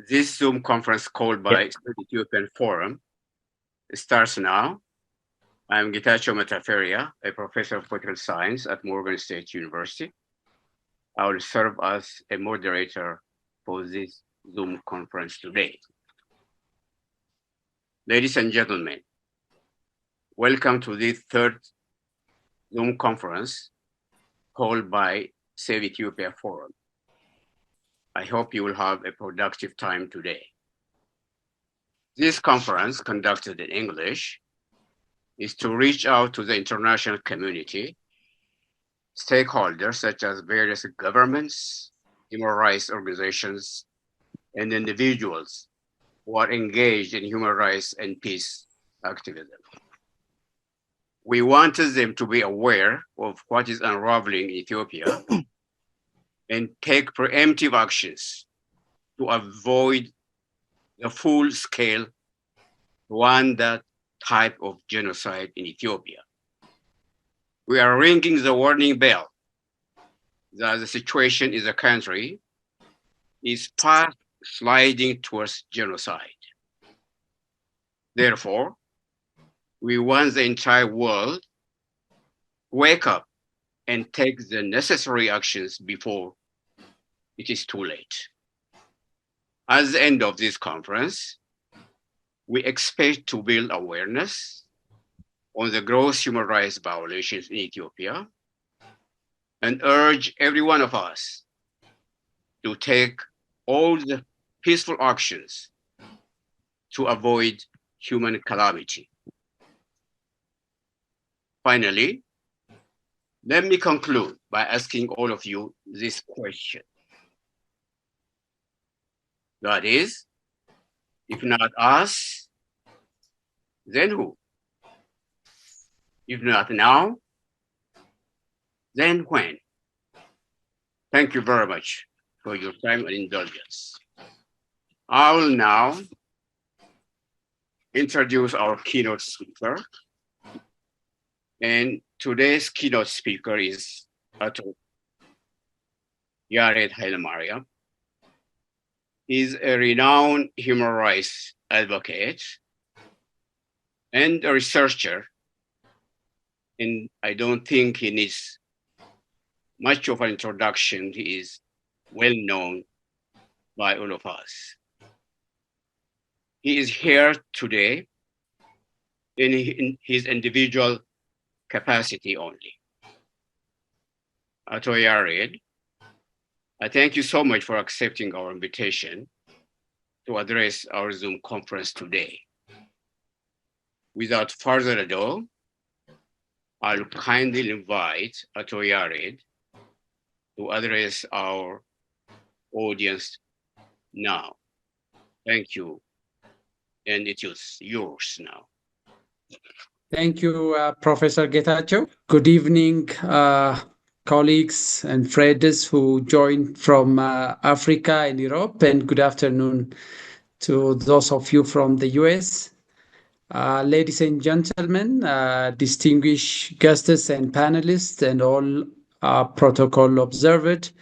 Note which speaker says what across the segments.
Speaker 1: This Zoom conference called by Ethiopian Forum starts now. I'm Getachew Metaferia, a professor of political science at Morgan State University. I will serve as a moderator for this Zoom conference today. Ladies and gentlemen, welcome to this third Zoom conference called by Save Ethiopia Forum. I hope you will have a productive time today. This conference, conducted in English, is to reach out to the international community, stakeholders such as various governments, human rights organizations, and individuals who are engaged in human rights and peace activism. We wanted them to be aware of what is unraveling in Ethiopia and take preemptive actions to avoid the full-scale Rwanda type of genocide in Ethiopia. We are ringing the warning bell that the situation in the country is fast sliding towards genocide. Therefore, we want the entire world to wake up and take the necessary actions before it is too late. At the end of this conference, we expect to build awareness on the gross human rights violations in Ethiopia and urge every one of us to take all the peaceful actions to avoid human calamity. Finally, let me conclude by asking all of you this question. That is, if not us, then who? If not now, then when? Thank you very much for your time and indulgence. I will now introduce our keynote speaker. And today's keynote speaker is Ato Yared Hailemariam. He's a renowned human rights advocate and a researcher. And I don't think he needs much of an introduction. He is well known by all of us. He is here today in his individual capacity only. Ato Yared, I thank you so much for accepting our invitation to address our Zoom conference today. Without further ado, I'll kindly invite Ato Yared to address our audience now. Thank you, and it is yours now.
Speaker 2: Thank you, Professor Getachew. Good evening, colleagues and friends who joined from Africa and Europe, and good afternoon to those of you from the US. Ladies and gentlemen, distinguished guests and panelists, and all protocol observed,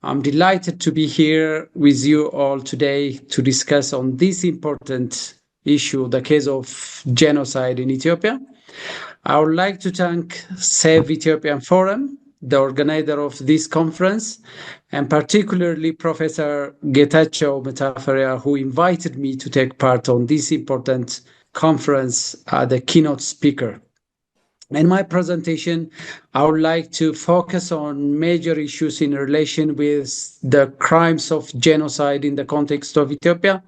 Speaker 2: I'm delighted to be here with you all today to discuss on this important issue, the case of genocide in Ethiopia. I would like to thank Save Ethiopian Forum, the organizer of this conference, and particularly Professor Getachew Metaferia, who invited me to take part on this important conference as the keynote speaker. In my presentation, I would like to focus on major issues in relation with the crimes of genocide in the context of Ethiopia.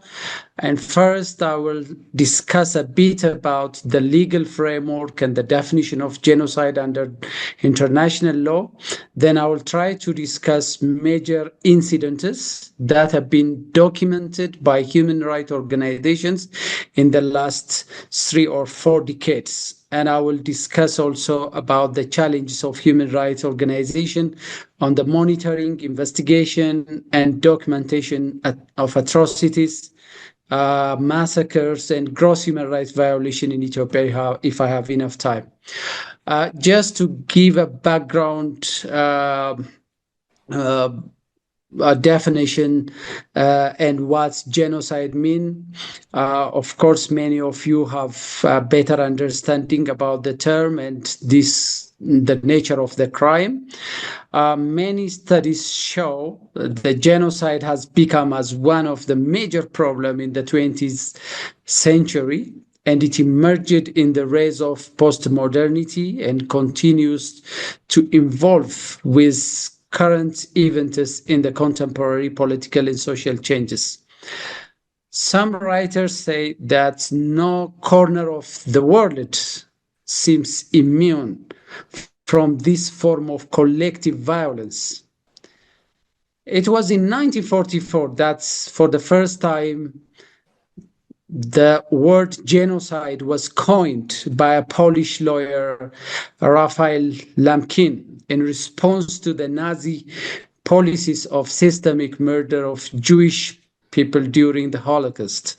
Speaker 2: And first, I will discuss a bit about the legal framework and the definition of genocide under international law. Then I will try to discuss major incidents that have been documented by human rights organizations in the last 3 or 4 decades and I will discuss also about the challenges of human rights organization on the monitoring, investigation, and documentation of atrocities, massacres, and gross human rights violation in Ethiopia, if I have enough time. Just to give a background definition and what's genocide mean. Of course, many of you have a better understanding about the term and the nature of the crime. Many studies show that genocide has become as one of the major problems in the 20th century, and it emerged in the rise of postmodernity and continues to evolve with current events in the contemporary political and social changes. Some writers say that no corner of the world seems immune from this form of collective violence. It was in 1944 that, for the first time, the word genocide was coined by a Polish lawyer, Raphael Lemkin, in response to the Nazi policies of systemic murder of Jewish people during the Holocaust.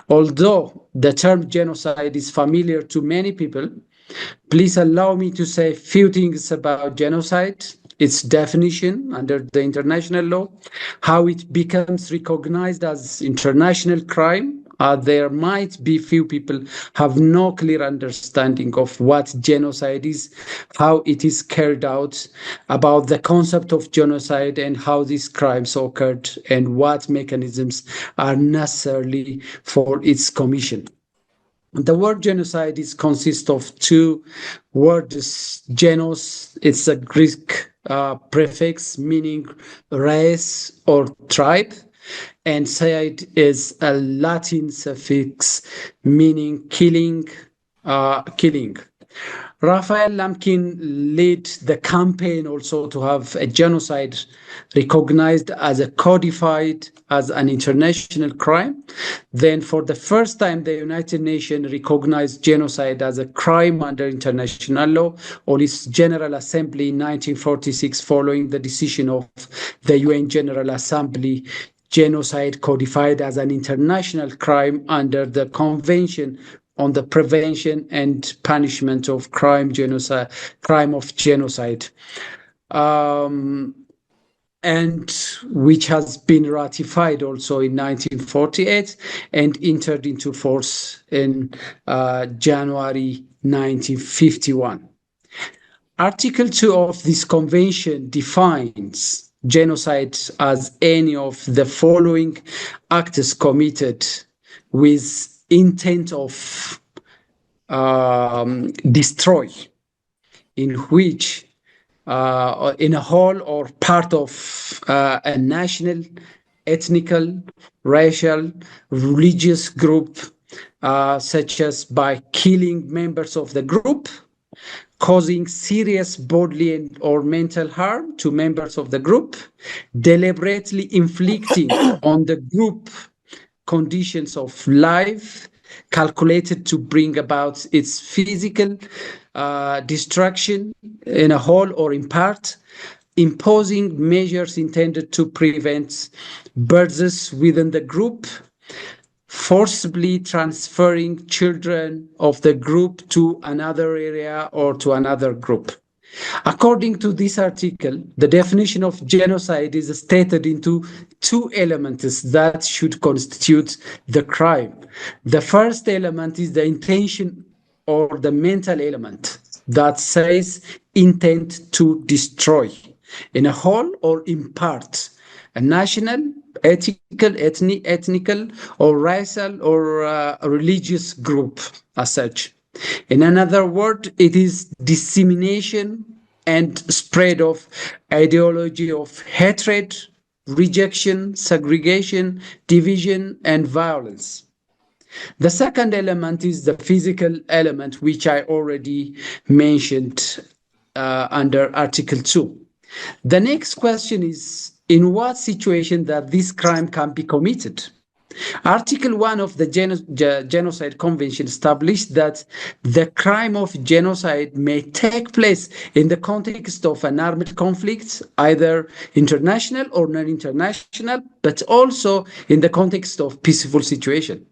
Speaker 2: Although the term genocide is familiar to many people, please allow me to say a few things about genocide, its definition under the international law, how it becomes recognized as international crime. There might be few people have no clear understanding of what genocide is, how it is carried out, about the concept of genocide and how these crimes occurred and what mechanisms are necessary for its commission. The word genocide consists of two words. Genos, it's a Greek prefix meaning race or tribe, and cide is a Latin suffix meaning killing. Raphael Lemkin led the campaign also to have a genocide recognized as a codified as an international crime. Then for the first time, the United Nations recognized genocide as a crime under international law on its General Assembly in 1946, following the decision of the UN General Assembly. Genocide codified as an international crime under the Convention on the Prevention and Punishment of crime of genocide, and which has been ratified also in 1948 and entered into force in January 1951. Article 2 of this convention defines genocide as any of the following acts committed with intent of destroy, in which in a whole or part of a national, ethnical, racial, religious group, such as by killing members of the group, causing serious bodily or mental harm to members of the group, deliberately inflicting on the group conditions of life calculated to bring about its physical destruction in a whole or in part, imposing measures intended to prevent births within the group, forcibly transferring children of the group to another area or to another group. According to this article, the definition of genocide is stated into two elements that should constitute the crime. The first element is the intention or the mental element that says intent to destroy in a whole or in part a national, ethnical, or racial or religious group as such. In another word, it is dissemination and spread of ideology of hatred, rejection, segregation, division, and violence. The second element is the physical element, which I already mentioned under Article 2. The next question is, in what situation that this crime can be committed? Article 1 of the Genocide Convention established that the crime of genocide may take place in the context of an armed conflict, either international or non-international, but also in the context of peaceful situation.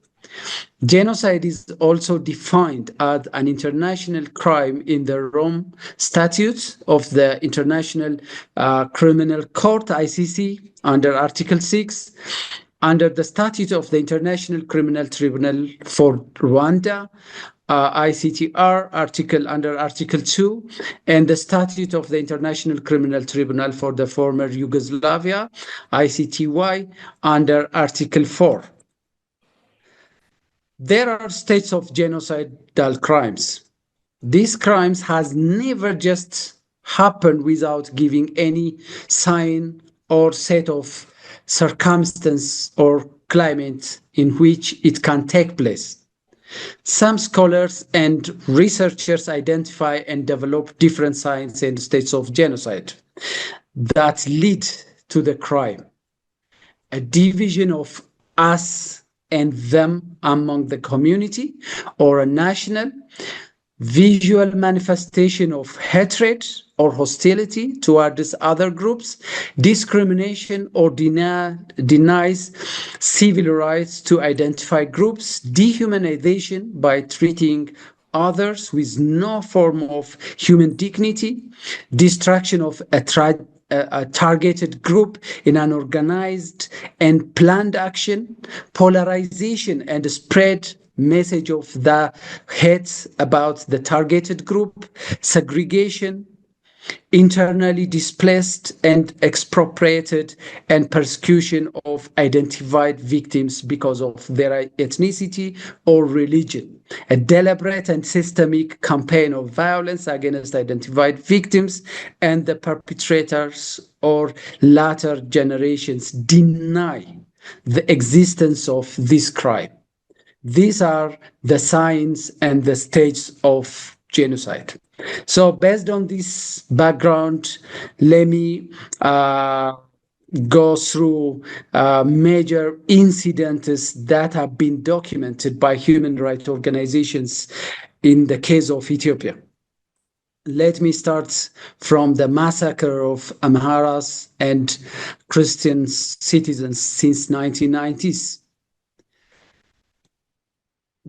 Speaker 2: Genocide is also defined as an international crime in the Rome Statute of the International Criminal Court, ICC, under Article 6, under the Statute of the International Criminal Tribunal for Rwanda, ICTR, under Article 2, and the Statute of the International Criminal Tribunal for the former Yugoslavia, ICTY, under Article 4. There are states of genocidal crimes. These crimes has never just happened without giving any sign or set of circumstance or climate in which it can take place. Some scholars and researchers identify and develop different signs and states of genocide that lead to the crime. A division of us and them among the community, or a national visual manifestation of hatred or hostility towards other groups, discrimination or denies civil rights to identify groups, dehumanization by treating others with no form of human dignity, destruction of a targeted group in an organized and planned action, polarization and spread message of the hate about the targeted group, segregation, internally displaced and expropriated, and persecution of identified victims because of their ethnicity or religion. A deliberate and systemic campaign of violence against identified victims and the perpetrators or latter generations deny the existence of this crime. These are the signs and the stages of genocide. So based on this background, let me go through major incidents that have been documented by human rights organizations in the case of Ethiopia. Let me start from the massacre of Amharas and Christian citizens since 1990s.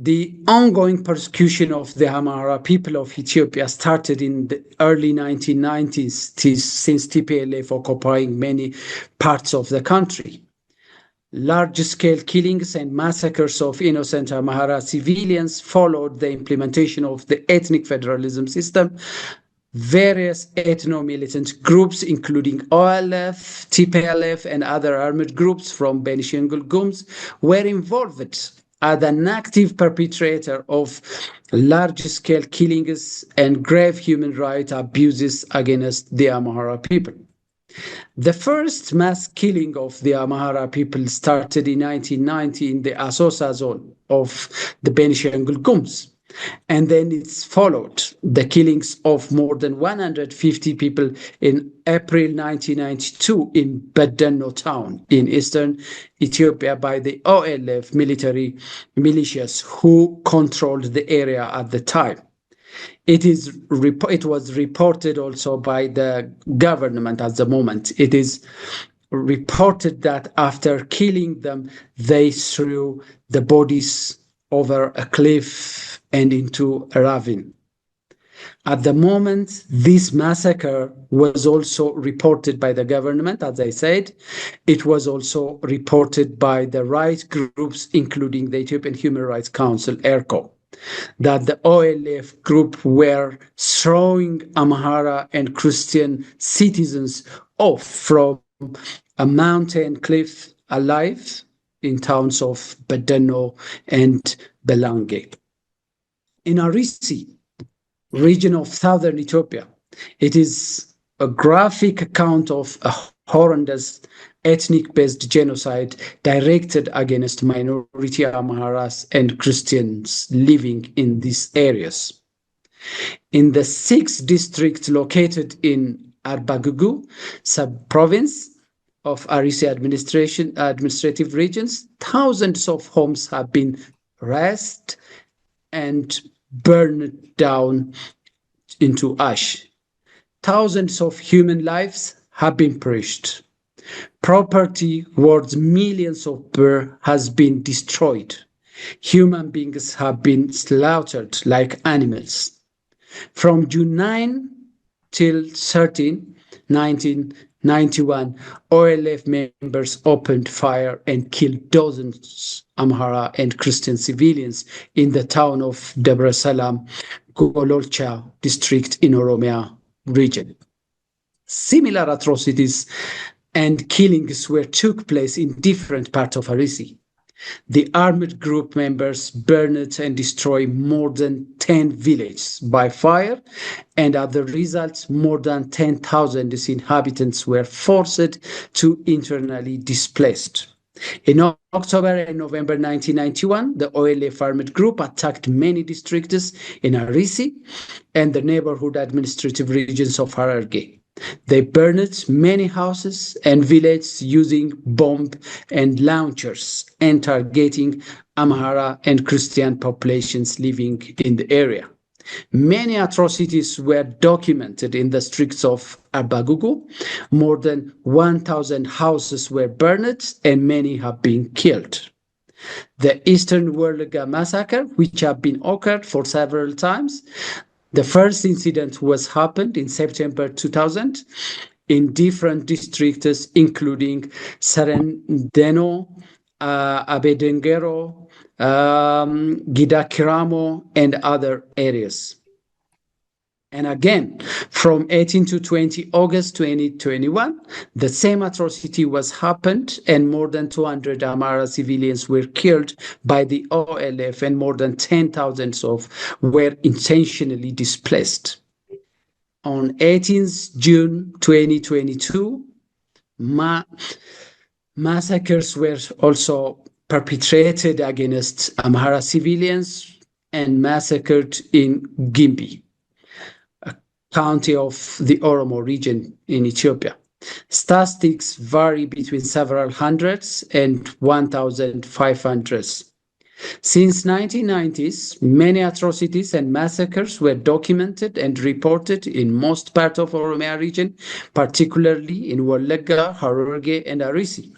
Speaker 2: The ongoing persecution of the Amhara people of Ethiopia started in the early 1990s since TPLF occupying many parts of the country. Large-scale killings and massacres of innocent Amhara civilians followed the implementation of the ethnic federalism system. Various ethno-militant groups, including OLF, TPLF, and other armed groups from Benishangul Gumuz, were involved as an active perpetrator of large-scale killings and grave human rights abuses against the Amhara people. The first mass killing of the Amhara people started in 1990 in the Asosa zone of the Benishangul Gumuz. And then it's followed the killings of more than 150 people in April 1992 in Badano town in eastern Ethiopia by the OLF military militias who controlled the area at the time. It was reported also by the government at the moment. It is reported that after killing them, they threw the bodies over a cliff and into a ravine. At the moment, this massacre was also reported by the government, as I said. It was also reported by the rights groups, including the Ethiopian Human Rights Council, ERCO, that the OLF group were throwing Amhara and Christian citizens off from a mountain cliff alive in towns of Badano and Belange. In Arisi, region of southern Ethiopia, it is a graphic account of a horrendous ethnic-based genocide directed against minority Amharas and Christians living in these areas. In the 6th district located in Arbagugu sub-province, of Arisi administrative regions, thousands of homes have been razed and burned down into ash. Thousands of human lives have been perished. Property worth millions of birr has been destroyed. Human beings have been slaughtered like animals. From June 9 till 13, 1991, OLF members opened fire and killed dozens of Amhara and Christian civilians in the town of Debrasalam, Gololcha district in Oromia region. Similar atrocities and killings took place in different parts of Arisi. The armed group members burned and destroyed more than 10 villages by fire, and as a result, more than 10,000 inhabitants were forced to internally displaced. In October and November 1991, the OLF armed group attacked many districts in Arisi and the neighborhood administrative regions of Hararghe. They burned many houses and villages using bomb and launchers and targeting Amhara and Christian populations living in the area. Many atrocities were documented in the streets of Arbagugu. More than 1,000 houses were burned and many have been killed. The Eastern Werlega massacre, which have been occurred for several times, the first incident happened in September 2000 in different districts, including Serendeno, Abedengero, Gidakiramo, and other areas. And again, from 18 to 20 August 2021, the same atrocity happened and more than 200 Amhara civilians were killed by the OLF and more than 10,000 were intentionally displaced. On 18th June 2022, massacres were also perpetrated against Amhara civilians and massacred in Gimbi, county of the Oromo region in Ethiopia. Statistics vary between several hundreds and 1,500. Since 1990s, many atrocities and massacres were documented and reported in most parts of Oromia region, particularly in Wallagga, Hararghe, and Arisi.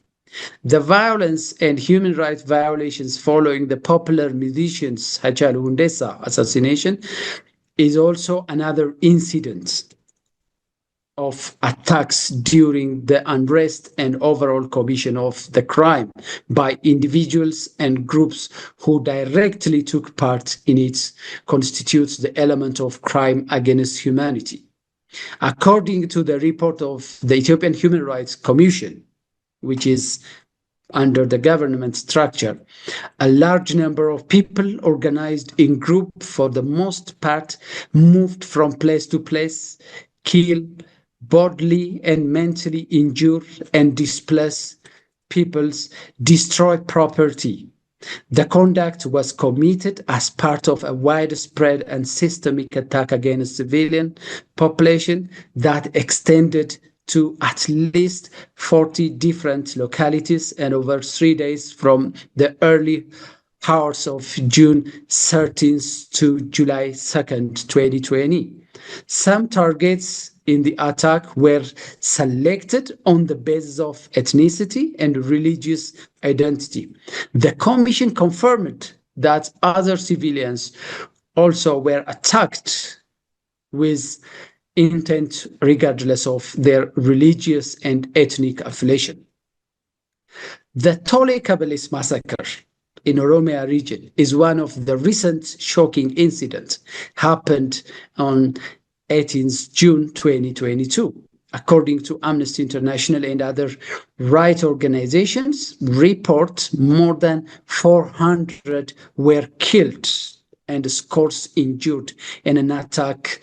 Speaker 2: The violence and human rights violations following the popular musician's Hachalu Hundessa assassination is also another incident of attacks during the unrest and overall commission of the crime by individuals and groups who directly took part in it constitutes the element of crime against humanity. According to the report of the Ethiopian Human Rights Commission, which is under the government structure, a large number of people organized in groups, for the most part, moved from place to place, killed, bodily and mentally injure and displace peoples, destroy property. The conduct was committed as part of a widespread and systemic attack against civilian population that extended to at least 40 different localities and over 3 days from the early hours of June 13th to July 2nd, 2020. Some targets in the attack were selected on the basis of ethnicity and religious identity. The Commission confirmed that other civilians also were attacked with intent regardless of their religious and ethnic affiliation. The Tole Kabelis massacre in Oromia region is one of the recent shocking incidents happened on 18th June 2022. According to Amnesty International and other rights organizations, report more than 400 were killed and scores injured in an attack.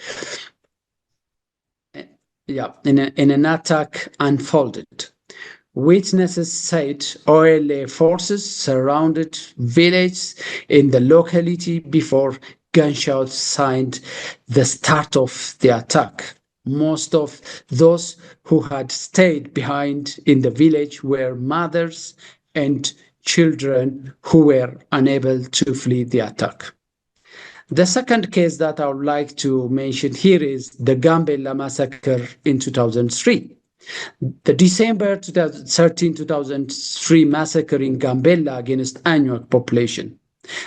Speaker 2: In an attack unfolded. Witnesses said OLA forces surrounded villages in the locality before gunshots signaled the start of the attack. Most of those who had stayed behind in the village were mothers and children who were unable to flee the attack. The second case that I would like to mention here is the Gambella massacre in 2003. The December 2013-2003 massacre in Gambella against Anuak population.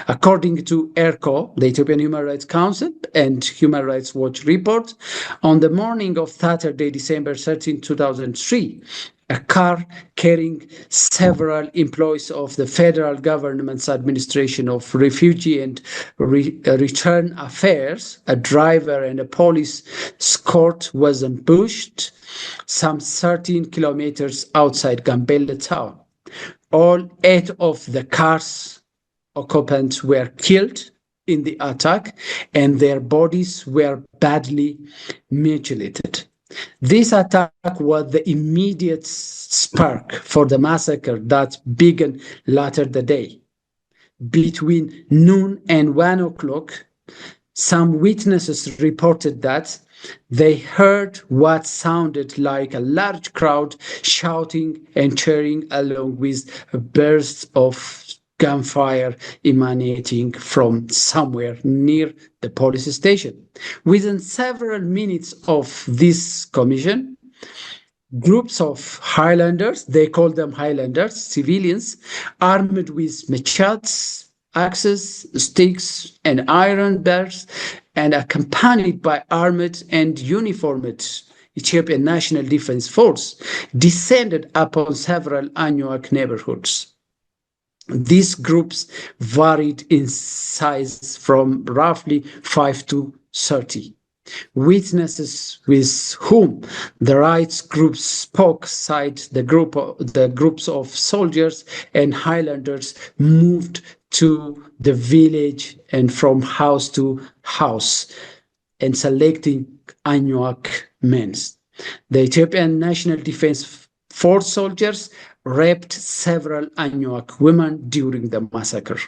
Speaker 2: According to ERCO, the Ethiopian Human Rights Council, and Human Rights Watch report, on the morning of Saturday, December 13, 2003, a car carrying several employees of the federal government's administration of refugee and return affairs, a driver and a police escort, was ambushed some 13 kilometers outside Gambella town. All 8 of the car's occupants were killed in the attack, and their bodies were badly mutilated. This attack was the immediate spark for the massacre that began later the day. Between noon and 1 o'clock, some witnesses reported that they heard what sounded like a large crowd shouting and cheering, along with bursts of gunfire emanating from somewhere near the police station. Within several minutes of this commission, groups of Highlanders, they call them Highlanders, civilians, armed with machetes, axes, sticks, and iron bars, and accompanied by armed and uniformed Ethiopian National Defense Force, descended upon several Anuak neighborhoods. These groups varied in size from roughly 5 to 30. Witnesses with whom the rights groups spoke cite the groups of soldiers and Highlanders moved to the village and from house to house and selecting Anuak men. The Ethiopian National Defense Force soldiers raped several Anuak women during the massacre.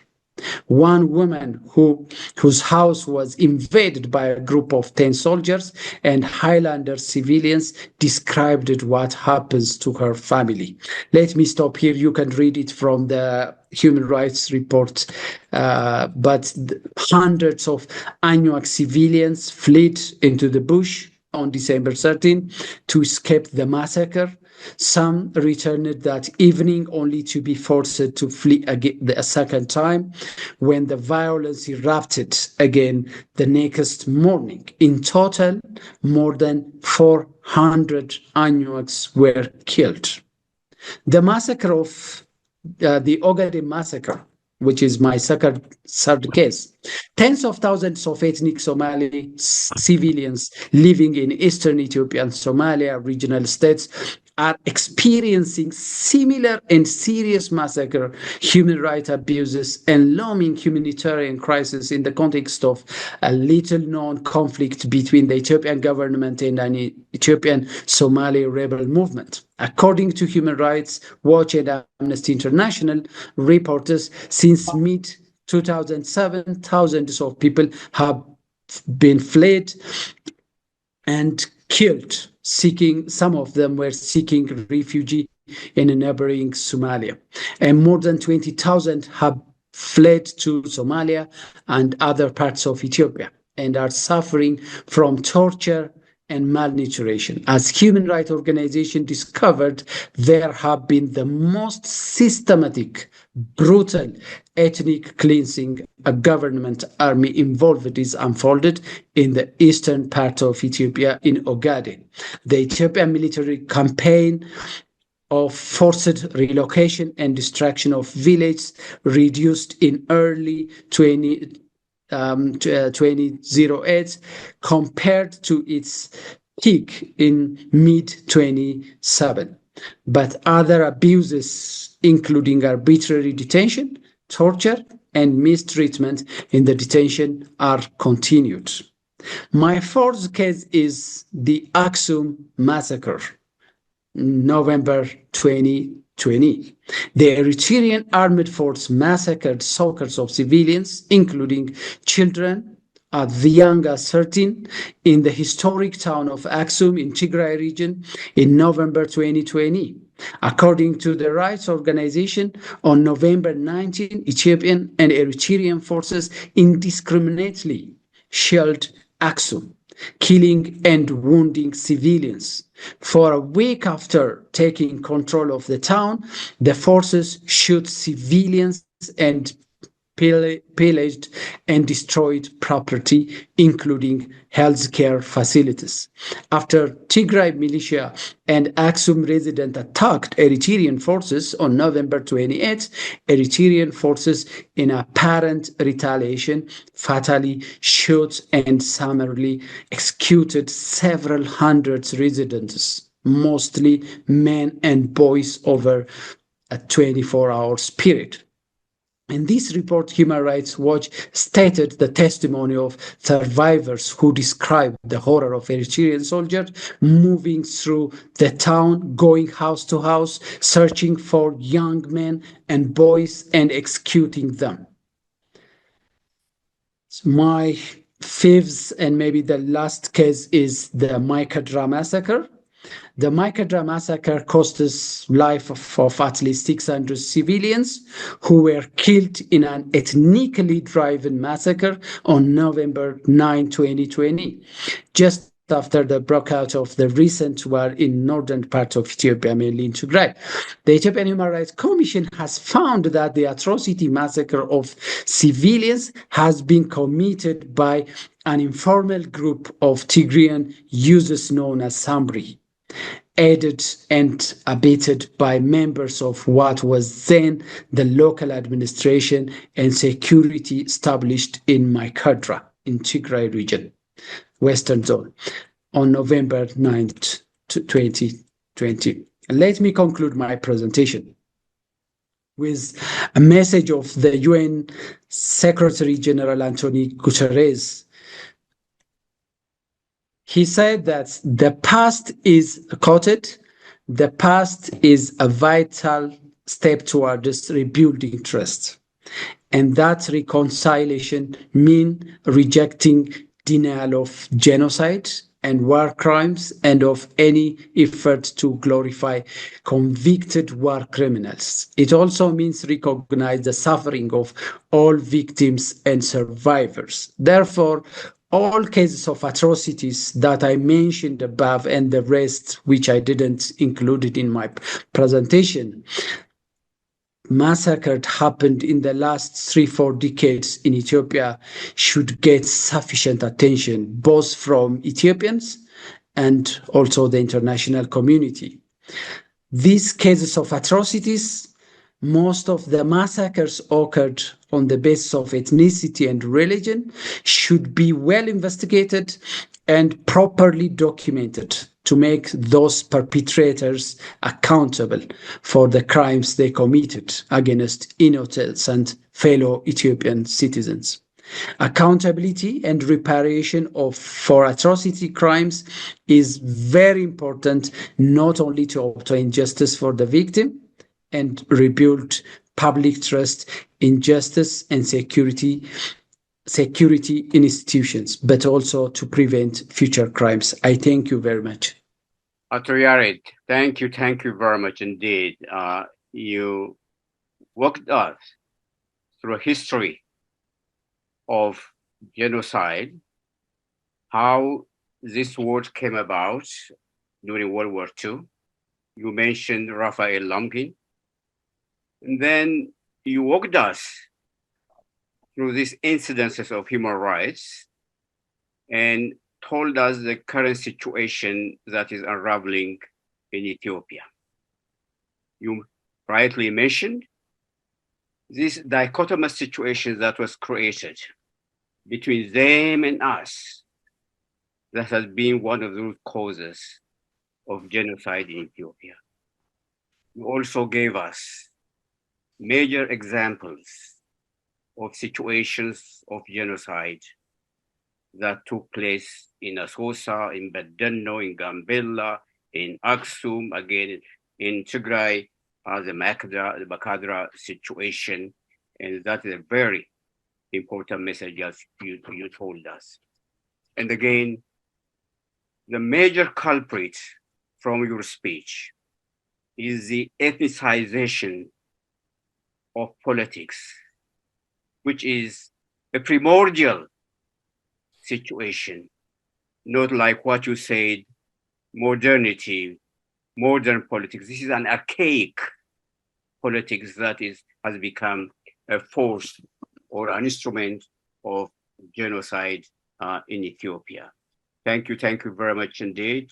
Speaker 2: One woman whose house was invaded by a group of 10 soldiers and Highlander civilians described what happens to her family. Let me stop here. You can read it from the Human Rights Report. But hundreds of Anuak civilians fled into the bush on December 13 to escape the massacre. Some returned that evening only to be forced to flee again a second time when the violence erupted again the next morning. In total, more than 400 Anuaks were killed. The massacre of the Ogaden massacre, which is my third case. Tens of thousands of ethnic Somali civilians living in eastern Ethiopia and Somalia regional states are experiencing similar and serious massacre, human rights abuses, and looming humanitarian crisis in the context of a little-known conflict between the Ethiopian government and an Ethiopian Somali rebel movement. According to Human Rights Watch and Amnesty International reporters, since mid-2007, thousands of people have been fled and killed, some of them were seeking refuge in neighboring Somalia. And more than 20,000 have fled to Somalia and other parts of Ethiopia and are suffering from torture and malnutrition. As human rights organizations discovered, there have been the most systematic, brutal ethnic cleansing a government army involved is unfolded in the eastern part of Ethiopia in Ogaden. The Ethiopian military campaign of forced relocation and destruction of villages reduced in early 2008 compared to its peak in mid-27. But other abuses, including arbitrary detention, torture, and mistreatment in the detention are continued. My fourth case is the Axum massacre, November 2020. The Eritrean armed force massacred scores of civilians, including children, at the young as 13 in the historic town of Axum in Tigray region in November 2020. According to the rights organization, on November 19, Ethiopian and Eritrean forces indiscriminately shelled Axum, killing and wounding civilians. For a week after taking control of the town, the forces shot civilians and pillaged and destroyed property, including healthcare facilities. After Tigray militia and Axum resident attacked Eritrean forces on November 28, Eritrean forces, in apparent retaliation, fatally shot and summarily executed several hundred residents, mostly men and boys, over a 24-hour period. In this report, Human Rights Watch stated the testimony of survivors who described the horror of Eritrean soldiers moving through the town, going house to house, searching for young men and boys and executing them. My fifth and maybe the last case is the Mai-Kadra massacre. The Mai-Kadra massacre cost the life of at least 600 civilians who were killed in an ethnically driven massacre on November 9, 2020, just after the breakout of the recent war in northern part of Ethiopia, mainly in Tigray. The Ethiopian Human Rights Commission has found that the atrocity massacre of civilians has been committed by an informal group of Tigrayan users known as Samri, aided and abetted by members of what was then the local administration and security established in Mai-Kadra in Tigray region, Western Zone, on November 9th, 2020. Let me conclude my presentation with a message of the UN Secretary General Antonio Guterres. He said that the past is quoted, the past is a vital step towards rebuilding trust. And that reconciliation means rejecting denial of genocide and war crimes and of any effort to glorify convicted war criminals. It also means recognize the suffering of all victims and survivors. Therefore, all cases of atrocities that I mentioned above and the rest, which I didn't include it in my presentation, massacred happened in the last 3-4 decades in Ethiopia, should get sufficient attention, both from Ethiopians and also the international community. These cases of atrocities, most of the massacres occurred on the basis of ethnicity and religion, should be well investigated and properly documented to make those perpetrators accountable for the crimes they committed against innocent fellow Ethiopian citizens. Accountability and reparation for atrocity crimes is very important, not only to obtain justice for the victim and rebuild public trust in justice and security institutions, but also to prevent future crimes. I thank you very much.
Speaker 1: Yared, thank you very much indeed. You walked us through a history of genocide, how this word came about during World War II. You mentioned Raphael Lemkin, and then you walked us through these incidences of human rights and told us the current situation that is unraveling in Ethiopia. You rightly mentioned this dichotomous situation that was created between them and us that has been one of the root causes of genocide in Ethiopia. You also gave us major examples of situations of genocide that took place in Asosa, in Badeno, in Gambella, in Axum, again in Tigray, the Mai-Kadra situation. And that is a very important messages you told us. And again, the major culprit from your speech is the ethnicization of politics, which is a primordial situation, not like what you said, modernity, modern politics. This is an archaic politics that has become a force or an instrument of genocide in Ethiopia. Thank you very much indeed.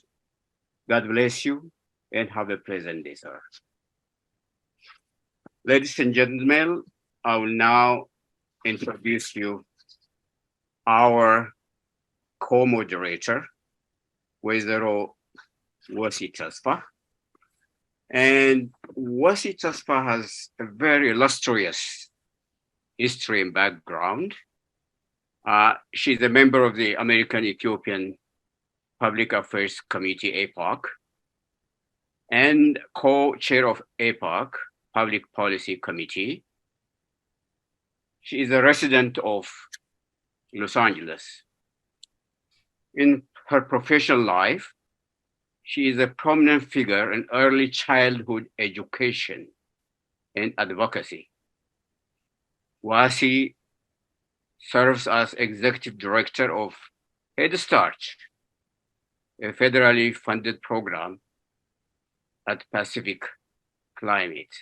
Speaker 1: God bless you and have a pleasant day, sir. Ladies and gentlemen, I will now introduce you our co-moderator, Wezero Wasi Tasfa. And Wasi Tasfa has a very illustrious history and background. She's a member of the American Ethiopian Public Affairs Committee, APAC, and co-chair of APAC, Public Policy Committee. She is a resident of Los Angeles. In her professional life, she is a prominent figure in early childhood education and advocacy. Wasi serves as executive director of Head Start, a federally funded program at Pacific Climate.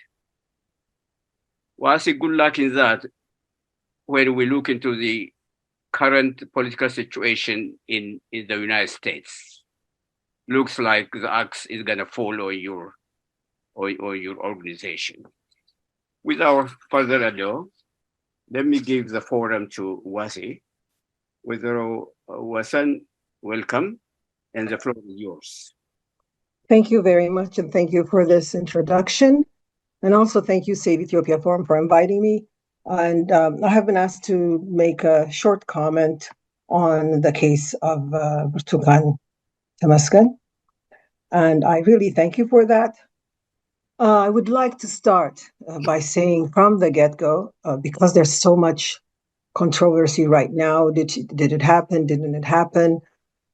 Speaker 1: Wasi, good luck in that when we look into the current political situation in the United States. Looks like the axe is going to fall on your organization. Without further ado, let me give the forum to Wasi. Wezero Wasan, welcome, and the floor is yours.
Speaker 3: Thank you very much, and thank you for this introduction. And also thank you, Save Ethiopia Forum, for inviting me. And I have been asked to make a short comment on the case of Burtukan Temasgen. And I really thank you for that. I would like to start by saying from the get-go, because there's so much controversy right now, did it happen, didn't it happen?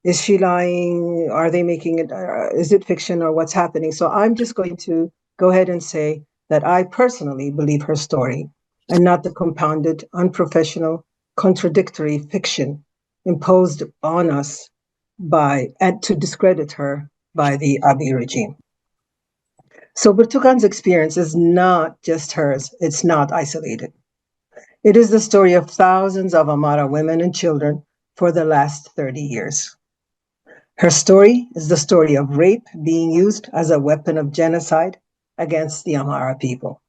Speaker 3: Is she lying? Are they making it, is it fiction or what's happening? So I'm just going to go ahead and say that I personally believe her story and not the compounded, unprofessional, contradictory fiction imposed on us and to discredit her by the Abiy regime. So Burtukan's experience is not just hers. It's not isolated. It is the story of thousands of Amhara women and children for the last 30 years. Her story is the story of rape being used as a weapon of genocide against the Amhara people.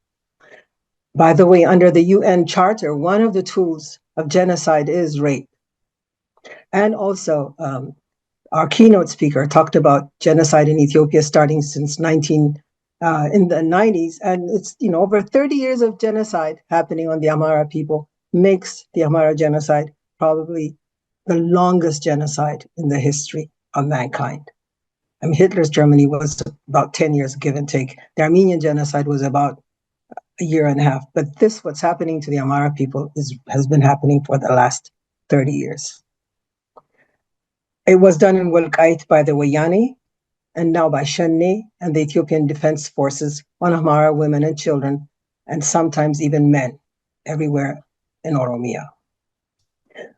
Speaker 3: By the way, under the UN Charter, one of the tools of genocide is rape. And also, our keynote speaker talked about genocide in Ethiopia starting since in the 90s. And it's, over 30 years of genocide happening on the Amhara people makes the Amhara genocide probably the longest genocide in the history of mankind. I mean, Hitler's Germany was about 10 years, give and take. The Armenian genocide was about a year and a half. But what's happening to the Amhara people has been happening for the last 30 years. It was done in Walqait by the Wayani, and now by Shenne and the Ethiopian Defense Forces on Amhara women and children, and sometimes even men, everywhere in Oromia.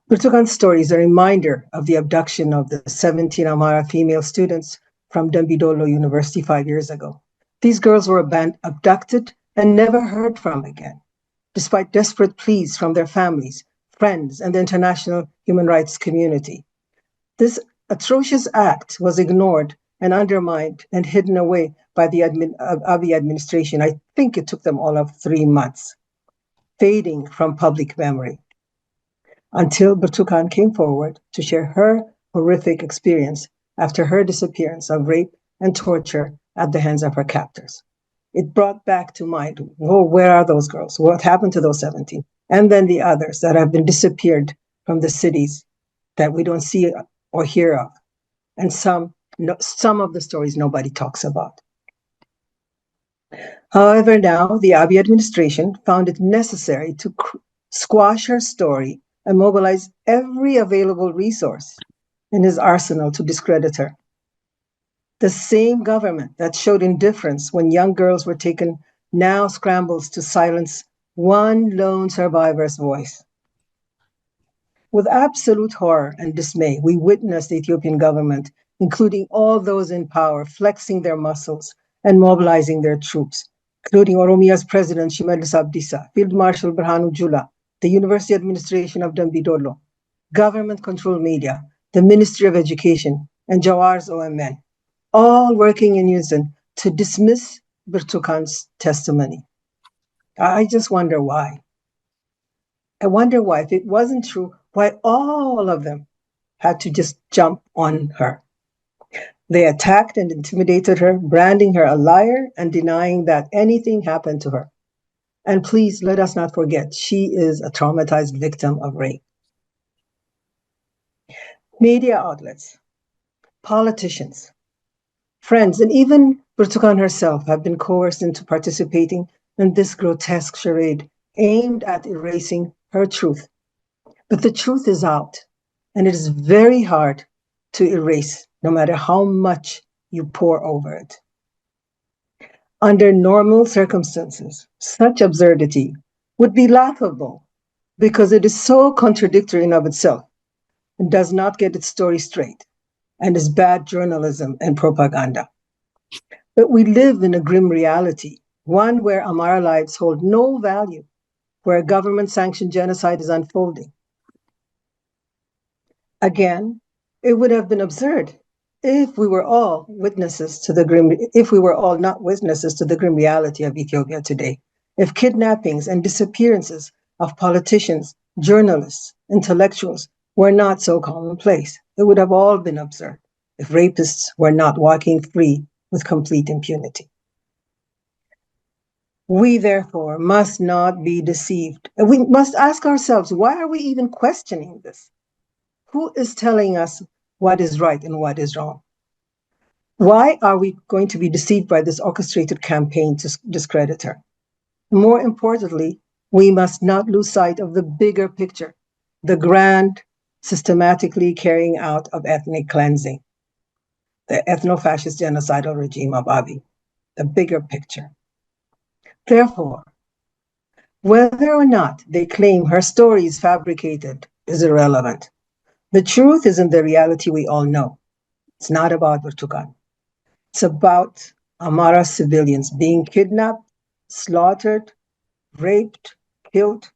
Speaker 3: Burtukan's story is a reminder of the abduction of the 17 Amhara female students from Dambidolo University 5 years ago. These girls were abducted and never heard from again, despite desperate pleas from their families, friends, and the international human rights community. This atrocious act was ignored and undermined and hidden away by the Abiy administration. I think it took them all of 3 months, fading from public memory, until Burtukan came forward to share her horrific experience after her disappearance of rape and torture at the hands of her captors. It brought back to mind, where are those girls? What happened to those 17? And then the others that have been disappeared from the cities that we don't see or hear of. And some of the stories nobody talks about. However, now the Abiy administration found it necessary to squash her story, and mobilize every available resource in his arsenal to discredit her. The same government that showed indifference when young girls were taken now scrambles to silence one lone survivor's voice. With absolute horror and dismay, we witnessed the Ethiopian government, including all those in power, flexing their muscles and mobilizing their troops, including Oromia's president, Shimelis Abdisa, Field Marshal Birhanu Jula, the University Administration of Dambidolo, government-controlled media, the Ministry of Education, and Jawar's OMN, all working in unison to dismiss Birtukan's testimony. I just wonder why. I wonder why, if it wasn't true, why all of them had to just jump on her. They attacked and intimidated her, branding her a liar and denying that anything happened to her. And please let us not forget, she is a traumatized victim of rape. Media outlets, politicians, friends, and even Birtukan herself have been coerced into participating in this grotesque charade aimed at erasing her truth. But the truth is out, and it is very hard to erase, no matter how much you pour over it. Under normal circumstances, such absurdity would be laughable because it is so contradictory in of itself and does not get its story straight and is bad journalism and propaganda. But we live in a grim reality, one where Amhara lives hold no value, where a government-sanctioned genocide is unfolding. Again, it would have been absurd if we were all witnesses to the grim, if we were all not witnesses to the grim reality of Ethiopia today, if kidnappings and disappearances of politicians, journalists, intellectuals were not so commonplace. It would have all been absurd if rapists were not walking free with complete impunity. We therefore must not be deceived. We must ask ourselves, why are we even questioning this? Who is telling us what is right and what is wrong? Why are we going to be deceived by this orchestrated campaign to discredit her? More importantly, we must not lose sight of the bigger picture, the grand, systematically carrying out of ethnic cleansing, the ethno-fascist genocidal regime of Abiy, the bigger picture. Therefore, whether or not they claim her story is fabricated is irrelevant. The truth is in the reality we all know. It's not about Birtukan. It's about Amhara civilians being kidnapped, slaughtered, raped, killed,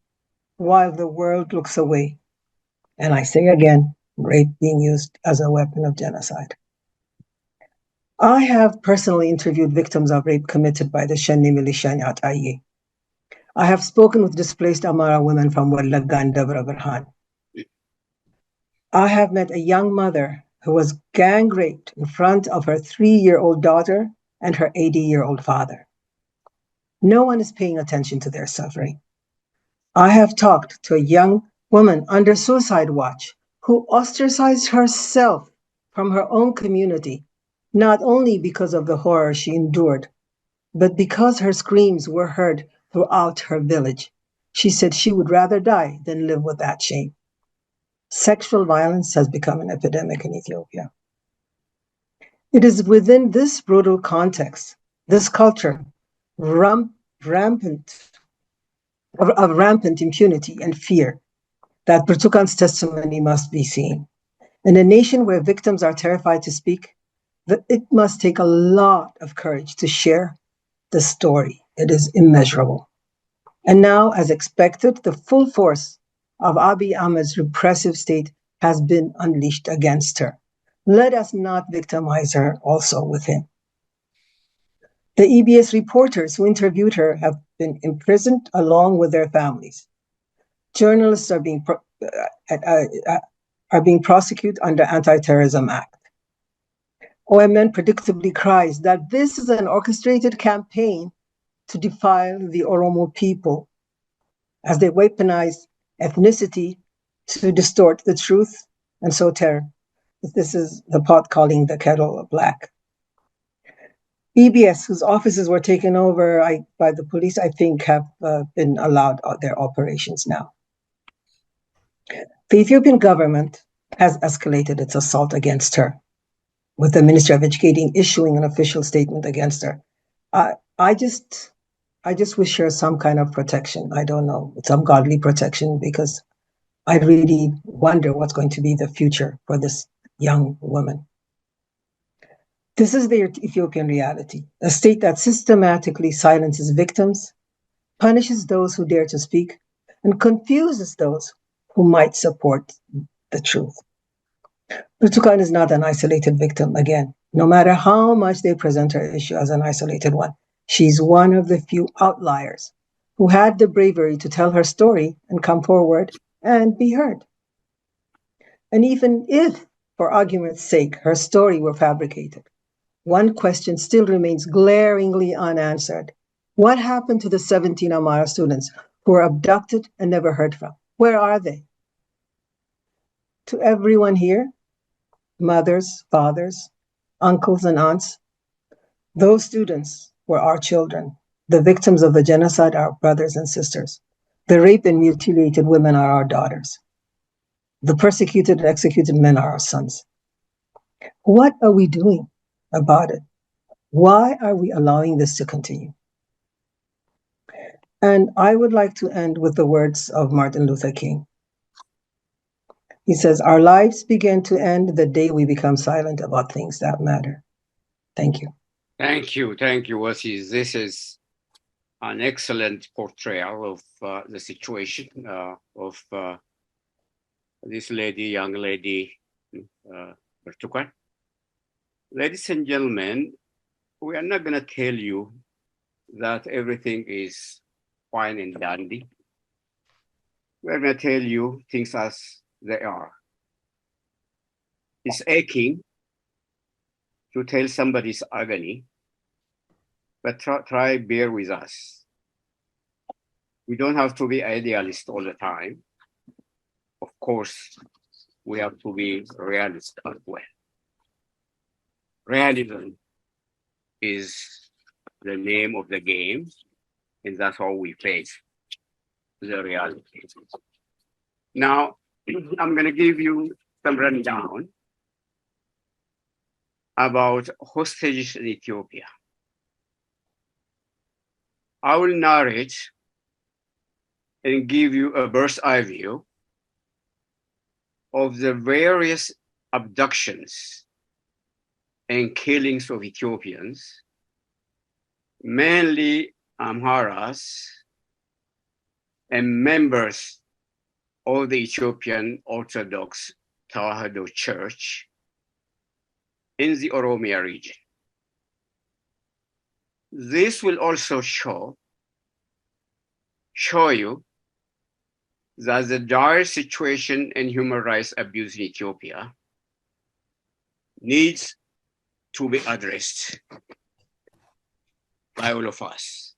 Speaker 3: while the world looks away. And I say again, rape being used as a weapon of genocide. I have personally interviewed victims of rape committed by the Sheni militia in Ataye. I have spoken with displaced Amhara women from Wallagga and Devra Birhan. I have met a young mother who was gang raped in front of her 3-year-old daughter and her 80-year-old father. No one is paying attention to their suffering. I have talked to a young woman under suicide watch who ostracized herself from her own community, not only because of the horror she endured, but because her screams were heard throughout her village. She said she would rather die than live with that shame. Sexual violence has become an epidemic in Ethiopia. It is within this brutal context, this culture, rampant impunity and fear, that Birtukan's testimony must be seen. In a nation where victims are terrified to speak, it must take a lot of courage to share the story. It is immeasurable. And now, as expected, the full force of Abiy Ahmed's repressive state has been unleashed against her. Let us not victimize her also with him. The EBS reporters who interviewed her have been imprisoned along with their families. Journalists are being prosecuted under Anti-Terrorism Act. OMN predictably cries that this is an orchestrated campaign to defile the Oromo people as they weaponize ethnicity to distort the truth and sow terror. This is the pot calling the kettle black. EBS, whose offices were taken over by the police, I think have been allowed their operations now. The Ethiopian government has escalated its assault against her, with the Ministry of Education issuing an official statement against her. I just wish her some kind of protection. I don't know, some godly protection, because I really wonder what's going to be the future for this young woman. This is the Ethiopian reality, a state that systematically silences victims, punishes those who dare to speak, and confuses those who might support the truth. Rutukan is not an isolated victim, again. No matter how much they present her issue as an isolated one, she's one of the few outliers who had the bravery to tell her story and come forward and be heard. And even if, for argument's sake, her story were fabricated, one question still remains glaringly unanswered. What happened to the 17 Amhara students who were abducted and never heard from? Where are they? To everyone here, mothers, fathers, uncles, and aunts, those students were our children. The victims of the genocide are our brothers and sisters. The raped and mutilated women are our daughters. The persecuted and executed men are our sons. What are we doing about it? Why are we allowing this to continue? And I would like to end with the words of Martin Luther King. He says, "Our lives begin to end the day we become silent about things that matter." Thank you.
Speaker 1: Thank you, Wasi. This is an excellent portrayal of the situation of this young lady, Bertukan. Ladies and gentlemen, we are not going to tell you that everything is fine and dandy. We're going to tell you things as they are. It's aching to tell somebody's agony, but try bear with us. We don't have to be idealist all the time. Of course, we have to be realist as well. Realism is the name of the game, and that's how we face the reality. Now, I'm going to give you some rundown about hostages in Ethiopia. I will narrate and give you a bird's eye view of the various abductions and killings of Ethiopians, mainly Amharas and members of the Ethiopian Orthodox Tewahedo Church in the Oromia region. This will also show you that the dire situation and human rights abuse in Ethiopia needs to be addressed by all of us.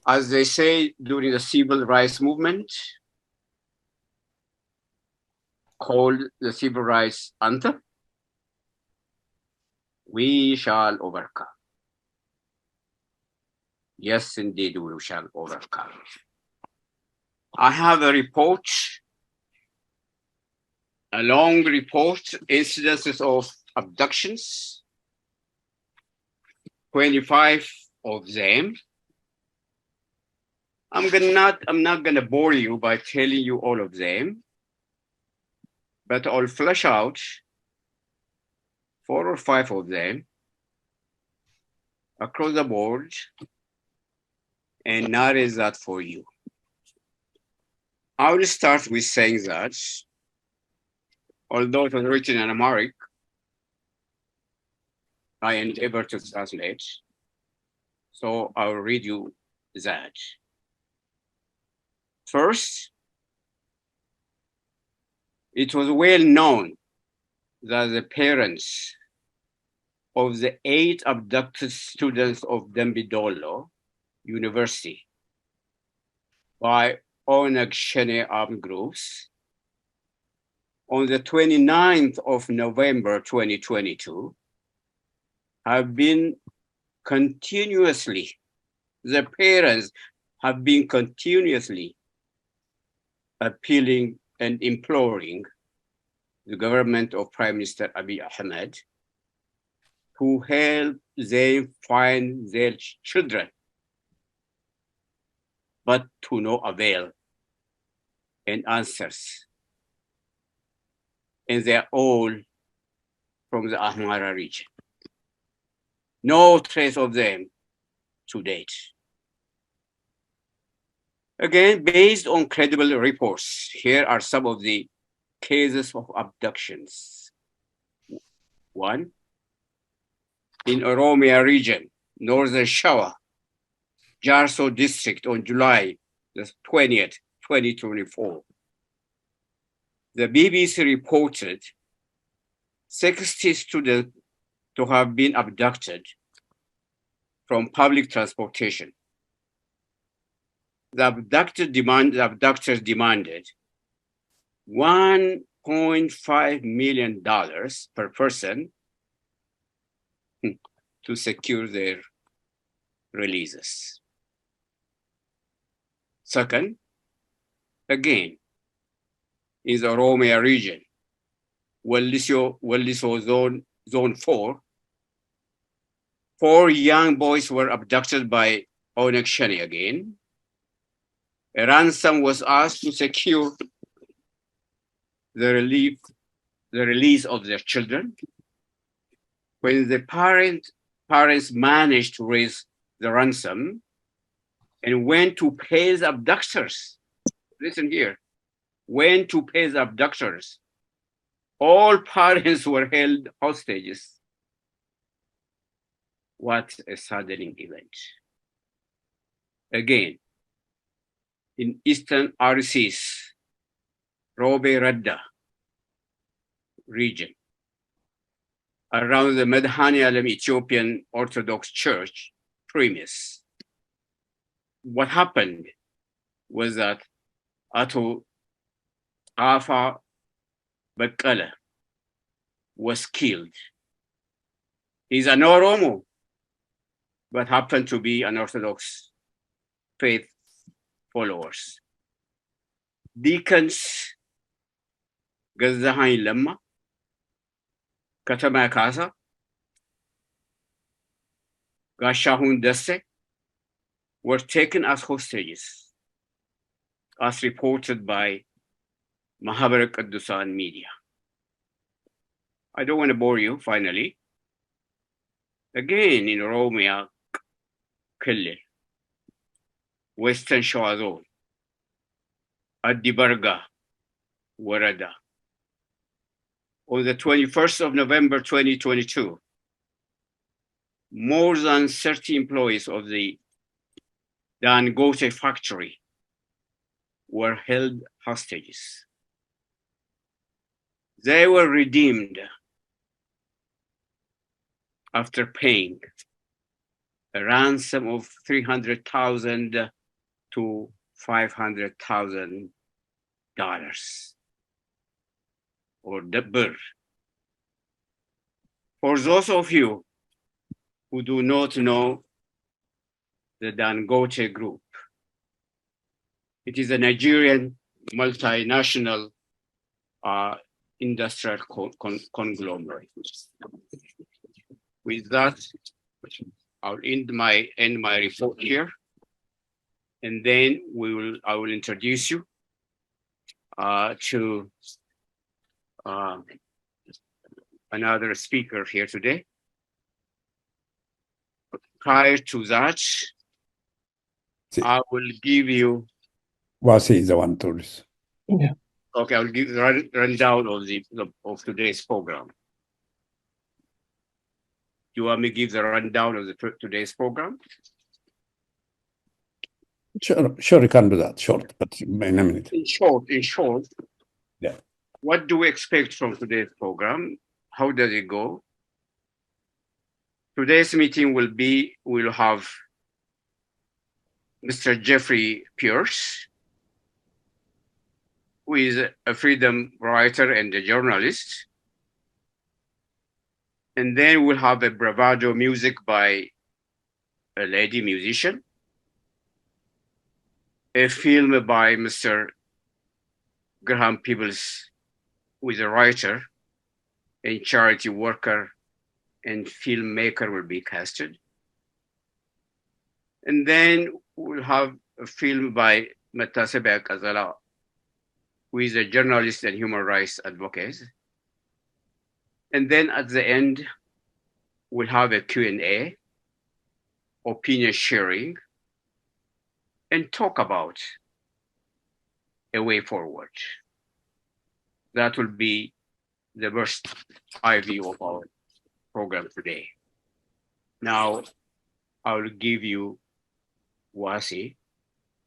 Speaker 1: As they say during the civil rights movement, called the Civil Rights Anthem, we shall overcome. Yes, indeed, we shall overcome. I have a report, a long report, incidences of abductions, 25 of them. I'm not gonna bore you by telling you all of them, but I'll flesh out 4 or 5 of them across the board and narrate that for you. I will start with saying that, although it was written in Amharic, I endeavor to translate, so I'll read you that. First, it was well known that the parents of the 8 abducted students of Dambidolo University by Onag armed groups on the 29th of November 2022 have been continuously, the parents have been continuously appealing and imploring the government of Prime Minister Abiy Ahmed to help them find their children, but to no avail and answers. And they're all from the Amhara region. No trace of them to date. Again, based on credible reports, here are some of the cases of abductions. One, in Oromia region, Northern Shawa, Jarso district on July the 20th, 2024. The BBC reported 60 students to have been abducted from public transportation. The abductors demanded $1.5 million per person to secure their releases. Second, again, in the Oromia region, Welliso Zone 4, 4 young boys were abducted by Onek Shani again. A ransom was asked to secure the release of their children. When the parents managed to raise the ransom and went to pay the abductors, listen here, went to pay the abductors, all parents were held hostages. What a saddening event. Again, in Eastern RCs, Robe Radda region, around the Medhani Alam Ethiopian Orthodox Church premise. What happened was that Ato Afa Bakala was killed. He's an Oromo, but happened to be an Orthodox faith followers. Deacons Gazahain Lemma, Katama Kasa, Gashahun Dese were taken as hostages, as reported by Mahabara Kaddusan media. I don't want to bore you, finally. Again, in Oromia, Kelil, Western Shawa Zone, Adibarga, Warada. On the 21st of November 2022, more than 30 employees of the Dangote factory were held hostages. They were redeemed after paying a ransom of $300,000 to $500,000 or the birr. For those of you who do not know the Dangote Group, it is a Nigerian multinational industrial conglomerate. With that, I'll end my report here, and then I will introduce you to another speaker here today. Prior to that, I will give you.
Speaker 4: Wasi is the one to this.
Speaker 3: Yeah.
Speaker 1: Okay, I'll give the rundown of today's program. Do you want me to give the rundown of today's program?
Speaker 4: Sure, you can do that. Short, but in a minute.
Speaker 1: In short,
Speaker 4: yeah.
Speaker 1: What do we expect from today's program? How does it go? Today's meeting we'll have Mr. Jeffrey Pierce, who is a freedom writer and a journalist. And then we'll have a bravado music by a lady musician, a film by Mr. Graham Peebles, who is a writer and charity worker and filmmaker, will be casted. And then we'll have a film by Matasa, who is a journalist and human rights advocate. And then at the end, we'll have a Q&A, opinion sharing, and talk about a way forward. That will be the first view of our program today. Now, I will give you Wasi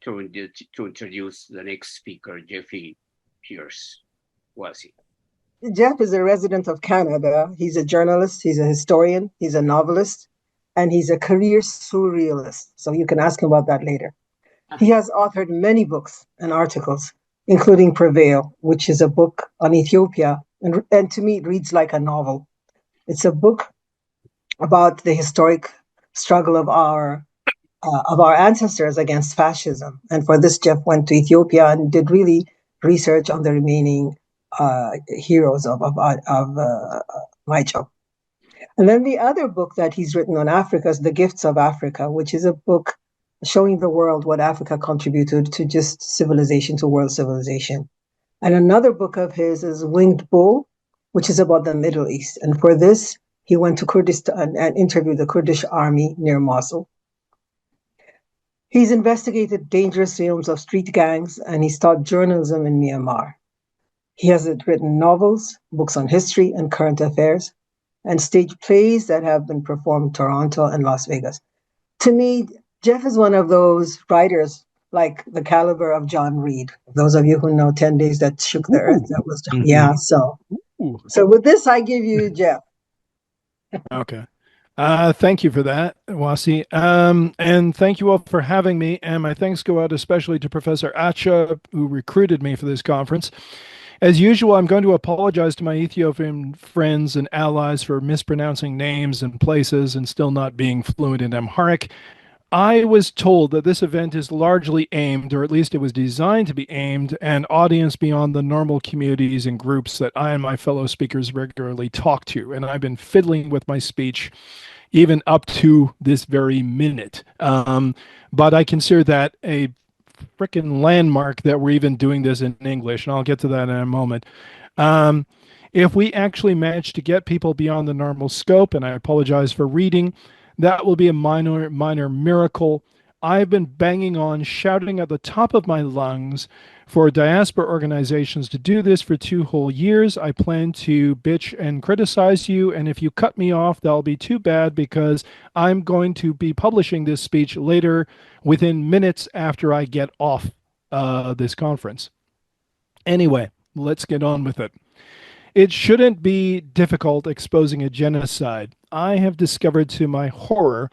Speaker 1: to introduce the next speaker, Jeffrey Pierce. Wasi.
Speaker 3: Jeff is a resident of Canada. He's a journalist, he's a historian, he's a novelist, and he's a career surrealist. So you can ask him about that later. He has authored many books and articles, including Prevail, which is a book on Ethiopia, and to me it reads like a novel. It's a book about the historic struggle of our ancestors against fascism. And for this, Jeff went to Ethiopia and did really research on the remaining heroes of Maicho. And then the other book that he's written on Africa is The Gifts of Africa, which is a book showing the world what Africa contributed to just civilization, to world civilization. And another book of his is Winged Bull, which is about the Middle East. And for this, he went to Kurdistan and interviewed the Kurdish army near Mosul. He's investigated dangerous realms of street gangs, and he's taught journalism in Myanmar. He has written novels, books on history and current affairs, and staged plays that have been performed in Toronto and Las Vegas. To me, Jeff is one of those writers like the caliber of John Reed. Those of you who know 10 Days That Shook the Earth, that was John. Yeah, so with this, I give you Jeff.
Speaker 5: Okay. Thank you for that, Wasi. And thank you all for having me. And my thanks go out especially to Professor Acha, who recruited me for this conference. As usual, I'm going to apologize to my Ethiopian friends and allies for mispronouncing names and places and still not being fluent in Amharic. I was told that this event is largely aimed, or at least it was designed to be aimed, at an audience beyond the normal communities and groups that I and my fellow speakers regularly talk to. And I've been fiddling with my speech even up to this very minute. But I consider that a frickin' landmark that we're even doing this in English, and I'll get to that in a moment. If we actually manage to get people beyond the normal scope, and I apologize for reading, that will be a minor miracle. I've been banging on, shouting at the top of my lungs for diaspora organizations to do this for 2 whole years. I plan to bitch and criticize you, and if you cut me off, that'll be too bad, because I'm going to be publishing this speech later within minutes after I get off this conference. Anyway, let's get on with it. It shouldn't be difficult exposing a genocide. I have discovered to my horror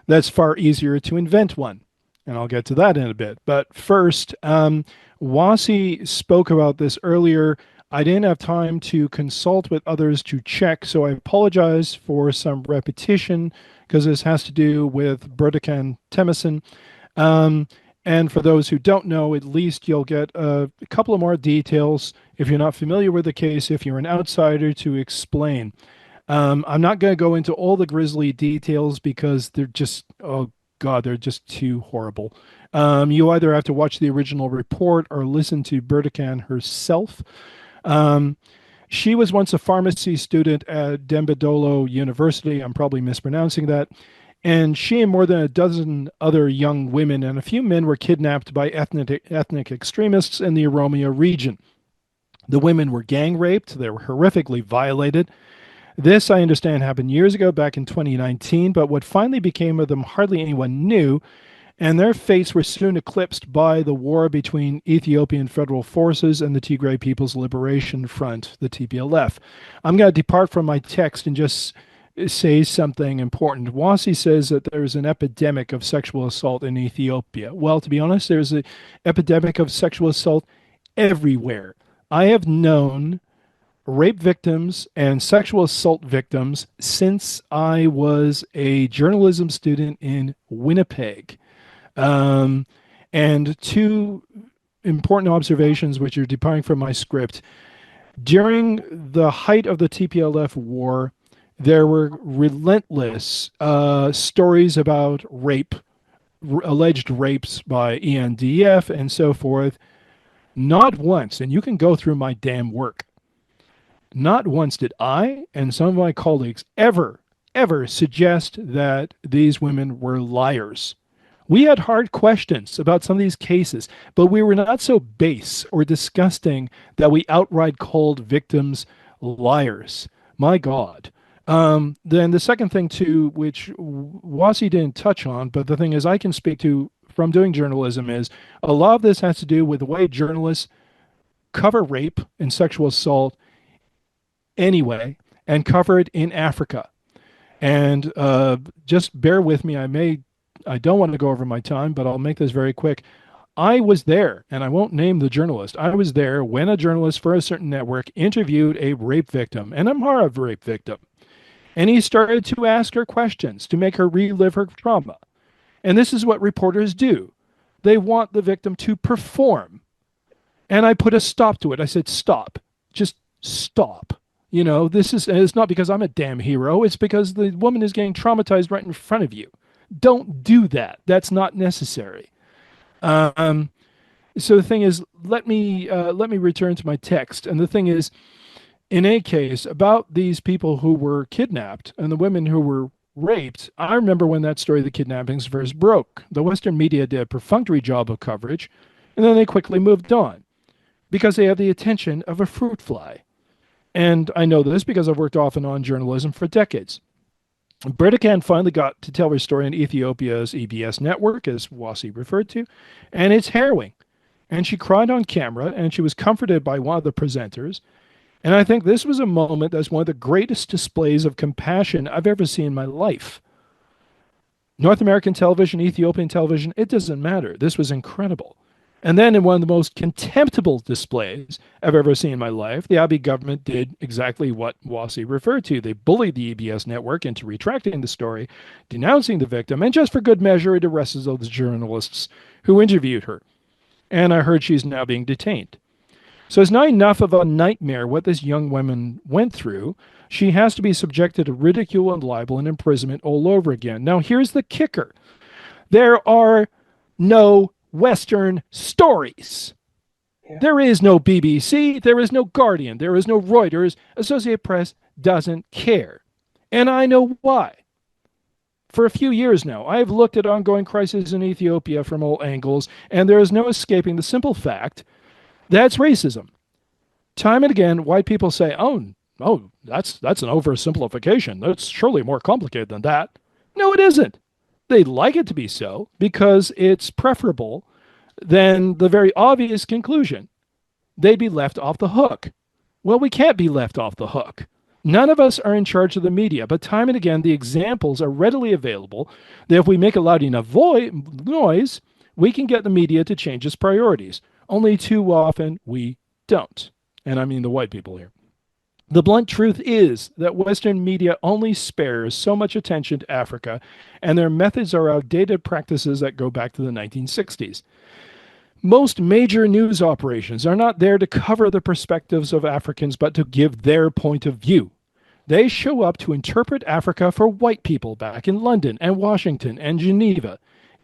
Speaker 5: that's far easier to invent one. And I'll get to that in a bit. But first, Wasi spoke about this earlier. I didn't have time to consult with others to check, so I apologize for some repetition, because this has to do with Bertakan Temesson. And for those who don't know, at least you'll get a couple of more details if you're not familiar with the case, if you're an outsider, to explain. I'm not going to go into all the grisly details because they're just, oh God, they're just too horrible. You either have to watch the original report or listen to Bertakan herself. She was once a pharmacy student at Dembadolo University. I'm probably mispronouncing that. And she and more than a dozen other young women and a few men were kidnapped by ethnic extremists in the Oromia region. The women were gang raped. They were horrifically violated. This, I understand, happened years ago, back in 2019, but what finally became of them hardly anyone knew, and their fates were soon eclipsed by the war between Ethiopian federal forces and the Tigray People's Liberation Front, the TPLF. I'm going to depart from my text and just say something important. Wasi says that there's an epidemic of sexual assault in Ethiopia. Well, to be honest, there's an epidemic of sexual assault everywhere. I have known rape victims and sexual assault victims since I was a journalism student in Winnipeg. And to important observations which are departing from my script. During the height of the TPLF war, there were relentless stories about rape, alleged rapes by ENDF and so forth. Not once, and you can go through my damn work, not once did I and some of my colleagues ever suggest that these women were liars. We had hard questions about some of these cases, but we were not so base or disgusting that we outright called victims liars. My God. Then the second thing too, which Wasi didn't touch on, but the thing is I can speak to from doing journalism, is a lot of this has to do with the way journalists cover rape and sexual assault anyway, and cover it in Africa. And just bear with me. I don't want to go over my time, but I'll make this very quick. I was there, and I won't name the journalist. I was there when a journalist for a certain network interviewed a rape victim, an Amhara rape victim. And he started to ask her questions to make her relive her trauma. And this is what reporters do. They want the victim to perform. And I put a stop to it. I said, stop. Just stop. You know, it's not because I'm a damn hero. It's because the woman is getting traumatized right in front of you. Don't do that. That's not necessary. So the thing is, let me return to my text. And the thing is, in a case about these people who were kidnapped and the women who were raped, I remember when that story of the kidnappings first broke. The Western media did a perfunctory job of coverage, and then they quickly moved on because they have the attention of a fruit fly. And I know this because I've worked off and on journalism for decades. Britacan finally got to tell her story on Ethiopia's EBS network, as Wasi referred to, and it's harrowing. And she cried on camera, and she was comforted by one of the presenters. And I think this was a moment that's one of the greatest displays of compassion I've ever seen in my life. North American television, Ethiopian television, it doesn't matter. This was incredible. And then in one of the most contemptible displays I've ever seen in my life, the Abiy government did exactly what Wasi referred to. They bullied the EBS network into retracting the story, denouncing the victim, and just for good measure, it arrested those journalists who interviewed her. And I heard she's now being detained. So it's not enough of a nightmare what this young woman went through. She has to be subjected to ridicule and libel and imprisonment all over again. Now, here's the kicker. There are no Western stories. Yeah. There is no BBC, there is no Guardian, there is no Reuters. Associated Press doesn't care. And I know why. For a few years now, I have looked at ongoing crises in Ethiopia from all angles, and there is no escaping the simple fact that's racism. Time and again, white people say, oh, that's an oversimplification. That's surely more complicated than that. No, it isn't. They like it to be so because it's preferable than the very obvious conclusion. They'd be left off the hook. Well, we can't be left off the hook. None of us are in charge of the media, but time and again, the examples are readily available that if we make a loud enough noise, we can get the media to change its priorities. Only too often, we don't. And I mean the white people here. The blunt truth is that Western media only spares so much attention to Africa, and their methods are outdated practices that go back to the 1960s. Most major news operations are not there to cover the perspectives of Africans, but to give their point of view. They show up to interpret Africa for white people back in London and Washington and Geneva.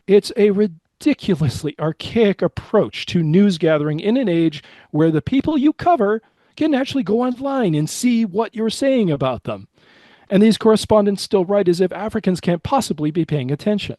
Speaker 5: It's a ridiculously archaic approach to news gathering in an age where the people you cover can actually go online and see what you're saying about them. And these correspondents still write as if Africans can't possibly be paying attention.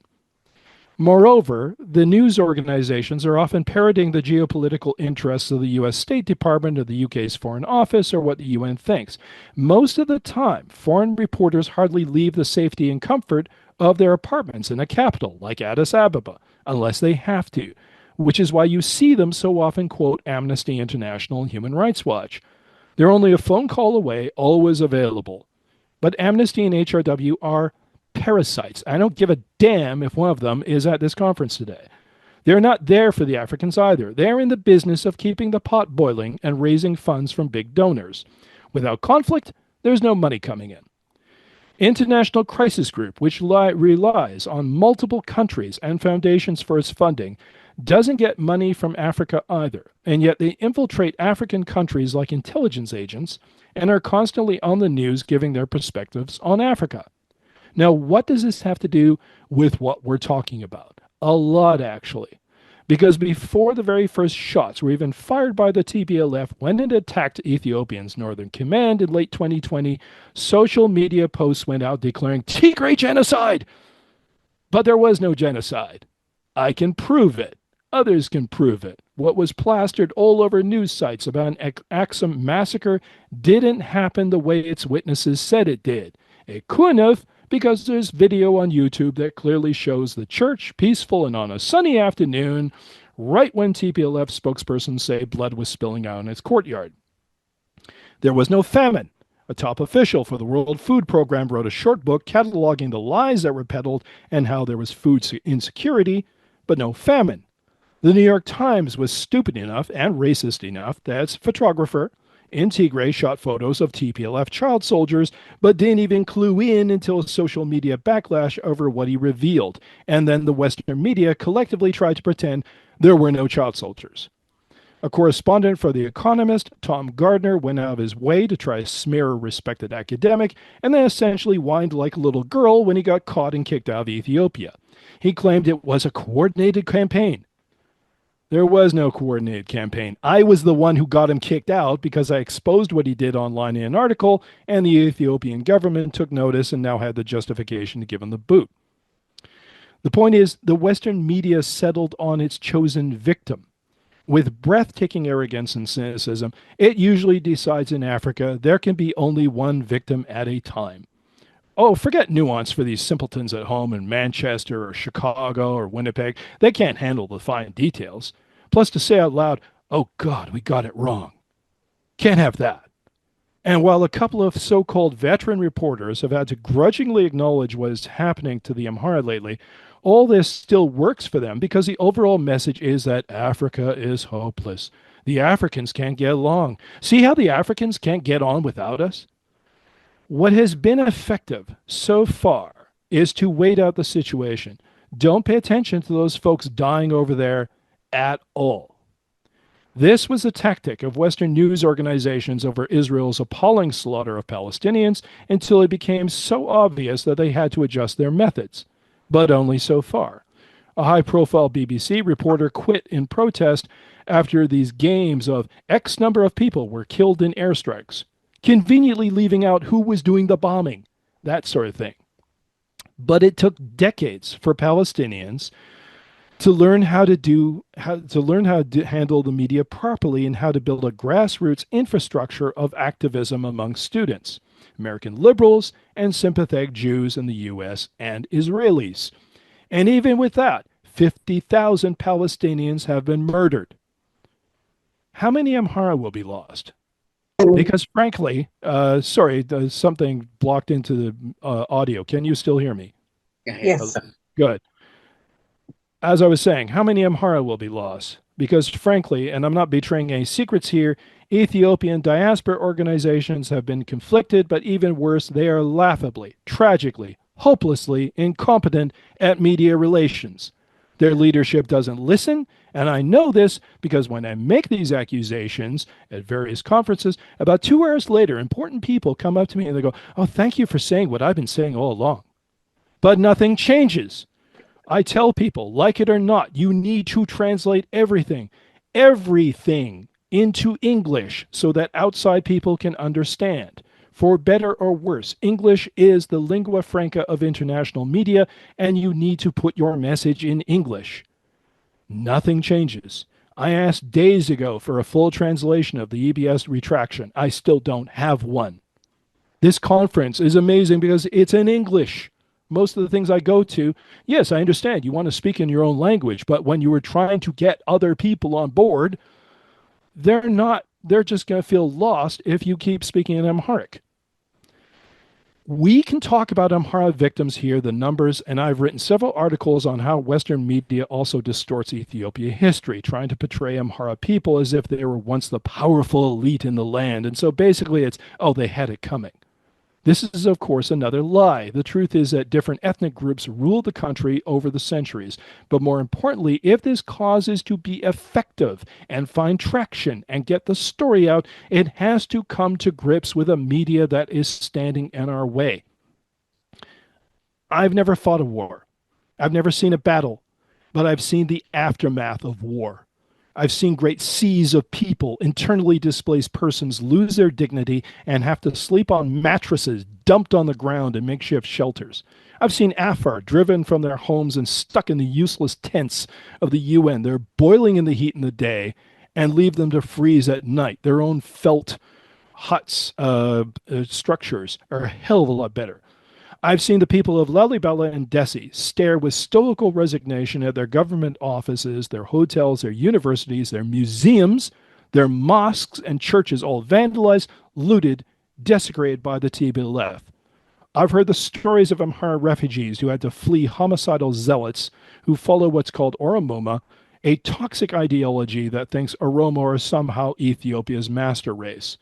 Speaker 5: Moreover, the news organizations are often parroting the geopolitical interests of the U.S. State Department or the UK's Foreign Office or what the UN thinks. Most of the time, foreign reporters hardly leave the safety and comfort of their apartments in a capital like Addis Ababa, unless they have to, which is why you see them so often quote Amnesty International and Human Rights Watch. They're only a phone call away, always available. But Amnesty and HRW are parasites. I don't give a damn if one of them is at this conference today. They're not there for the Africans either. They're in the business of keeping the pot boiling and raising funds from big donors. Without conflict, there's no money coming in. International Crisis Group, which relies on multiple countries and foundations for its funding, doesn't get money from Africa either, and yet they infiltrate African countries like intelligence agents and are constantly on the news giving their perspectives on Africa. Now, what does this have to do with what we're talking about? A lot, actually. Because before the very first shots were even fired by the TPLF when it attacked Ethiopia's Northern Command in late 2020, social media posts went out declaring Tigray genocide. But there was no genocide. I can prove it. Others can prove it. What was plastered all over news sites about an Axum massacre didn't happen the way its witnesses said it did. It couldn't have, because there's video on YouTube that clearly shows the church peaceful and on a sunny afternoon, right when TPLF spokespersons say blood was spilling out in its courtyard. There was no famine. A top official for the World Food Program wrote a short book cataloging the lies that were peddled and how there was food insecurity, but no famine. The New York Times was stupid enough and racist enough that its photographer in Tigray shot photos of TPLF child soldiers, but didn't even clue in until social media backlash over what he revealed. And then the Western media collectively tried to pretend there were no child soldiers. A correspondent for The Economist, Tom Gardner, went out of his way to try to smear a respected academic, and then essentially whined like a little girl when he got caught and kicked out of Ethiopia. He claimed it was a coordinated campaign. There was no coordinated campaign. I was the one who got him kicked out because I exposed what he did online in an article, and the Ethiopian government took notice and now had the justification to give him the boot. The point is, the Western media settled on its chosen victim. With breathtaking arrogance and cynicism, it usually decides in Africa there can be only one victim at a time. Oh, forget nuance for these simpletons at home in Manchester or Chicago or Winnipeg. They can't handle the fine details. Plus, to say out loud, oh God, we got it wrong. Can't have that. And while a couple of so-called veteran reporters have had to grudgingly acknowledge what is happening to the Amhara lately, all this still works for them because the overall message is that Africa is hopeless. The Africans can't get along. See how the Africans can't get on without us? What has been effective so far is to wait out the situation. Don't pay attention to those folks dying over there at all. This was a tactic of Western news organizations over Israel's appalling slaughter of Palestinians until it became so obvious that they had to adjust their methods. But only so far. A high-profile BBC reporter quit in protest after these games of X number of people were killed in airstrikes, conveniently leaving out who was doing the bombing, that sort of thing. But it took decades for Palestinians to learn how to handle the media properly and how to build a grassroots infrastructure of activism among students, American liberals, and sympathetic Jews in the U.S. and Israelis. And even with that, 50,000 Palestinians have been murdered. How many Amhara will be lost? Because frankly, something blocked into the audio. Can you still hear me?
Speaker 3: Yes.
Speaker 5: Good. As I was saying, how many Amhara will be lost? Because frankly, and I'm not betraying any secrets here, Ethiopian diaspora organizations have been conflicted, but even worse, they are laughably, tragically, hopelessly incompetent at media relations. Their leadership doesn't listen, and I know this because when I make these accusations at various conferences, about 2 hours later, important people come up to me and they go, "Oh, thank you for saying what I've been saying all along." But nothing changes. I tell people, like it or not, you need to translate everything into English so that outside people can understand. For better or worse, English is the lingua franca of international media, and you need to put your message in English. Nothing changes. I asked days ago for a full translation of the EBS retraction. I still don't have one. This conference is amazing because it's in English. Most of the things I go to, yes, I understand you want to speak in your own language, but when you were trying to get other people on board, they're just going to feel lost if you keep speaking in Amharic. We can talk about Amhara victims here, the numbers, and I've written several articles on how Western media also distorts Ethiopia history, trying to portray Amhara people as if they were once the powerful elite in the land. And so basically it's, oh, they had it coming. This is, of course, another lie. The truth is that different ethnic groups ruled the country over the centuries. But more importantly, if this cause is to be effective and find traction and get the story out, it has to come to grips with a media that is standing in our way. I've never fought a war. I've never seen a battle, but I've seen the aftermath of war. I've seen great seas of people, internally displaced persons, lose their dignity and have to sleep on mattresses dumped on the ground in makeshift shelters. I've seen Afar driven from their homes and stuck in the useless tents of the UN. They're boiling in the heat in the day and leave them to freeze at night. Their own felt huts, structures are a hell of a lot better. I've seen the people of Lalibela and Dessie stare with stoical resignation at their government offices, their hotels, their universities, their museums, their mosques and churches all vandalized, looted, desecrated by the TPLF. I've heard the stories of Amhara refugees who had to flee homicidal zealots who follow what's called Oromia, a toxic ideology that thinks Oromo are somehow Ethiopia's master race.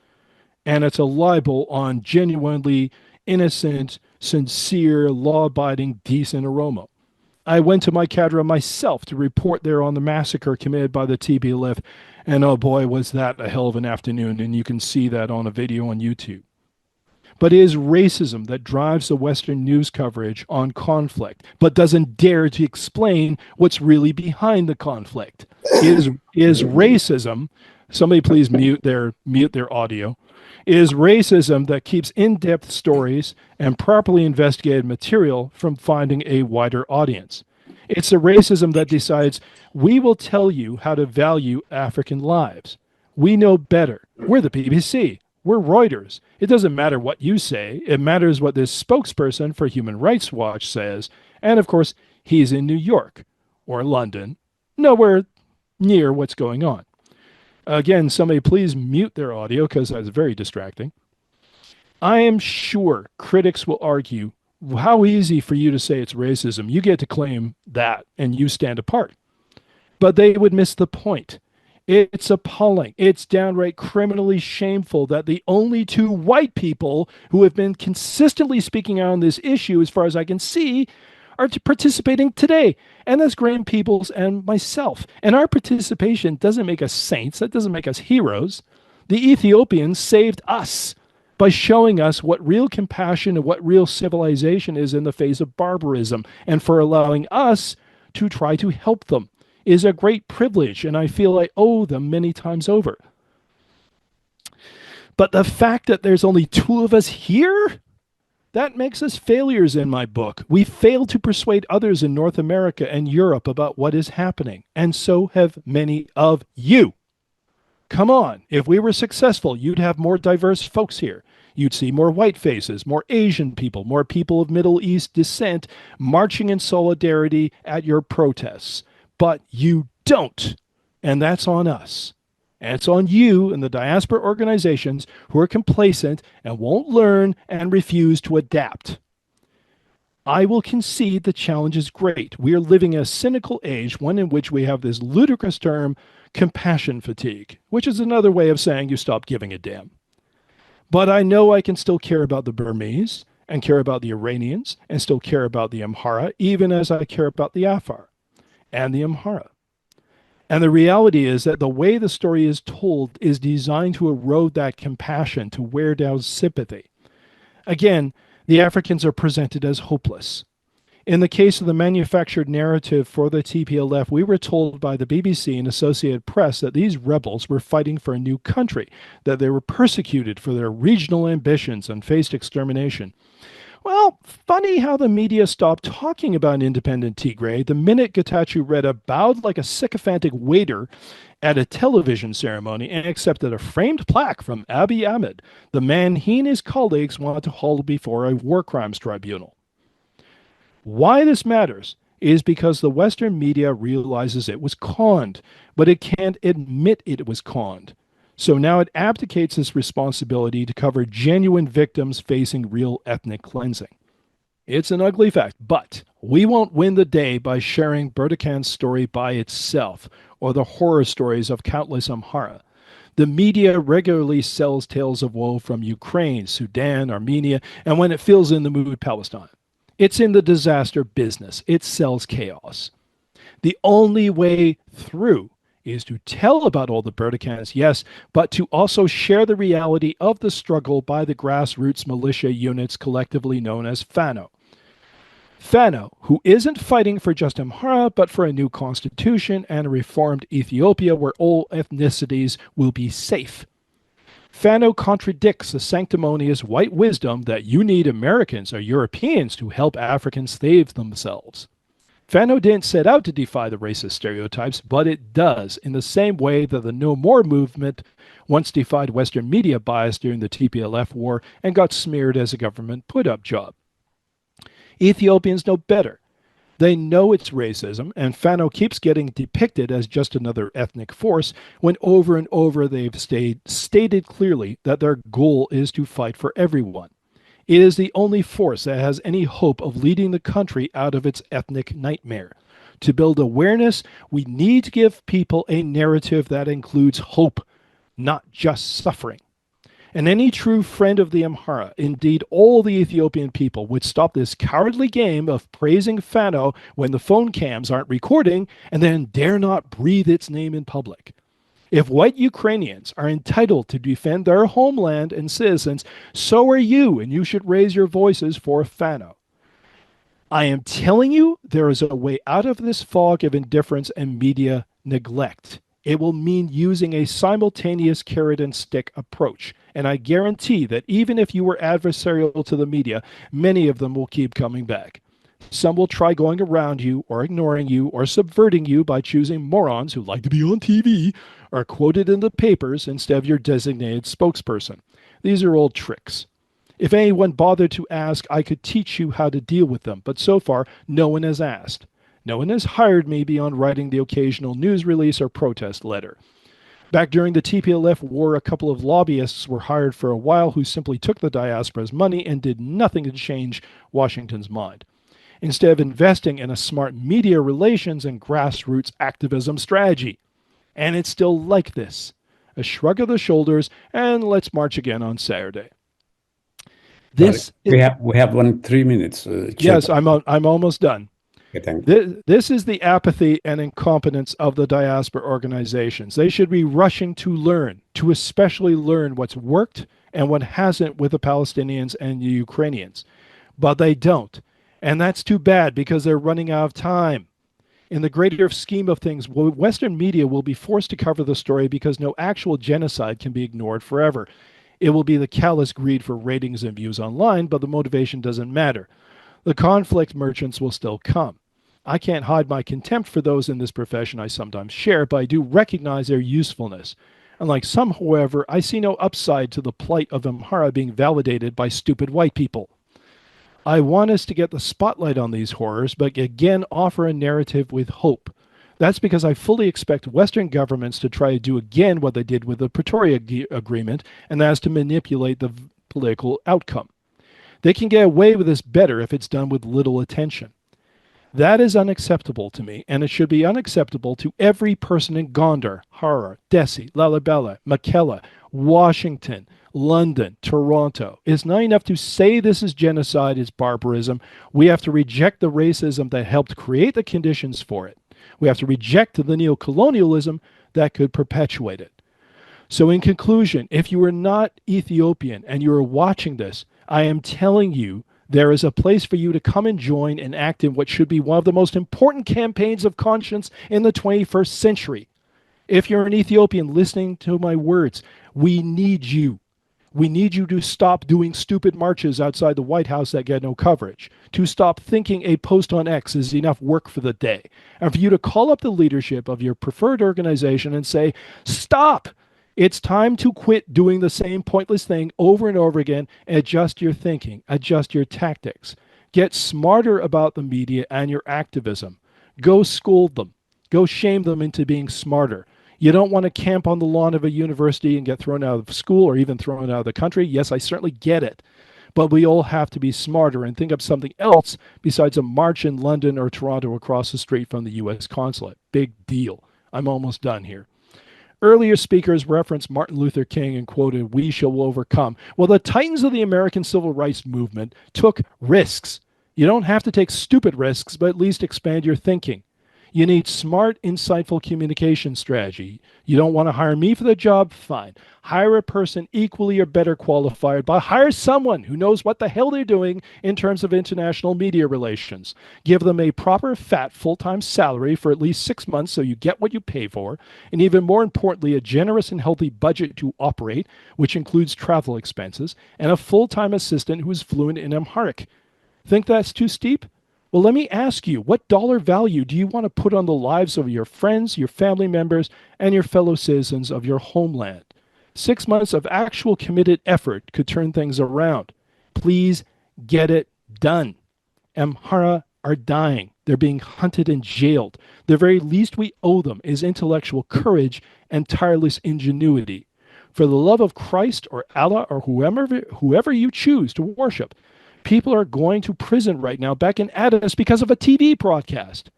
Speaker 5: And it's a libel on genuinely innocent, sincere, law-abiding, decent Oromo. I went to Mai-Kadra myself to report there on the massacre committed by the TPLF, and oh boy, was that a hell of an afternoon, and you can see that on a video on YouTube. But it is racism that drives the Western news coverage on conflict, but doesn't dare to explain what's really behind the conflict. It is racism. Somebody please mute their audio. It is racism that keeps in-depth stories and properly investigated material from finding a wider audience. It's the racism that decides we will tell you how to value African lives. We know better. We're the BBC. We're Reuters. It doesn't matter what you say. It matters what this spokesperson for Human Rights Watch says. And of course, he's in New York or London, nowhere near what's going on. Again, somebody please mute their audio because that's very distracting. I am sure critics will argue, how easy for you to say it's racism. You get to claim that and you stand apart. But they would miss the point. It's appalling. It's downright criminally shameful that the only two white people who have been consistently speaking out on this issue, as far as I can see, are participating today. And that's Graham Peebles and myself. And our participation doesn't make us saints. That doesn't make us heroes. The Ethiopians saved us by showing us what real compassion and what real civilization is in the face of barbarism, and for allowing us to try to help them is a great privilege, and I feel I owe them many times over. But the fact that there's only two of us here, that makes us failures in my book. We failed to persuade others in North America and Europe about what is happening, and so have many of you. Come on, if we were successful, you'd have more diverse folks here. You'd see more white faces, more Asian people, more people of Middle East descent marching in solidarity at your protests. But you don't, and that's on us. And it's on you and the diaspora organizations who are complacent and won't learn and refuse to adapt. I will concede the challenge is great. We are living in a cynical age, one in which we have this ludicrous term, compassion fatigue, which is another way of saying you stop giving a damn. But I know I can still care about the Burmese and care about the Iranians and still care about the Amhara, even as I care about the Afar and the Amhara. And the reality is that the way the story is told is designed to erode that compassion, to wear down sympathy. Again, the Africans are presented as hopeless. In the case of the manufactured narrative for the TPLF, we were told by the BBC and Associated Press that these rebels were fighting for a new country, that they were persecuted for their regional ambitions and faced extermination. Well, funny how the media stopped talking about an independent Tigray the minute Getachew Reda bowed like a sycophantic waiter at a television ceremony and accepted a framed plaque from Abiy Ahmed, the man he and his colleagues wanted to hold before a war crimes tribunal. Why this matters is because the Western media realizes it was conned, but it can't admit it was conned. So now it abdicates its responsibility to cover genuine victims facing real ethnic cleansing. It's an ugly fact, but we won't win the day by sharing Berdakan's story by itself or the horror stories of countless Amhara. The media regularly sells tales of woe from Ukraine, Sudan, Armenia, and when it feels in the mood, Palestine. It's in the disaster business. It sells chaos. The only way through is to tell about all the Burdicans, yes, but to also share the reality of the struggle by the grassroots militia units collectively known as Fano. Fano, who isn't fighting for just Amhara, but for a new constitution and a reformed Ethiopia where all ethnicities will be safe. Fano contradicts the sanctimonious white wisdom that you need Americans or Europeans to help Africans save themselves. Fano didn't set out to defy the racist stereotypes, but it does, in the same way that the No More movement once defied Western media bias during the TPLF war and got smeared as a government put-up job. Ethiopians know better. They know it's racism, and Fano keeps getting depicted as just another ethnic force when over and over they've stated clearly that their goal is to fight for everyone. It is the only force that has any hope of leading the country out of its ethnic nightmare. To build awareness, we need to give people a narrative that includes hope, not just suffering. And any true friend of the Amhara, indeed all the Ethiopian people, would stop this cowardly game of praising Fano when the phone cams aren't recording and then dare not breathe its name in public. If white Ukrainians are entitled to defend their homeland and citizens, so are you, and you should raise your voices for Fano. I am telling you, there is a way out of this fog of indifference and media neglect. It will mean using a simultaneous carrot and stick approach. And I guarantee that even if you were adversarial to the media, many of them will keep coming back. Some will try going around you or ignoring you or subverting you by choosing morons who like to be on TV or quoted in the papers instead of your designated spokesperson. These are all tricks. If anyone bothered to ask, I could teach you how to deal with them, but so far, no one has asked. No one has hired me beyond writing the occasional news release or protest letter. Back during the TPLF war, a couple of lobbyists were hired for a while who simply took the diaspora's money and did nothing to change Washington's mind. Instead of investing in a smart media relations and grassroots activism strategy. And it's still like this. A shrug of the shoulders, and let's march again on Saturday.
Speaker 4: We have 3 minutes.
Speaker 5: Yes, I'm almost done. This is the apathy and incompetence of the diaspora organizations. They should be rushing to learn, to especially learn what's worked and what hasn't with the Palestinians and the Ukrainians. But they don't. And that's too bad because they're running out of time. In the greater scheme of things, Western media will be forced to cover the story because no actual genocide can be ignored forever. It will be the callous greed for ratings and views online, but the motivation doesn't matter. The conflict merchants will still come. I can't hide my contempt for those in this profession I sometimes share, but I do recognize their usefulness. Unlike some, however, I see no upside to the plight of Amhara being validated by stupid white people. I want us to get the spotlight on these horrors, but again offer a narrative with hope. That's because I fully expect Western governments to try to do again what they did with the Pretoria Agreement, and that is to manipulate the political outcome. They can get away with this better if it's done with little attention. That is unacceptable to me, and it should be unacceptable to every person in Gondar, Harar, Dessie, Lalibela, Makela, Washington, London, Toronto. It's not enough to say this is genocide, it's barbarism. We have to reject the racism that helped create the conditions for it. We have to reject the neocolonialism that could perpetuate it. So in conclusion, if you are not Ethiopian and you are watching this, I am telling you there is a place for you to come and join and act in what should be one of the most important campaigns of conscience in the 21st century. If you're an Ethiopian listening to my words, we need you. We need you to stop doing stupid marches outside the White House that get no coverage, to stop thinking a post on X is enough work for the day, and for you to call up the leadership of your preferred organization and say, stop! It's time to quit doing the same pointless thing over and over again and adjust your thinking, adjust your tactics. Get smarter about the media and your activism. Go scold them. Go shame them into being smarter. You don't want to camp on the lawn of a university and get thrown out of school or even thrown out of the country. Yes, I certainly get it. But we all have to be smarter and think of something else besides a march in London or Toronto across the street from the U.S. consulate. Big deal. I'm almost done here. Earlier speakers referenced Martin Luther King and quoted, "We shall overcome." Well, the titans of the American civil rights movement took risks. You don't have to take stupid risks, but at least expand your thinking. You need smart, insightful communication strategy. You don't want to hire me for the job? Fine. Hire a person equally or better qualified, but hire someone who knows what the hell they're doing in terms of international media relations. Give them a proper, fat, full-time salary for at least 6 months so you get what you pay for, and even more importantly, a generous and healthy budget to operate, which includes travel expenses, and a full-time assistant who is fluent in Amharic. Think that's too steep? Well, let me ask you, what dollar value do you want to put on the lives of your friends, your family members, and your fellow citizens of your homeland? 6 months of actual committed effort could turn things around. Please get it done. Amhara are dying. They're being hunted and jailed. The very least we owe them is intellectual courage and tireless ingenuity. For the love of Christ or Allah or whoever you choose to worship, people are going to prison right now back in Addis because of a TV broadcast.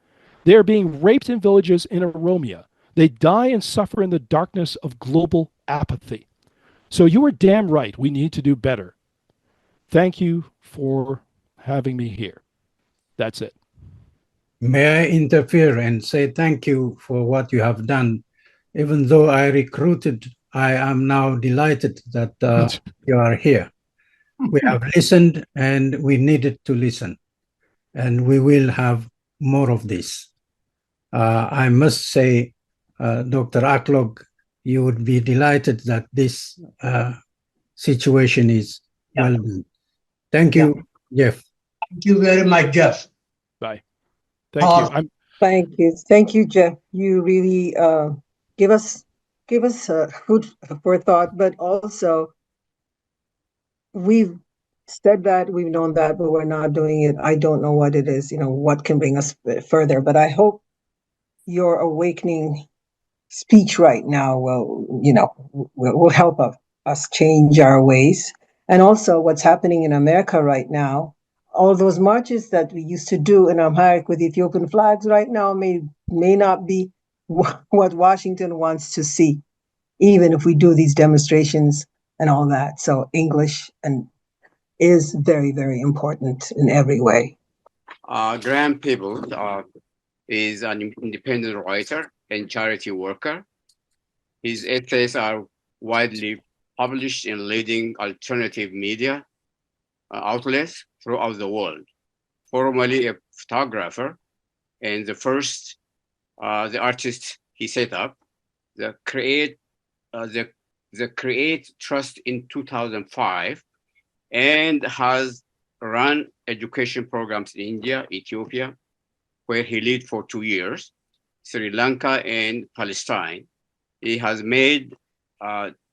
Speaker 5: They are being raped in villages in Oromia. They die and suffer in the darkness of global apathy. So you are damn right. We need to do better. Thank you for having me here. That's it.
Speaker 6: May I interfere and say thank you for what you have done? Even though I recruited, I am now delighted that you are here. We have listened and we needed to listen, and we will have more of this. I must say, Dr. Aklog, you would be delighted that this situation is well done. Thank you, Jeff.
Speaker 7: Thank you very much, Jeff.
Speaker 5: Bye. Thank you.
Speaker 3: Thank you, Jeff. You really give us food for thought, but also we've said that, we've known that, but we're not doing it. I don't know what it is, what can bring us further, but I hope your awakening speech right now will help us change our ways. And also what's happening in America right now, all those marches that we used to do in Amharic with Ethiopian flags right now may not be what Washington wants to see, even if we do these demonstrations and all that. So English is very, very important in every way.
Speaker 1: Graham Peebles is an independent writer and charity worker. His essays are widely published in leading alternative media outlets throughout the world. Formerly a photographer, and the artist he set up, the Create Trust in 2005, and has run education programs in India, Ethiopia, where he lived for 2 years, Sri Lanka, and Palestine. He has made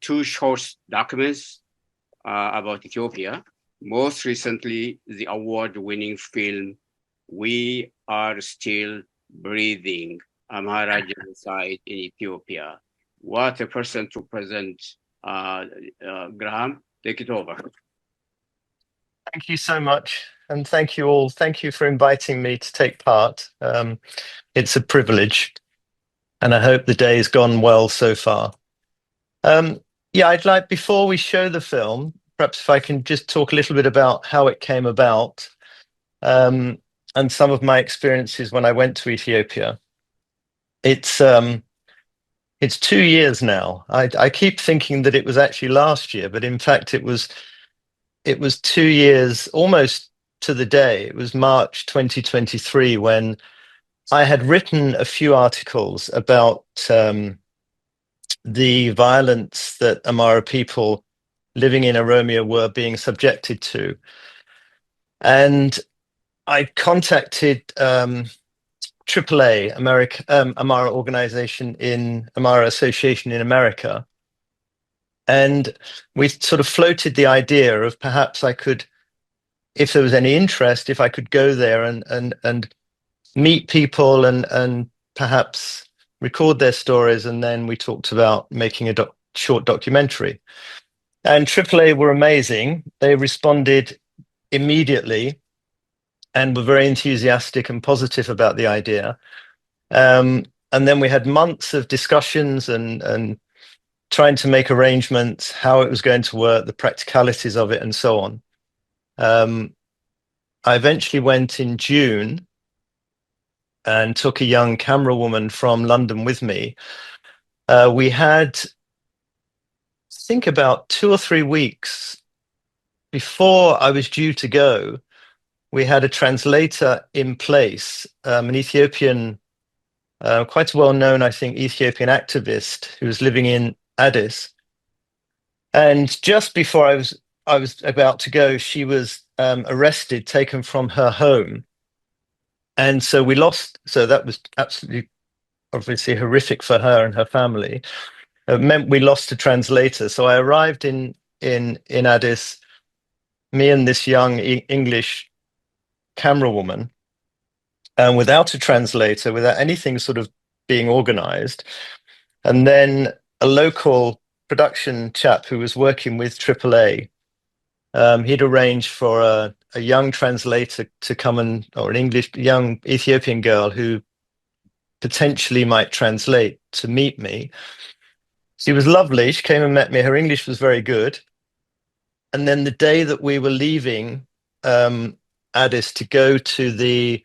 Speaker 1: 2 short documents about Ethiopia. Most recently, the award-winning film, We Are Still Breathing, Amhara Genocide in Ethiopia. What a person to present. Graham, take it over.
Speaker 8: Thank you so much. And thank you all. Thank you for inviting me to take part. It's a privilege. And I hope the day has gone well so far. I'd like, before we show the film, perhaps if I can just talk a little bit about how it came about, and some of my experiences when I went to Ethiopia. It's 2 years now. I keep thinking that it was actually last year, but in fact it was 2 years almost to the day. It was March 2023 when I had written a few articles about the violence that Amhara people living in Oromia were being subjected to. And I contacted AAA, Amhara organization Amhara Association in America. And we sort of floated the idea of perhaps I could, if there was any interest, if I could go there and meet people and perhaps record their stories. And then we talked about making a short documentary. And AAA were amazing. They responded immediately and were very enthusiastic and positive about the idea. And then we had months of discussions and trying to make arrangements, how it was going to work, the practicalities of it, and so on. I eventually went in June and took a young camera woman from London with me. We had, I think, about 2 or 3 weeks before I was due to go. We had a translator in place, an Ethiopian, quite a well-known, I think, Ethiopian activist who was living in Addis. And just before I was about to go, she was arrested, taken from her home. And so we lost, so that was absolutely, obviously horrific for her and her family. It meant we lost a translator. So I arrived in Addis, me and this young English camera woman, and without a translator, without anything sort of being organized. And then a local production chap who was working with AAA, he'd arranged for a young translator to come or an young Ethiopian girl who potentially might translate, to meet me. She was lovely. She came and met me. Her English was very good. And then the day that we were leaving Addis to go to the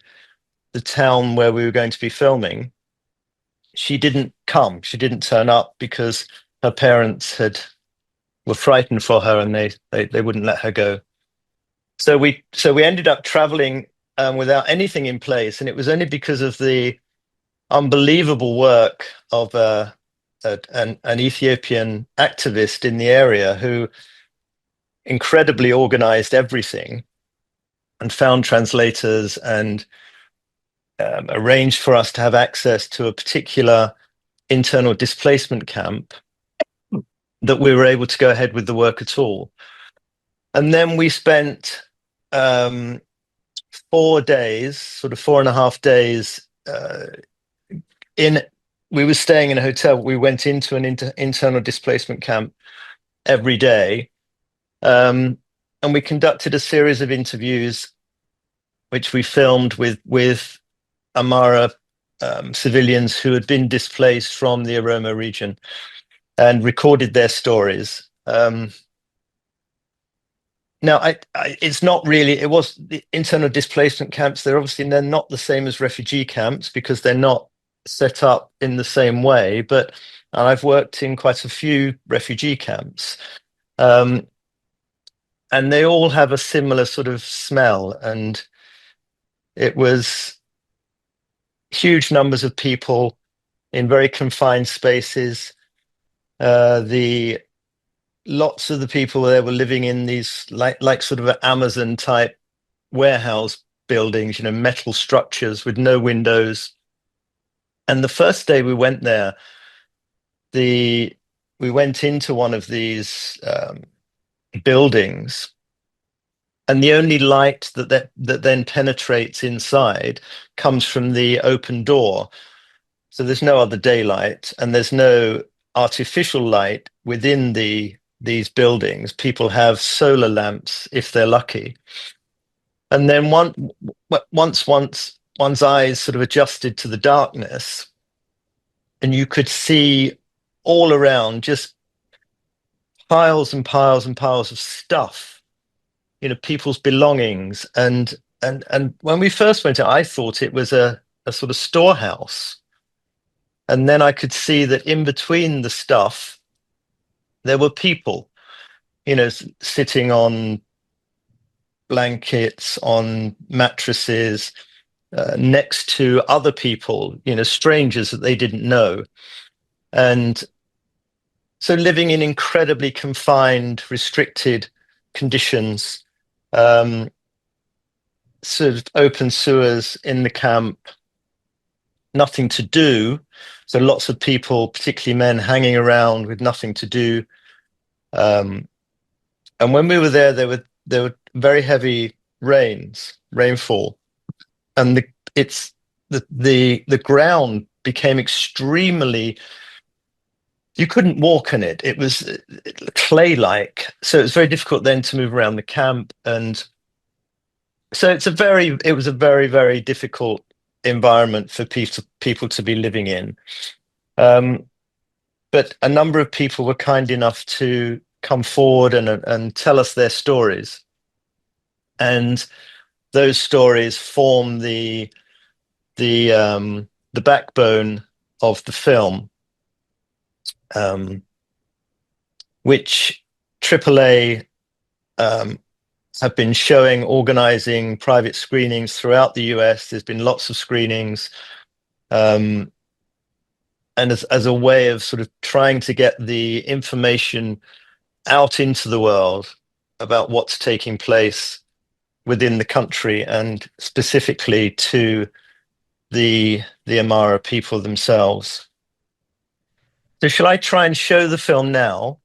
Speaker 8: town where we were going to be filming, she didn't come. She didn't turn up because her parents were frightened for her, and they wouldn't let her go. So we ended up traveling without anything in place, and it was only because of the unbelievable work of an Ethiopian activist in the area who incredibly organized everything and found translators and arranged for us to have access to a particular internal displacement camp, that we were able to go ahead with the work at all. And then we spent 4 days, sort of 4.5 days, we were staying in a hotel. We went into an internal displacement camp every day. And we conducted a series of interviews, which we filmed with Amhara civilians who had been displaced from the Oromia region, and recorded their stories. Now, it's not really, it was the internal displacement camps. They're not the same as refugee camps because they're not set up in the same way, but I've worked in quite a few refugee camps. And they all have a similar sort of smell, and it was huge numbers of people in very confined spaces. Lots of the people there were living in these like sort of Amazon type warehouse buildings, metal structures with no windows. And the first day we went there, we went into one of these buildings, and the only light that then penetrates inside comes from the open door. So there's no other daylight, and there's no artificial light within these buildings. People have solar lamps if they're lucky. And then once one's eyes sort of adjusted to the darkness, and you could see all around just piles and piles and piles of stuff, people's belongings. And when we first went out, I thought it was a sort of storehouse. And then I could see that in between the stuff, there were people, sitting on blankets, on mattresses, next to other people, strangers that they didn't know. And so living in incredibly confined, restricted conditions, sort of open sewers in the camp, nothing to do. So lots of people, particularly men, hanging around with nothing to do. And when we were there were very heavy rainfall, and the ground became extremely, you couldn't walk on it. It was clay-like, so it was very difficult then to move around the camp. And so it was a very, very difficult environment for people to be living in. but a number of people were kind enough to come forward and tell us their stories. And those stories form the backbone of the film, which AAA have been showing, organizing private screenings throughout the US. There's been lots of screenings. And as a way of sort of trying to get the information out into the world about what's taking place within the country and specifically to the Amhara people themselves. So shall I try and show the film now?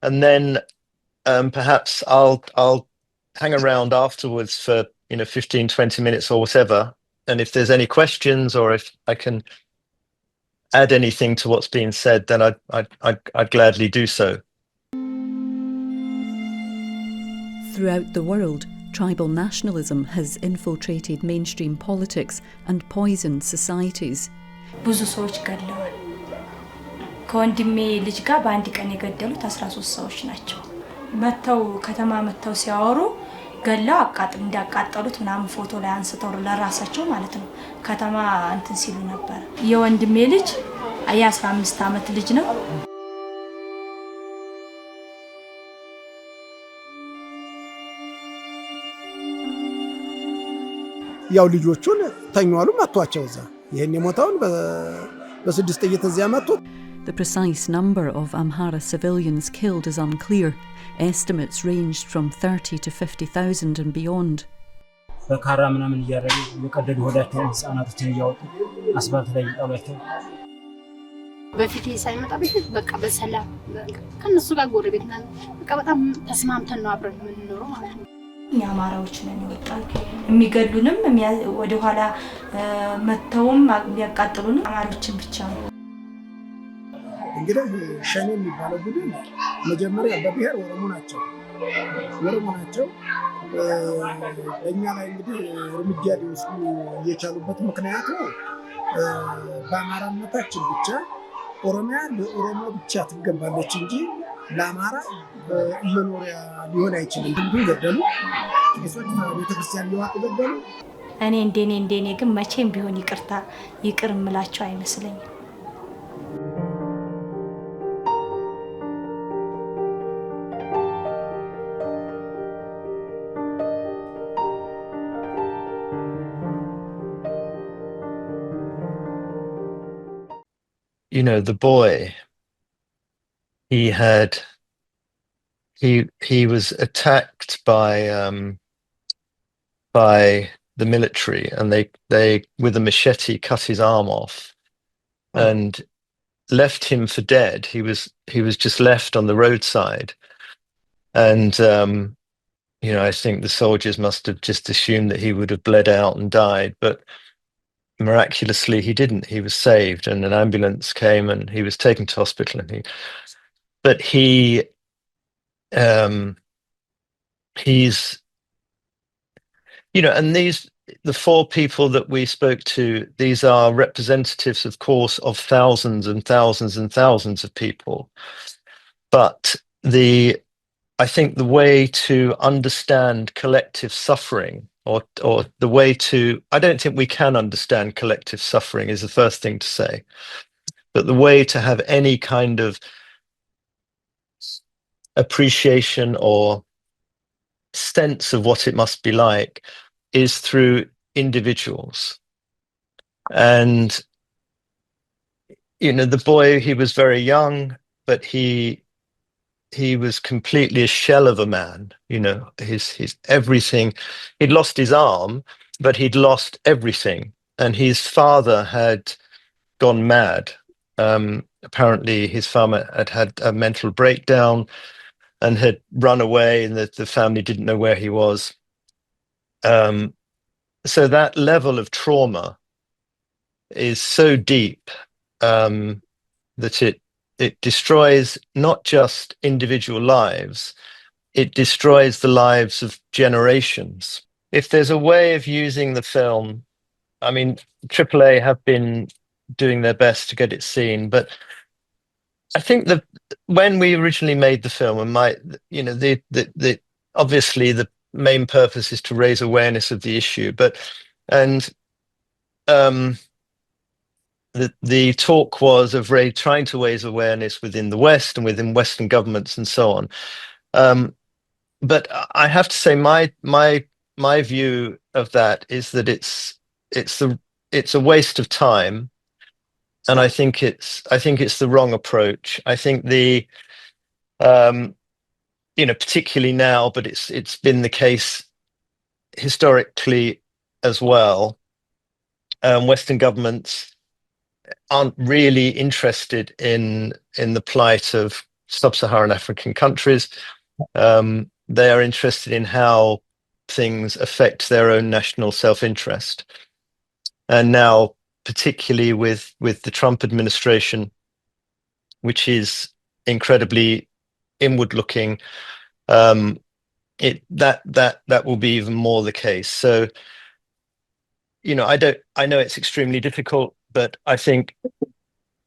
Speaker 8: And then perhaps I'll hang around afterwards for 15, 20 minutes or whatever. And if there's any questions or if I can add anything to what's being said, then I'd gladly do so.
Speaker 9: Throughout the world, tribal nationalism has infiltrated mainstream politics and poisoned societies.
Speaker 10: ብዙ ሰዎች ገድለዋል። ከወንድሜ ልጅ ጋር በአንድ ቀን የገደሉት 13 ሰዎች ናቸው። መተው ከተማ መተው ሲያወሩ ገላው እንዳቃጠሉት ምናምን ፎቶ ላይ አንስተው ለራሳቸው ማለት ነው ከተማ እንትን ሲሉ ነበር። የወንድሜ ልጅ የ15 ዓመት ልጅ ነው።
Speaker 11: ያው ልጆቹን ተኛሉ መቷቸው እዛ ይሄን የሞታውን በ6 ጥይት እዚያ መቱት።
Speaker 9: The precise number of Amhara civilians killed is unclear. Estimates ranged from 30 to 50,000 and beyond.
Speaker 12: በካራ ምናምን እያረጉ የቀደዱ ሆዳቸውን ህፃናቶችን እያወጡ አስፋልት ላይ ይጣሏቸው።
Speaker 13: በፊት ሳይመጣ በፊት በቃ በሰላም ከነሱ ጋር ጎረቤት ነን። በቃ በጣም ተስማምተን ነው አብረን የምንኖረው ማለት ነው። የአማራዎች ነን ይወጣል የሚገሉንም ወደ ኋላ መተውም ያቃጥሉንም አማራዎችን ብቻ ነው።
Speaker 11: እንግዲህ ሸኔ የሚባለው ቡድን መጀመሪያ በብሔር ኦሮሞ ናቸው። በእኛ ላይ እንግዲህ እርምጃ ሊወስዱ የቻሉበት ምክንያቱ በአማራነታችን ብቻ ኦሮሚያ ለኦሮሞ ብቻ ትገባለች እንጂ ለአማራ መኖሪያ ሊሆን አይችልም። ሁሉም ገደሉ። ቄሶች ቤተክርስቲያን ሊዋጡ ገደሉ።
Speaker 10: እኔ እንደኔ ግን መቼም ቢሆን ይቅር እምላቸው አይመስለኝም።
Speaker 8: The boy, he was attacked by the military, and they with a machete cut his arm off and left him for dead. He was just left on the roadside, and I think the soldiers must have just assumed that he would have bled out and died, but miraculously he didn't. He was saved, and an ambulance came and he was taken to hospital, and he's and the 4 people that we spoke to, these are representatives, of course, of thousands and thousands and thousands of people. But I think the way to understand collective suffering, or the way to, I don't think we can understand collective suffering is the first thing to say, but the way to have any kind of appreciation or sense of what it must be like is through individuals. And the boy, he was very young, but he was completely a shell of a man. His everything, he'd lost his arm, but he'd lost everything, and his father had gone mad. Apparently his father had a mental breakdown and had run away, and the family didn't know where he was. So that level of trauma is so deep that it destroys not just individual lives, it destroys the lives of generations. If there's a way of using the film, I mean, AAA have been doing their best to get it seen, but I think that when we originally made the film, and the obviously the main purpose is to raise awareness of the issue, the talk was of trying to raise awareness within the West and within Western governments and so on. But I have to say, my view of that is that it's a waste of time, and I think it's the wrong approach. I think particularly now, but it's been the case historically as well. Western governments aren't really interested in the plight of sub-Saharan African countries. They are interested in how things affect their own national self-interest. And now, particularly with the Trump administration, which is incredibly inward-looking, that will be even more the case. So, I know it's extremely difficult, but I think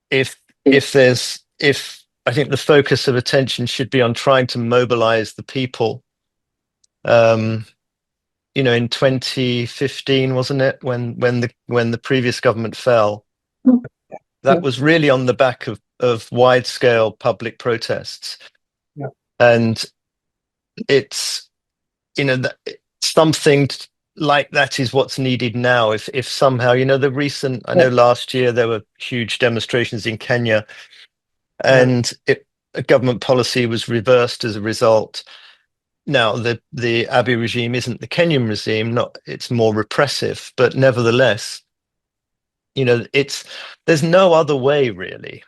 Speaker 8: if I think the focus of attention should be on trying to mobilize the people. In 2015, wasn't it, when the previous government fell? That was really on the back of wide-scale public protests.
Speaker 6: Yeah.
Speaker 8: And it's something like that is what's needed now. If somehow, I know last year there were huge demonstrations in Kenya, and a government policy was reversed as a result. Now, the Abiy regime isn't the Kenyan regime; it's more repressive, but nevertheless, there's no other way really,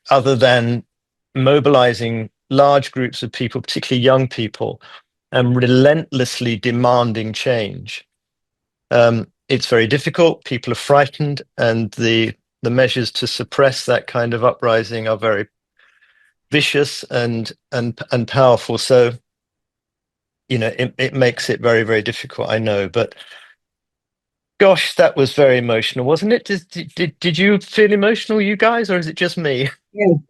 Speaker 8: other than mobilizing large groups of people, particularly young people, and relentlessly demanding change. It's very difficult. People are frightened, and the measures to suppress that kind of uprising are very vicious and powerful. So, it makes it very, very difficult, I know. But gosh, that was very emotional, wasn't it? Did you feel emotional, you guys, or is it just me?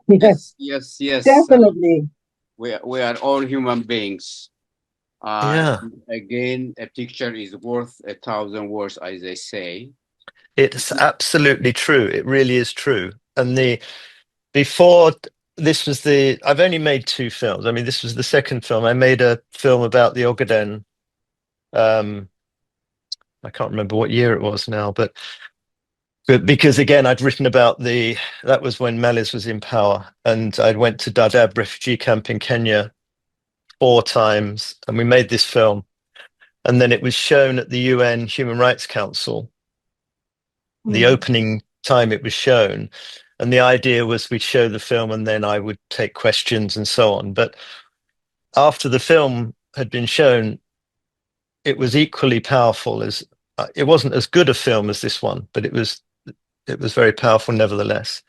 Speaker 3: Yes. Definitely.
Speaker 1: We are all human beings. Again, a picture is worth 1,000 words, as they say.
Speaker 8: It's absolutely true. It really is true. And I've only made 2 films. I mean, this was the second film. I made a film about the Ogaden. I can't remember what year it was now, but because again, I'd written about that was when Meles was in power, and I went to Dadaab refugee camp in Kenya 4 times, and we made this film. And then it was shown at the UN Human Rights Council, the opening time it was shown. And the idea was we'd show the film and then I would take questions and so on. But after the film had been shown, it was equally powerful as it wasn't as good a film as this one, but it was very powerful nevertheless.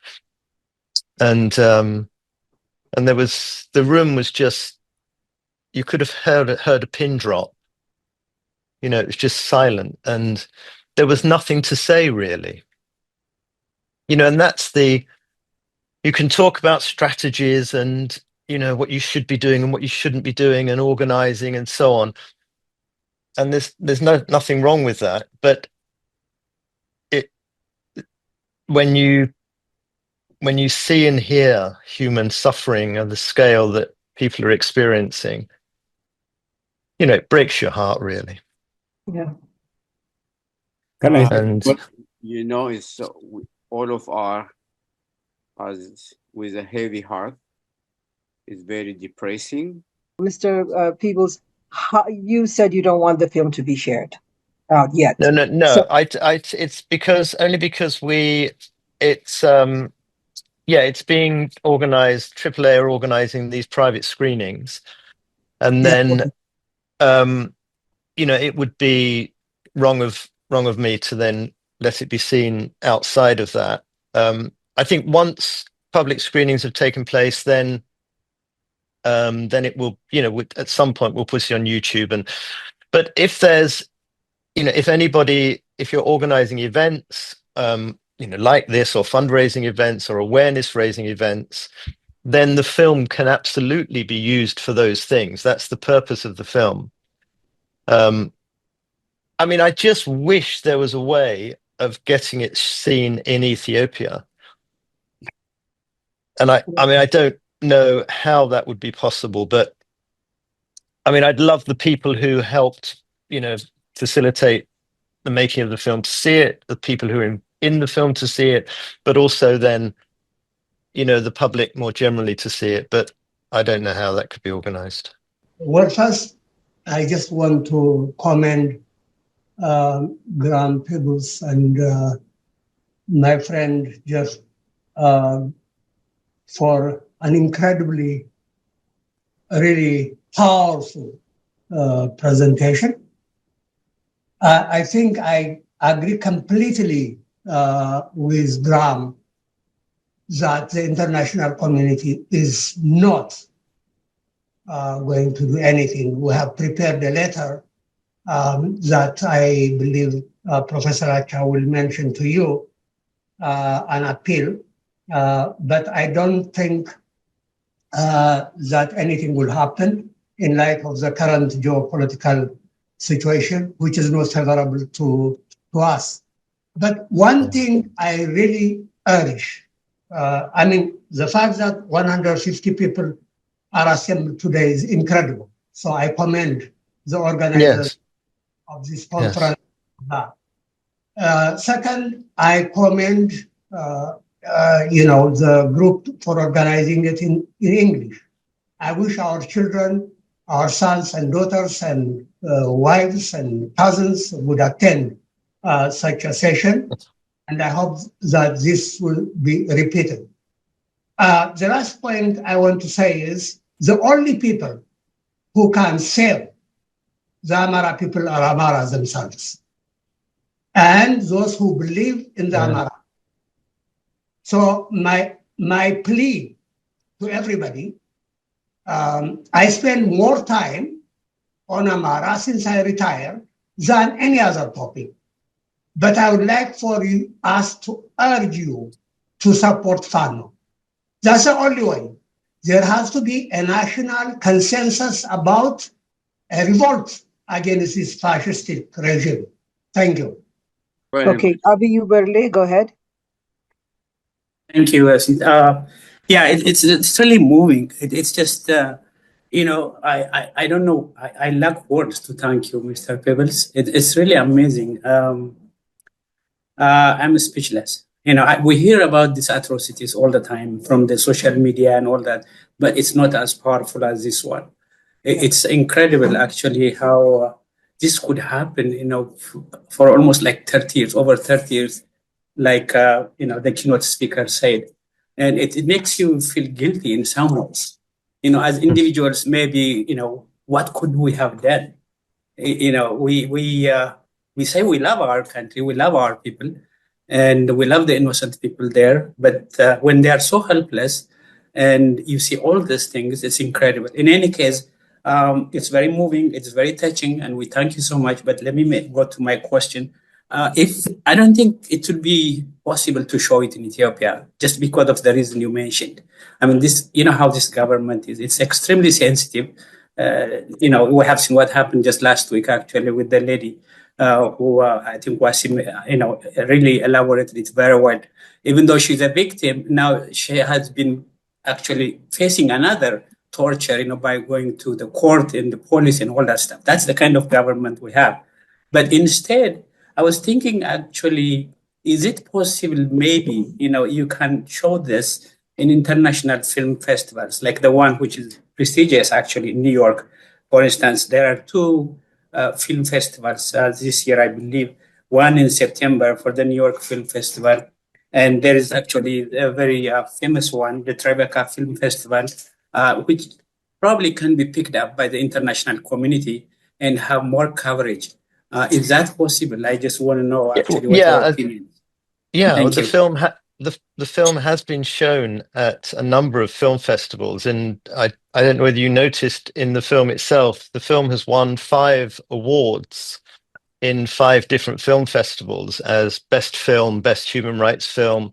Speaker 8: And the room was just, you could have heard a pin drop. It was just silent, and there was nothing to say really. And that's you can talk about strategies and, what you should be doing and what you shouldn't be doing and organizing and so on. And there's nothing wrong with that. But when you see and hear human suffering and the scale that people are experiencing, it breaks your heart really.
Speaker 3: Yeah.
Speaker 1: It's all of us with a heavy heart. It's very depressing.
Speaker 3: Mr. Peebles, you said you don't want the film to be shared yet.
Speaker 8: No.
Speaker 3: So,
Speaker 8: it's because it's being organized. AAA are organizing these private screenings, and then it would be wrong of me to then let it be seen outside of that. I think once public screenings have taken place, then it will, at some point we'll put it on YouTube. But if there's, if you're organizing events, like this, or fundraising events or awareness raising events, then the film can absolutely be used for those things. That's the purpose of the film. I mean, I just wish there was a way of getting it seen in Ethiopia. And I mean, I don't know how that would be possible, but I mean, I'd love the people who helped, facilitate the making of the film to see it, the people who are in the film to see it, but also then, the public more generally to see it. But I don't know how that could be organized.
Speaker 7: Well, first, I just want to commend Graham Peebles and my friend Jeff for an incredibly, really powerful presentation. I think I agree completely with Graham that the international community is not going to do anything. We have prepared a letter that I believe Professor Acha will mention to you, an appeal, but I don't think that anything will happen in light of the current geopolitical situation, which is not favorable to us. But one thing I really urge, I mean, the fact that 150 people are assembled today is incredible. So I commend the organizers of this conference. Yes. Second, I commend the group for organizing it in English. I wish our children, our sons and daughters and wives and cousins would attend such a session, and I hope that this will be repeated. The last point I want to say is the only people who can save the Amhara people are Amhara themselves, and those who believe in the Amhara. So my plea to everybody, I spend more time on Amhara since I retired than any other topic. But I would like for us to urge you to support Fano. That's the only way. There has to be a national consensus about a revolt against this fascistic regime. Thank you.
Speaker 3: Okay, Abi Uberle, go ahead.
Speaker 14: Thank you. Yeah, it's really moving. It's just, I don't know. I lack words to thank you, Mr. Peebles. It's really amazing. I'm speechless. We hear about these atrocities all the time from the social media and all that, but it's not as powerful as this one. It's incredible, actually, how this could happen, for almost like 30 years, over 30 years, like, the keynote speaker said. And it makes you feel guilty in some ways. As individuals, maybe, what could we have done? We say we love our country, we love our people, and we love the innocent people there. But when they are so helpless and you see all these things, it's incredible. In any case, it's very moving, it's very touching, and we thank you so much. But let me go to my question. If I don't think it would be possible to show it in Ethiopia, just because of the reason you mentioned. I mean, this, how this government is, it's extremely sensitive. We have seen what happened just last week, actually, with the lady who I think was, really elaborated it very well. Even though she's a victim, now she has been actually facing another torture, by going to the court and the police and all that stuff. That's the kind of government we have. But instead, I was thinking, actually, is it possible maybe, you can show this in international film festivals, like the one which is prestigious, actually, in New York. For instance, there are two film festivals this year, I believe. One in September for the New York Film Festival. And there is actually a very famous one, the Tribeca Film Festival, which probably can be picked up by the international community and have more coverage. Is that possible? I just want to know actually what your opinion is.
Speaker 8: Yeah,
Speaker 14: Thank
Speaker 8: the
Speaker 14: you.
Speaker 8: film the film has been shown at a number of film festivals, and I don't know whether you noticed in the film itself, the film has won 5 awards in 5 different film festivals as best film, best human rights film.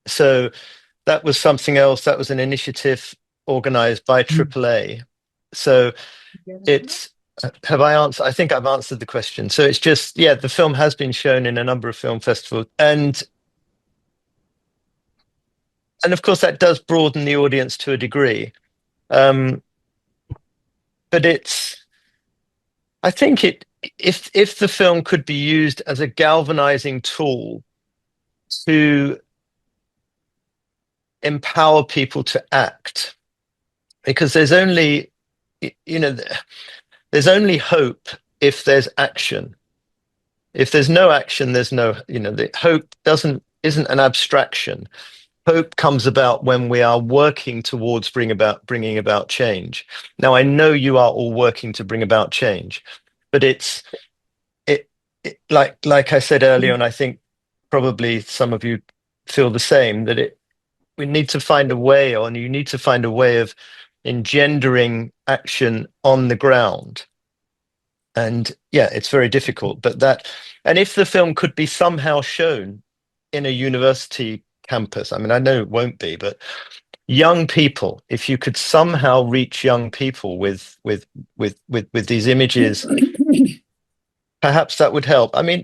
Speaker 8: So that was something else. That was an initiative organized by AAA. So it's, have I answered? I think I've answered the question. So it's just, yeah, the film has been shown in a number of film festivals. And of course, that does broaden the audience to a degree. But it's, I think if the film could be used as a galvanizing tool to empower people to act, because there's only, you know, there's only hope if there's action. If there's no action, there's no, you know, the hope isn't an abstraction. Hope comes about when we are working towards bringing about change. Now, I know you are all working to bring about change, but it's like I said earlier, and I think probably some of you feel the same, that we need to find a way, or you need to find a way of engendering action on the ground. And yeah, it's very difficult, but and if the film could be somehow shown in a university campus, I mean, I know it won't be, but young people, if you could somehow reach young people with these images, perhaps that would help. I mean,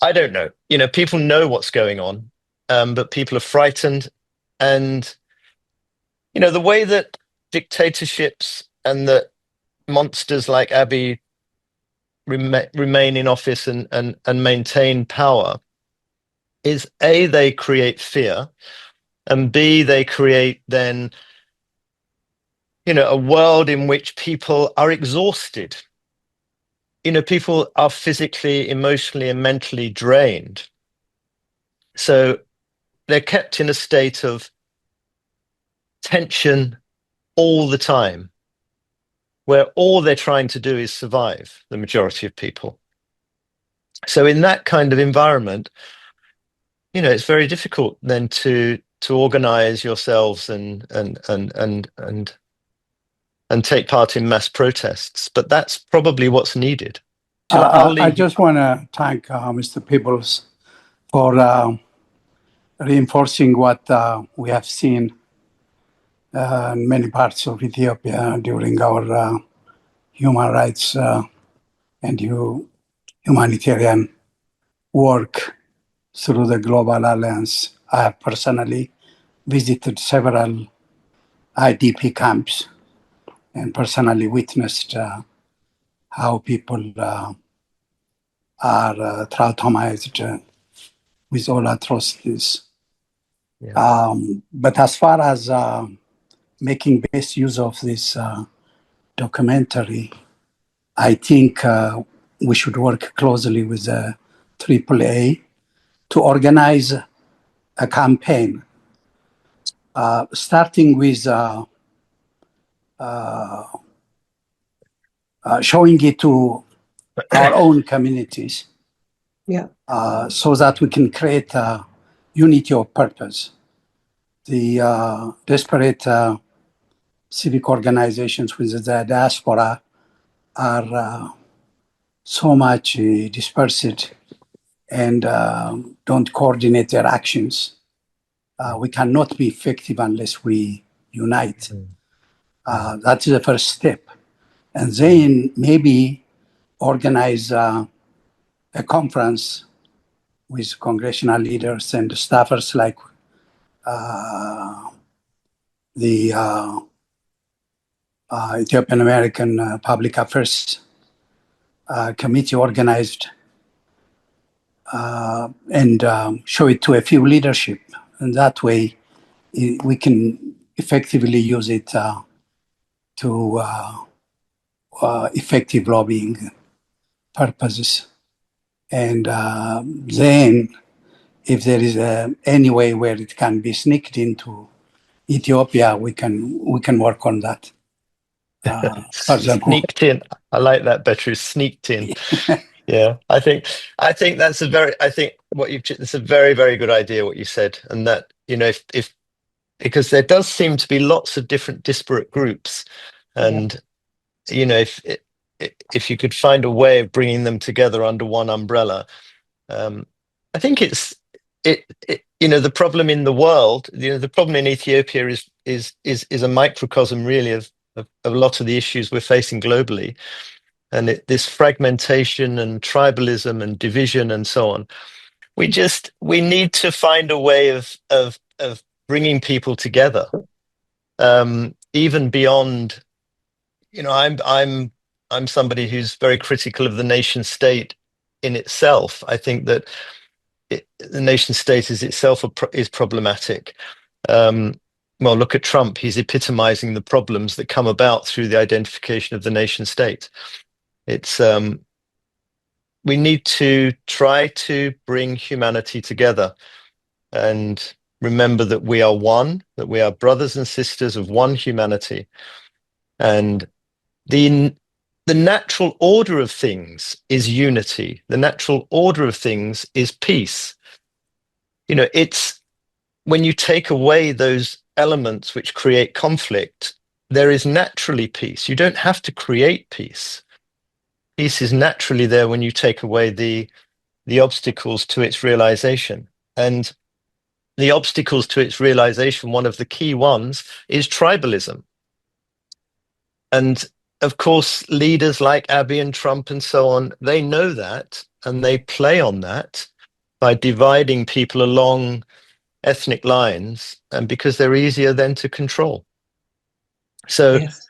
Speaker 8: I don't know, you know, people know what's going on, but people are frightened. And, you know, the way that dictatorships and that monsters like Abiy remain in office and maintain power is, A, they create fear, and B, they create then, you know, a world in which people are exhausted. You know, people are physically, emotionally, and mentally drained. So they're kept in a state of tension all the time, where all they're trying to do is survive, the majority of people. So in that kind of environment, you know, it's very difficult then to organize yourselves and take part in mass protests. But that's probably what's needed.
Speaker 6: I just want to thank Mr. Peebles for reinforcing what we have seen in many parts of Ethiopia during our human rights and humanitarian work through the Global Alliance. I have personally visited several IDP camps and personally witnessed how people are traumatized with all atrocities. Yeah. But as far as making best use of this documentary, I think we should work closely with the AAA to organize a campaign, starting with showing it to our own communities, so that we can create a unity of purpose. The desperate civic organizations with the diaspora are so much dispersed and don't coordinate their actions. We cannot be effective unless we unite. That's the first step. And then maybe organize a conference with congressional leaders and staffers like the Ethiopian American Public Affairs Committee organized and show it to a few leadership. And that way we can effectively use it to effective lobbying purposes. And then if there is any way where it can be sneaked into Ethiopia, we can work on that.
Speaker 8: Sneaked in. I like that better. Sneaked in. Yeah, I think that's it's a very, very good idea what you said, and that, you know, if because there does seem to be lots of different disparate groups, and you know, if you could find a way of bringing them together under one umbrella. I think the problem in the world, the problem in Ethiopia is a microcosm really of a lot of the issues we're facing globally, and this fragmentation and tribalism and division and so on. We need to find a way of bringing people together, even beyond. I'm somebody who's very critical of the nation state in itself. I think that the nation state is itself is problematic. Well, look at Trump. He's epitomizing the problems that come about through the identification of the nation state. It's we need to try to bring humanity together and remember that we are one, that we are brothers and sisters of one humanity. And the natural order of things is unity. The natural order of things is peace. It's when you take away those elements which create conflict, there is naturally peace. You don't have to create peace. Peace is naturally there when you take away the obstacles to its realization. And the obstacles to its realization, one of the key ones is tribalism. And of course, leaders like Abiy and Trump and so on, they know that, and they play on that by dividing people along ethnic lines, and because they're easier then to control. So yes.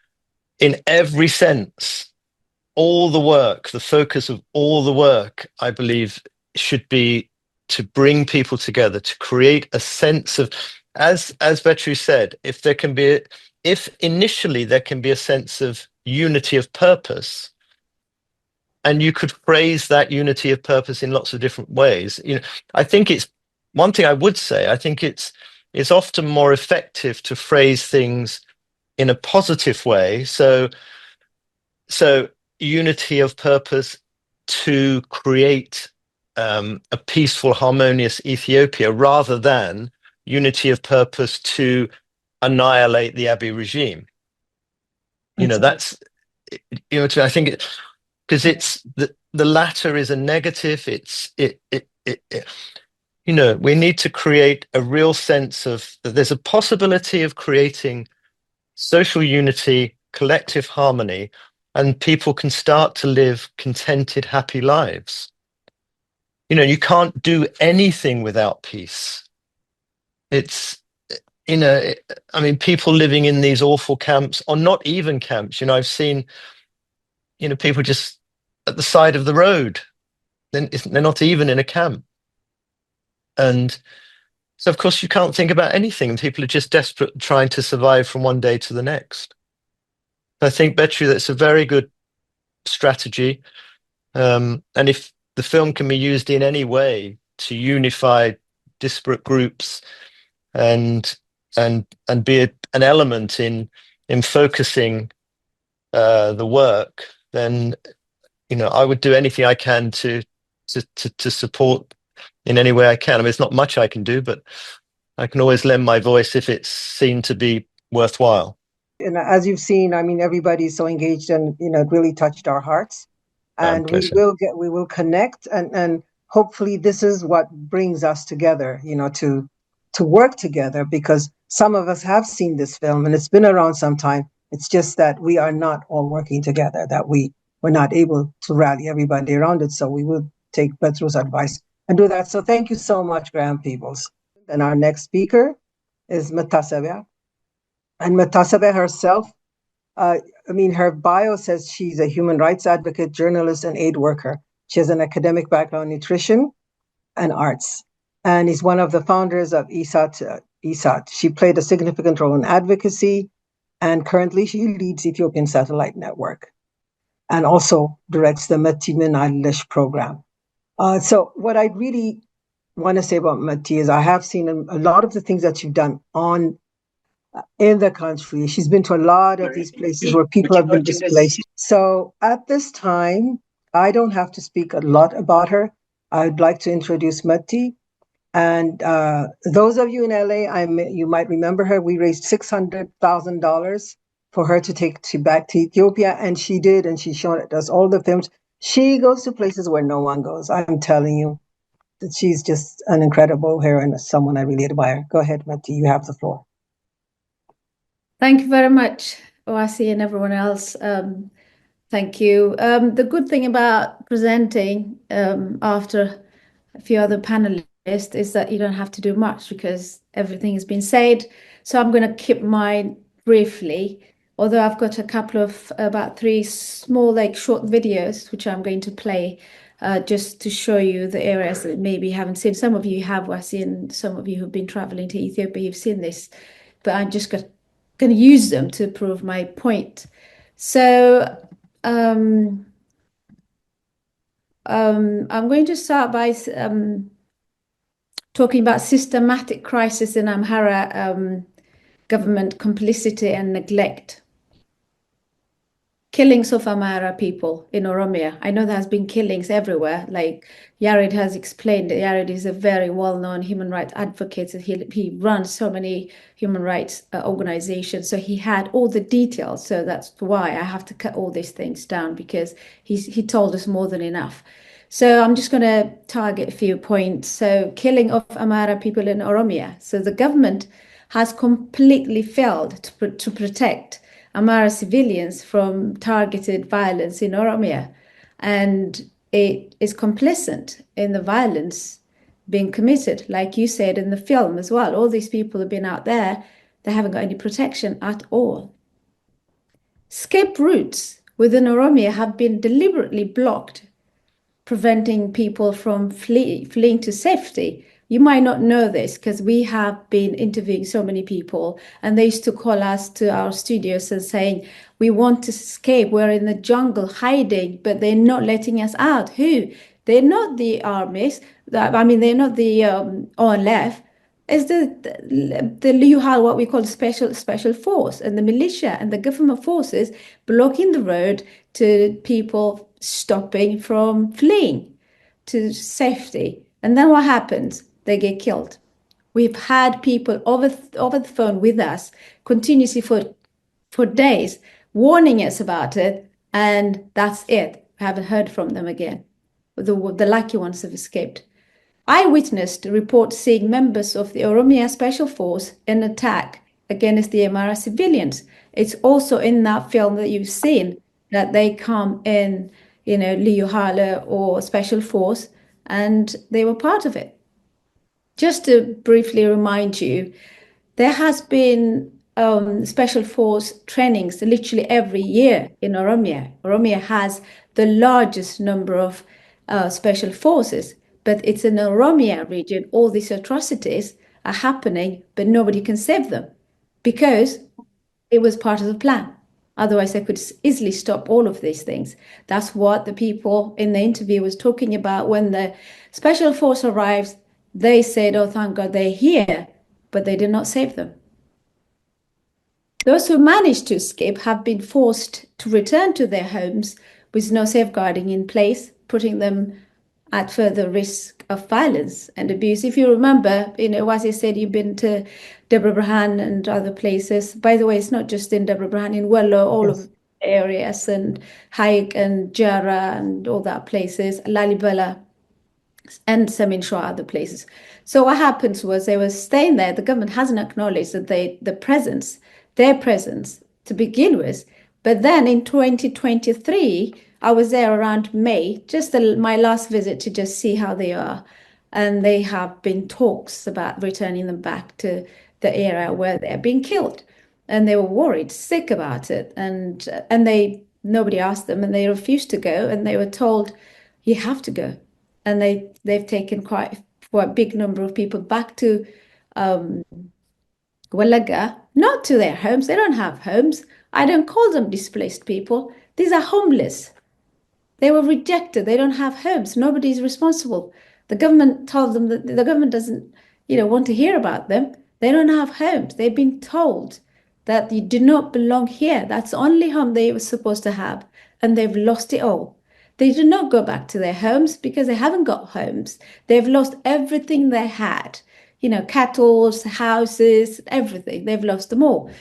Speaker 8: In every sense, all the work, the focus of all the work, I believe, should be to bring people together, to create a sense of, as Betru said, if initially there can be a sense of unity of purpose, and you could phrase that unity of purpose in lots of different ways. I think it's one thing I would say. I think it's often more effective to phrase things in a positive way. So unity of purpose to create a peaceful, harmonious Ethiopia, rather than unity of purpose to annihilate the Abiy regime. That's I think because it's the latter is a negative. We need to create a real sense of that there's a possibility of creating social unity, collective harmony, and people can start to live contented, happy lives. You can't do anything without peace. It's people living in these awful camps, or not even camps. I've seen, people just at the side of the road. Then they're not even in a camp. And so, of course, you can't think about anything. People are just desperate, trying to survive from one day to the next. I think, Betru, that's a very good strategy. And if the film can be used in any way to unify disparate groups and be an element in focusing the work, then I would do anything I can to support in any way I can. It's not much I can do, but I can always lend my voice if it's seen to be worthwhile.
Speaker 3: And as you've seen, everybody's so engaged, and it really touched our hearts. And we will connect, and hopefully this is what brings us together, to work together, because some of us have seen this film and it's been around some time. It's just that we are not all working together, that we were not able to rally everybody around it. So we will take Betru's advice and do that. So thank you so much, Graham Peebles. And our next speaker is Matasa. And Matasa herself, her bio says she's a human rights advocate, journalist, and aid worker. She has an academic background in nutrition and arts, and is one of the founders of ESAT. She played a significant role in advocacy, and currently she leads Ethiopian Satellite Network and also directs the Meti Menalesh program. So what I really want to say about Meti is I have seen a lot of the things that you've done in the country. She's been to a lot of these places where people have been displaced. So at this time, I don't have to speak a lot about her. I'd like to introduce Meti. And those of you in LA, you might remember her. We raised $600,000 for her to take back to Ethiopia, and she did, and she showed us all the films. She goes to places where no one goes. I'm telling you that she's just an incredible heroine, someone I really admire. Go ahead, Meti, you have the floor.
Speaker 15: Thank you very much, Oasi and everyone else. Thank you. The good thing about presenting after a few other panelists is that you don't have to do much because everything has been said. So I'm going to keep mine briefly, although I've got a couple of about 3 small, like short videos, which I'm going to play just to show you the areas that maybe you haven't seen. Some of you have, Oasi, and some of you who've been traveling to Ethiopia, you've seen this, but I'm just going to use them to prove my point. So I'm going to start by talking about systematic crisis in Amhara government complicity and neglect. Killings of Amhara people in Oromia. I know there has been killings everywhere. Like Yared has explained, Yared is a very well-known human rights advocate. He runs so many human rights organizations. So he had all the details. So that's why I have to cut all these things down, because he told us more than enough. So I'm just going to target a few points. So killing of Amhara people in Oromia. So the government has completely failed to protect Amhara civilians from targeted violence in Oromia, and it is complicit in the violence being committed, like you said in the film as well. All these people have been out there, they haven't got any protection at all. Escape routes within Oromia have been deliberately blocked, preventing people from fleeing to safety. You might not know this because we have been interviewing so many people, and they used to call us to our studios and saying, we want to escape, we're in the jungle hiding, but they're not letting us out. Who? They're not the armies, they're not the OLF, it's the Liyuhal, what we call special force, and the militia and the government forces blocking the road to people stopping from fleeing to safety. And then what happens? They get killed. We've had people over the phone with us continuously for days, warning us about it, and that's it. I haven't heard from them again. The lucky ones have escaped. I witnessed reports seeing members of the Oromia Special Force in attack against the Amhara civilians. It's also in that film that you've seen that they come in, Liyuhala or Special Force, and they were part of it. Just to briefly remind you, there has been Special Force trainings literally every year in Oromia. Oromia has the largest number of special forces, but it's in the Oromia region, all these atrocities are happening, but nobody can save them because it was part of the plan. Otherwise, they could easily stop all of these things. That's what the people in the interview was talking about. When the Special Force arrives, they said, oh, thank God they're here, but they did not save them. Those who managed to escape have been forced to return to their homes with no safeguarding in place, putting them at further risk of violence and abuse. If you remember, as I said, you've been to Debre Birhan and other places. By the way, it's not just in Debre Birhan, in Wello, all of the areas, and Haik and Jara and all that places, Lalibela and Samin Shua, other places. So what happens was they were staying there. The government hasn't acknowledged that their presence to begin with. But then in 2023, I was there around May, just my last visit to just see how they are. And they have been talks about returning them back to the area where they're being killed. And they were worried, sick about it. And nobody asked them, and they refused to go. And they were told, you have to go. And they've taken quite a big number of people back to Walaga, not to their homes. They don't have homes. I don't call them displaced people. These are homeless. They were rejected. They don't have homes. Nobody's responsible. The government told them that the government doesn't, want to hear about them. They don't have homes. They've been told that you do not belong here. That's the only home they were supposed to have, and they've lost it all. They do not go back to their homes because they haven't got homes. They've lost everything they had, cattle, houses, everything. They've lost them all.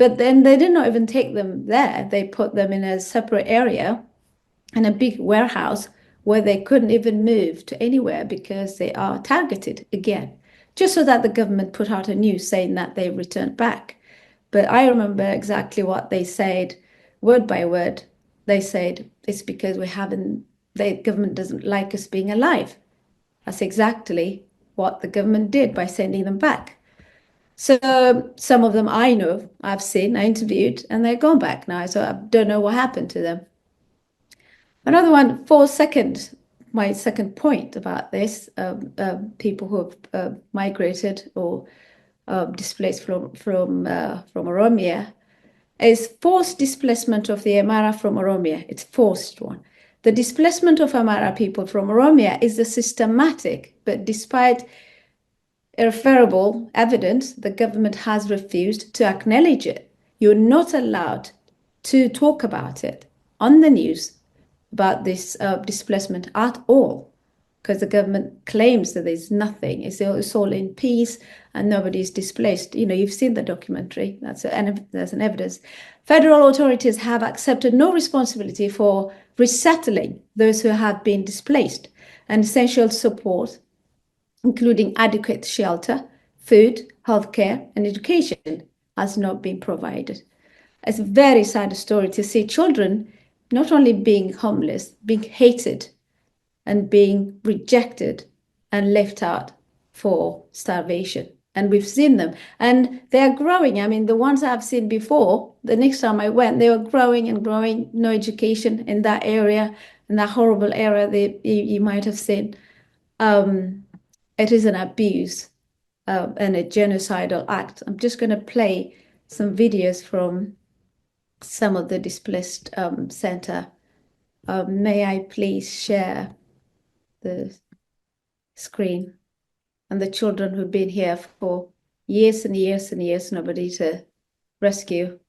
Speaker 15: But then they did not even take them there. They put them in a separate area, in a big warehouse where they couldn't even move to anywhere because they are targeted again, just so that the government put out a news saying that they returned back. But I remember exactly what they said, word by word. They said, it's because the government doesn't like us being alive. That's exactly what the government did by sending them back. So some of them I know, I've seen, I interviewed, and they're gone back now. So I don't know what happened to them. Another one, my second point about this, people who have migrated or displaced from Oromia, is forced displacement of the Amhara from Oromia. It's forced one. The displacement of Amhara people from Oromia is a systematic, but despite irreferable evidence, the government has refused to acknowledge it. You're not allowed to talk about it on the news about this displacement at all, because the government claims that there's nothing. It's all in peace and nobody's displaced. You know, you've seen the documentary. That's an evidence. Federal authorities have accepted no responsibility for resettling those who have been displaced, and essential support, including adequate shelter, food, healthcare, and education, has not been provided. It's a very sad story to see children not only being homeless, being hated and being rejected and left out for starvation. And we've seen them, and they're growing. I mean, the ones I've seen before, the next time I went, they were growing and growing, no education in that area, in that horrible area that you might have seen. It is an abuse and a genocidal act. I'm just going to play some videos from some of the displaced center. May I please share the screen? And the children who've been here for years and years and years, nobody to rescue.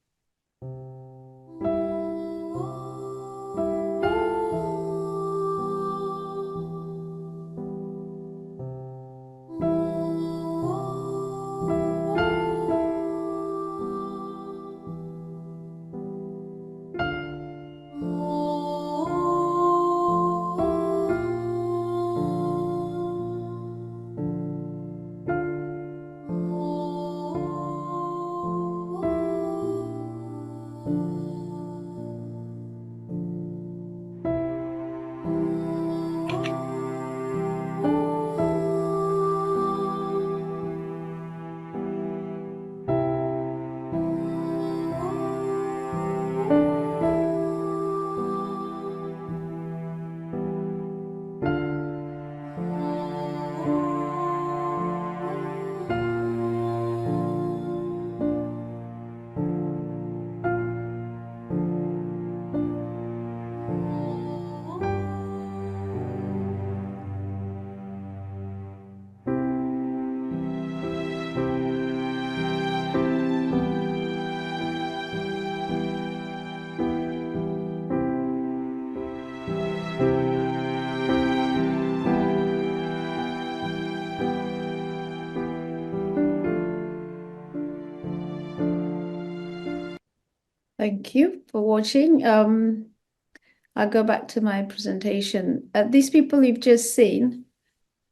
Speaker 15: Thank you for watching. I'll go back to my presentation. These people you've just seen,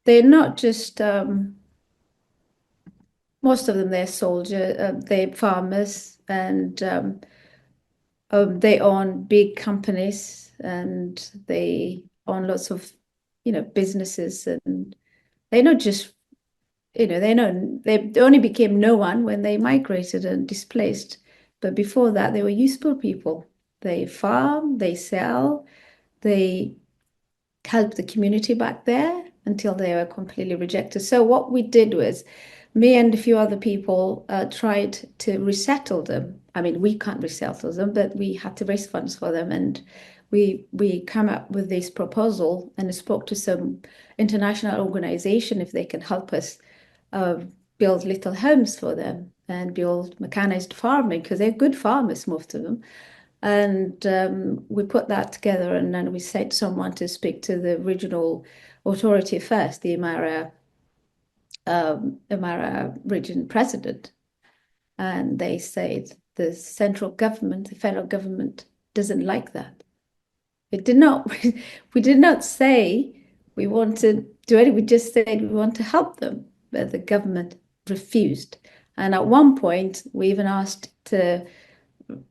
Speaker 15: they're not just, most of them, they're soldiers, they're farmers, and they own big companies, and they own lots of, businesses, and they're not just, they only became no one when they migrated and displaced. But before that, they were useful people. They farm, they sell, they helped the community back there until they were completely rejected. So what we did was, me and a few other people tried to resettle them. I mean, we can't resettle them, but we had to raise funds for them. And we come up with this proposal and spoke to some international organization if they can help us build little homes for them and build mechanized farming, because they're good farmers, most of them. And we put that together, and then we sent someone to speak to the regional authority first, the Amhara region president. And they said, the central government, the federal government, doesn't like that. It did not. We did not say we want to do it. We just said we want to help them, but the government refused. And at one point, we even asked to,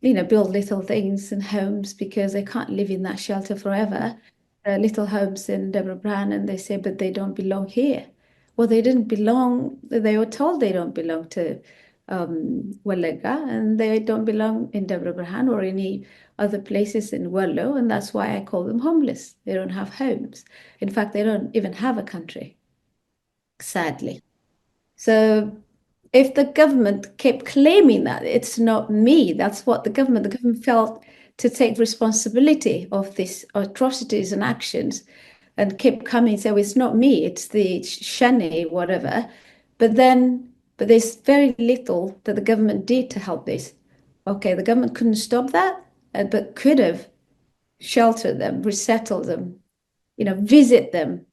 Speaker 15: build little things and homes because they can't live in that shelter forever. Little homes in Deborah Brown, and they say, but they don't belong here. Well, they didn't belong. They were told they don't belong to Walega, and they don't belong in Deborah Brown or any other places in Wallo, and that's why I call them homeless. They don't have homes. In fact, they don't even have a country, sadly. So if the government kept claiming that it's not me, that's what the government felt to take responsibility of these atrocities and actions, and kept coming and say, well, it's not me, it's the Shani, whatever. But there's very little that the government did to help this. Okay, the government couldn't stop that, but could have sheltered them, resettled them, visit them.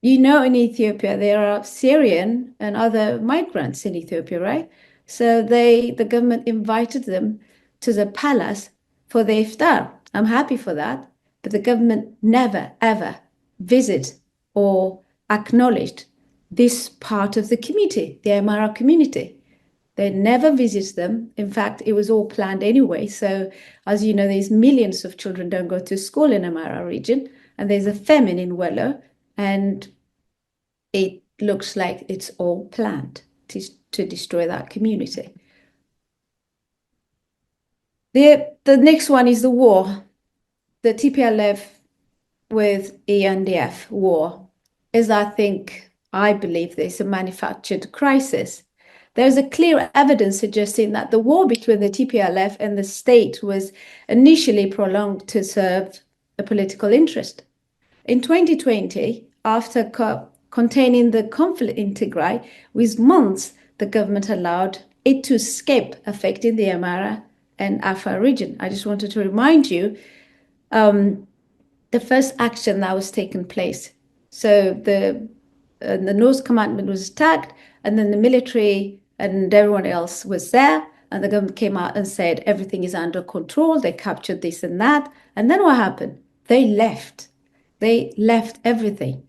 Speaker 15: In Ethiopia, there are Syrian and other migrants in Ethiopia, right? So the government invited them to the palace for the iftar. I'm happy for that. But the government never, ever visit or acknowledged this part of the community, the Amhara community. They never visit them. In fact, it was all planned anyway. So as you know, there's millions of children don't go to school in Amhara region, and there's a famine in Wello, and it looks like it's all planned to destroy that community. The next one is the war. The TPLF with ENDF war is, I believe there's a manufactured crisis. There's a clear evidence suggesting that the war between the TPLF and the state was initially prolonged to serve a political interest. In 2020, after containing the conflict in Tigray, with months, the government allowed it to escape affecting the Amhara and Afar region. I just wanted to remind you, the first action that was taken place. So the North Commandment was attacked, and then the military and everyone else was there, and the government came out and said everything is under control. They captured this and that. And then what happened? They left. They left everything.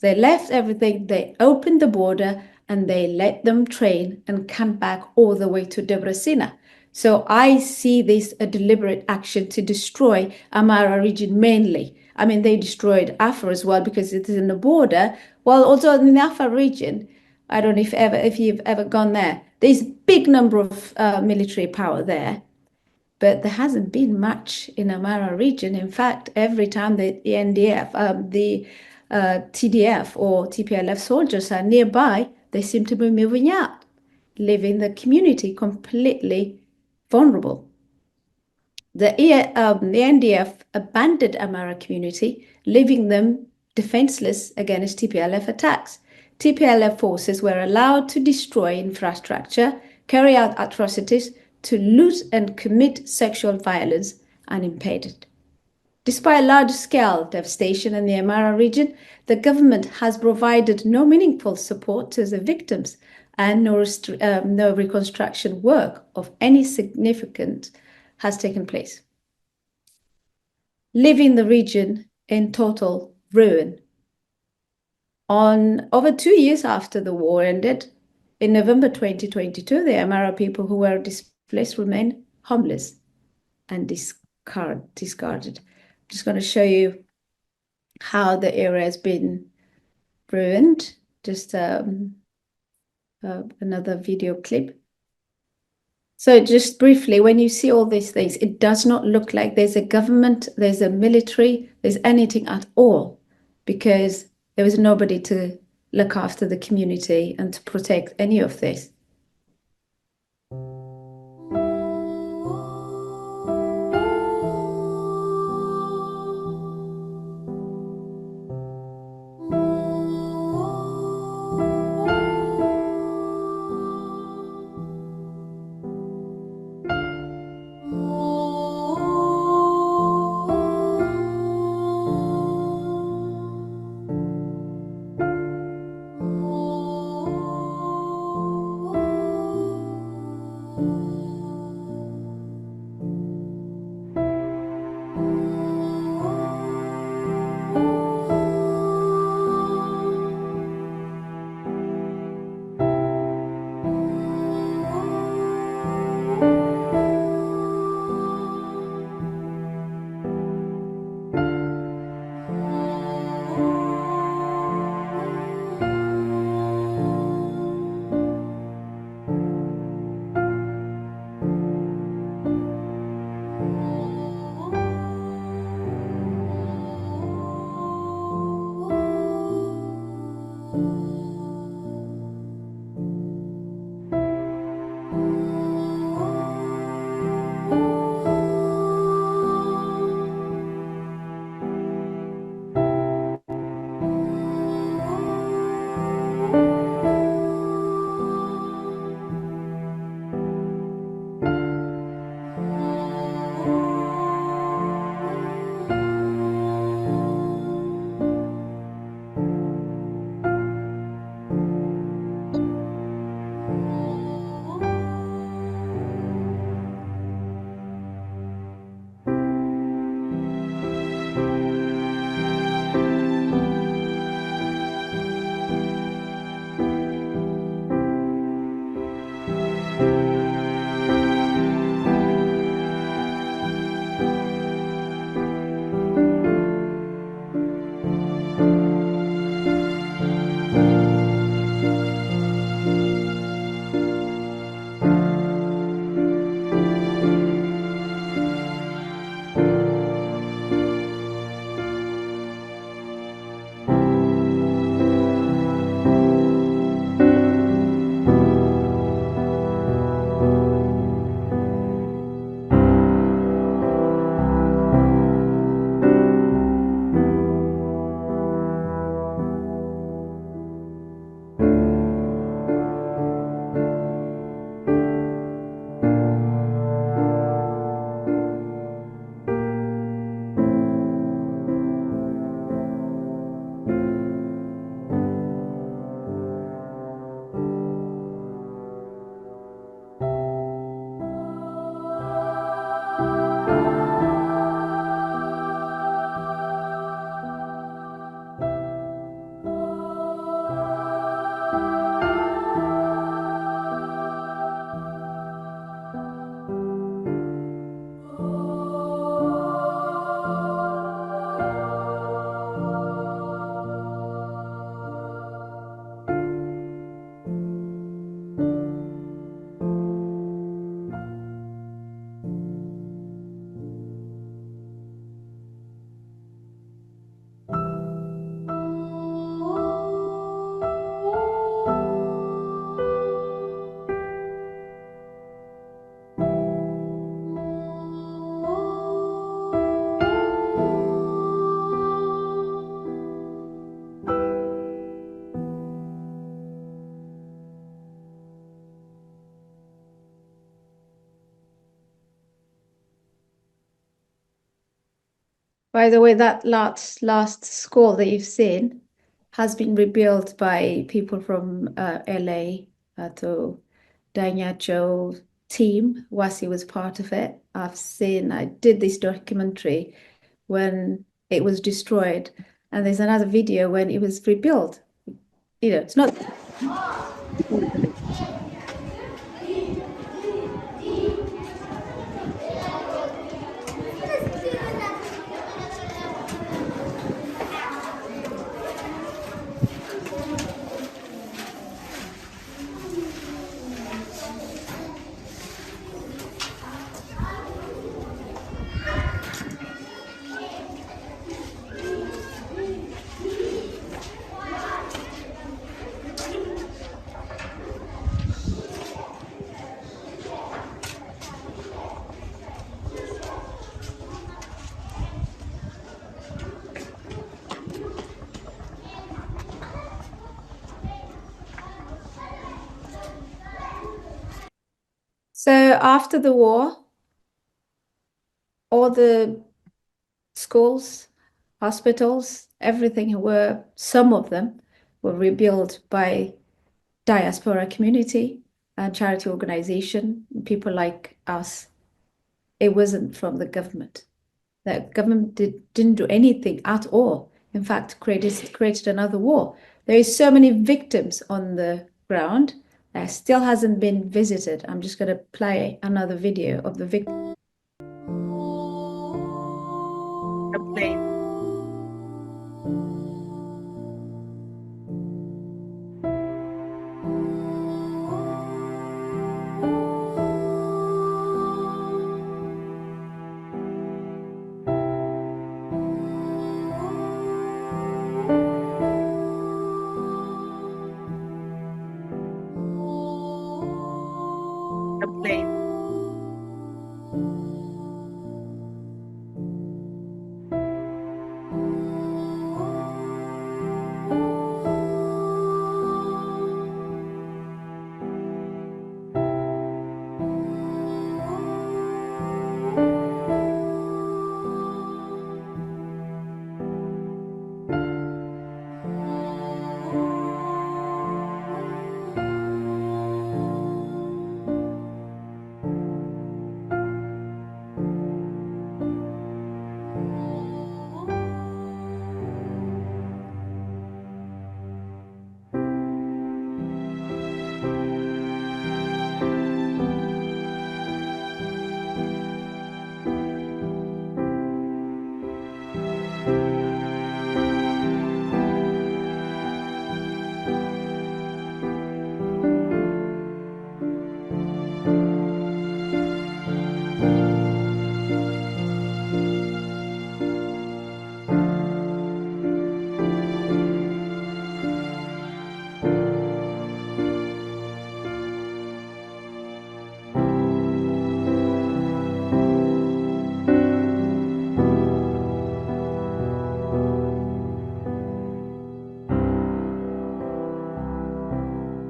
Speaker 15: They opened the border, and they let them train and come back all the way to Debrecen. So I see this a deliberate action to destroy Amhara region mainly. I mean, they destroyed Afar as well because it is in the border. Well, also in the Afar region, I don't know if you've ever gone there. There's a big number of military power there, but there hasn't been much in Amhara region. In fact, every time the NDF, TDF or TPLF soldiers are nearby, they seem to be moving out, leaving the community completely vulnerable. The NDF abandoned Amhara community, leaving them defenseless against TPLF attacks. TPLF forces were allowed to destroy infrastructure, carry out atrocities, to loot and commit sexual violence unimpeded. Despite large-scale devastation in the Amhara region, the government has provided no meaningful support to the victims, and no reconstruction work of any significance has taken place, leaving the region in total ruin. On over 2 years after the war ended, in November 2022, the Amhara people who were displaced remain homeless and discarded. I'm just going to show you how the area has been ruined. Just another video clip. So just briefly, when you see all these things, it does not look like there's a government, there's a military, there's anything at all, because there was nobody to look after the community and to protect any of this. By the way, that last school that you've seen has been rebuilt by people from LA, to Danyacho team. Wasi was part of it. I did this documentary when it was destroyed, and there's another video when it was rebuilt. You know, it's not. So after the war, all the schools, hospitals, some of them were rebuilt by diaspora community and charity organization, people like us. It wasn't from the government. The government didn't do anything at all. In fact, created another war. There is so many victims on the ground that still hasn't been visited. I'm just going to play another video of the victim.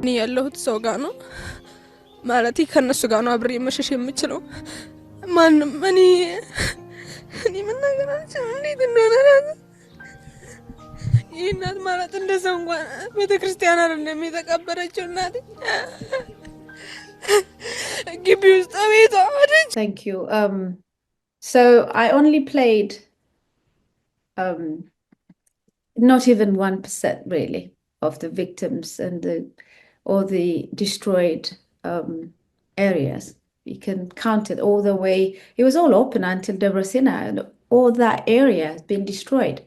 Speaker 16: እኔ ያለሁት ሰው ጋር ነው ማለት ከነሱ ጋር ነው አብሬ መሸሽ የምችለው ማንም እኔ ምን ነገር አልችልም እንዴት እንደሆነ ይናት ማለት እንደዛ እንኳን ቤተክርስቲያን አይደለም የተቀበረችው እናቴ ግቢ ውስጥ ቤቷ አይደል
Speaker 15: Thank you. So I only played not even 1% really of the victims and all the destroyed areas. You can count it all the way. It was all open until Devastation, and all that area has been destroyed,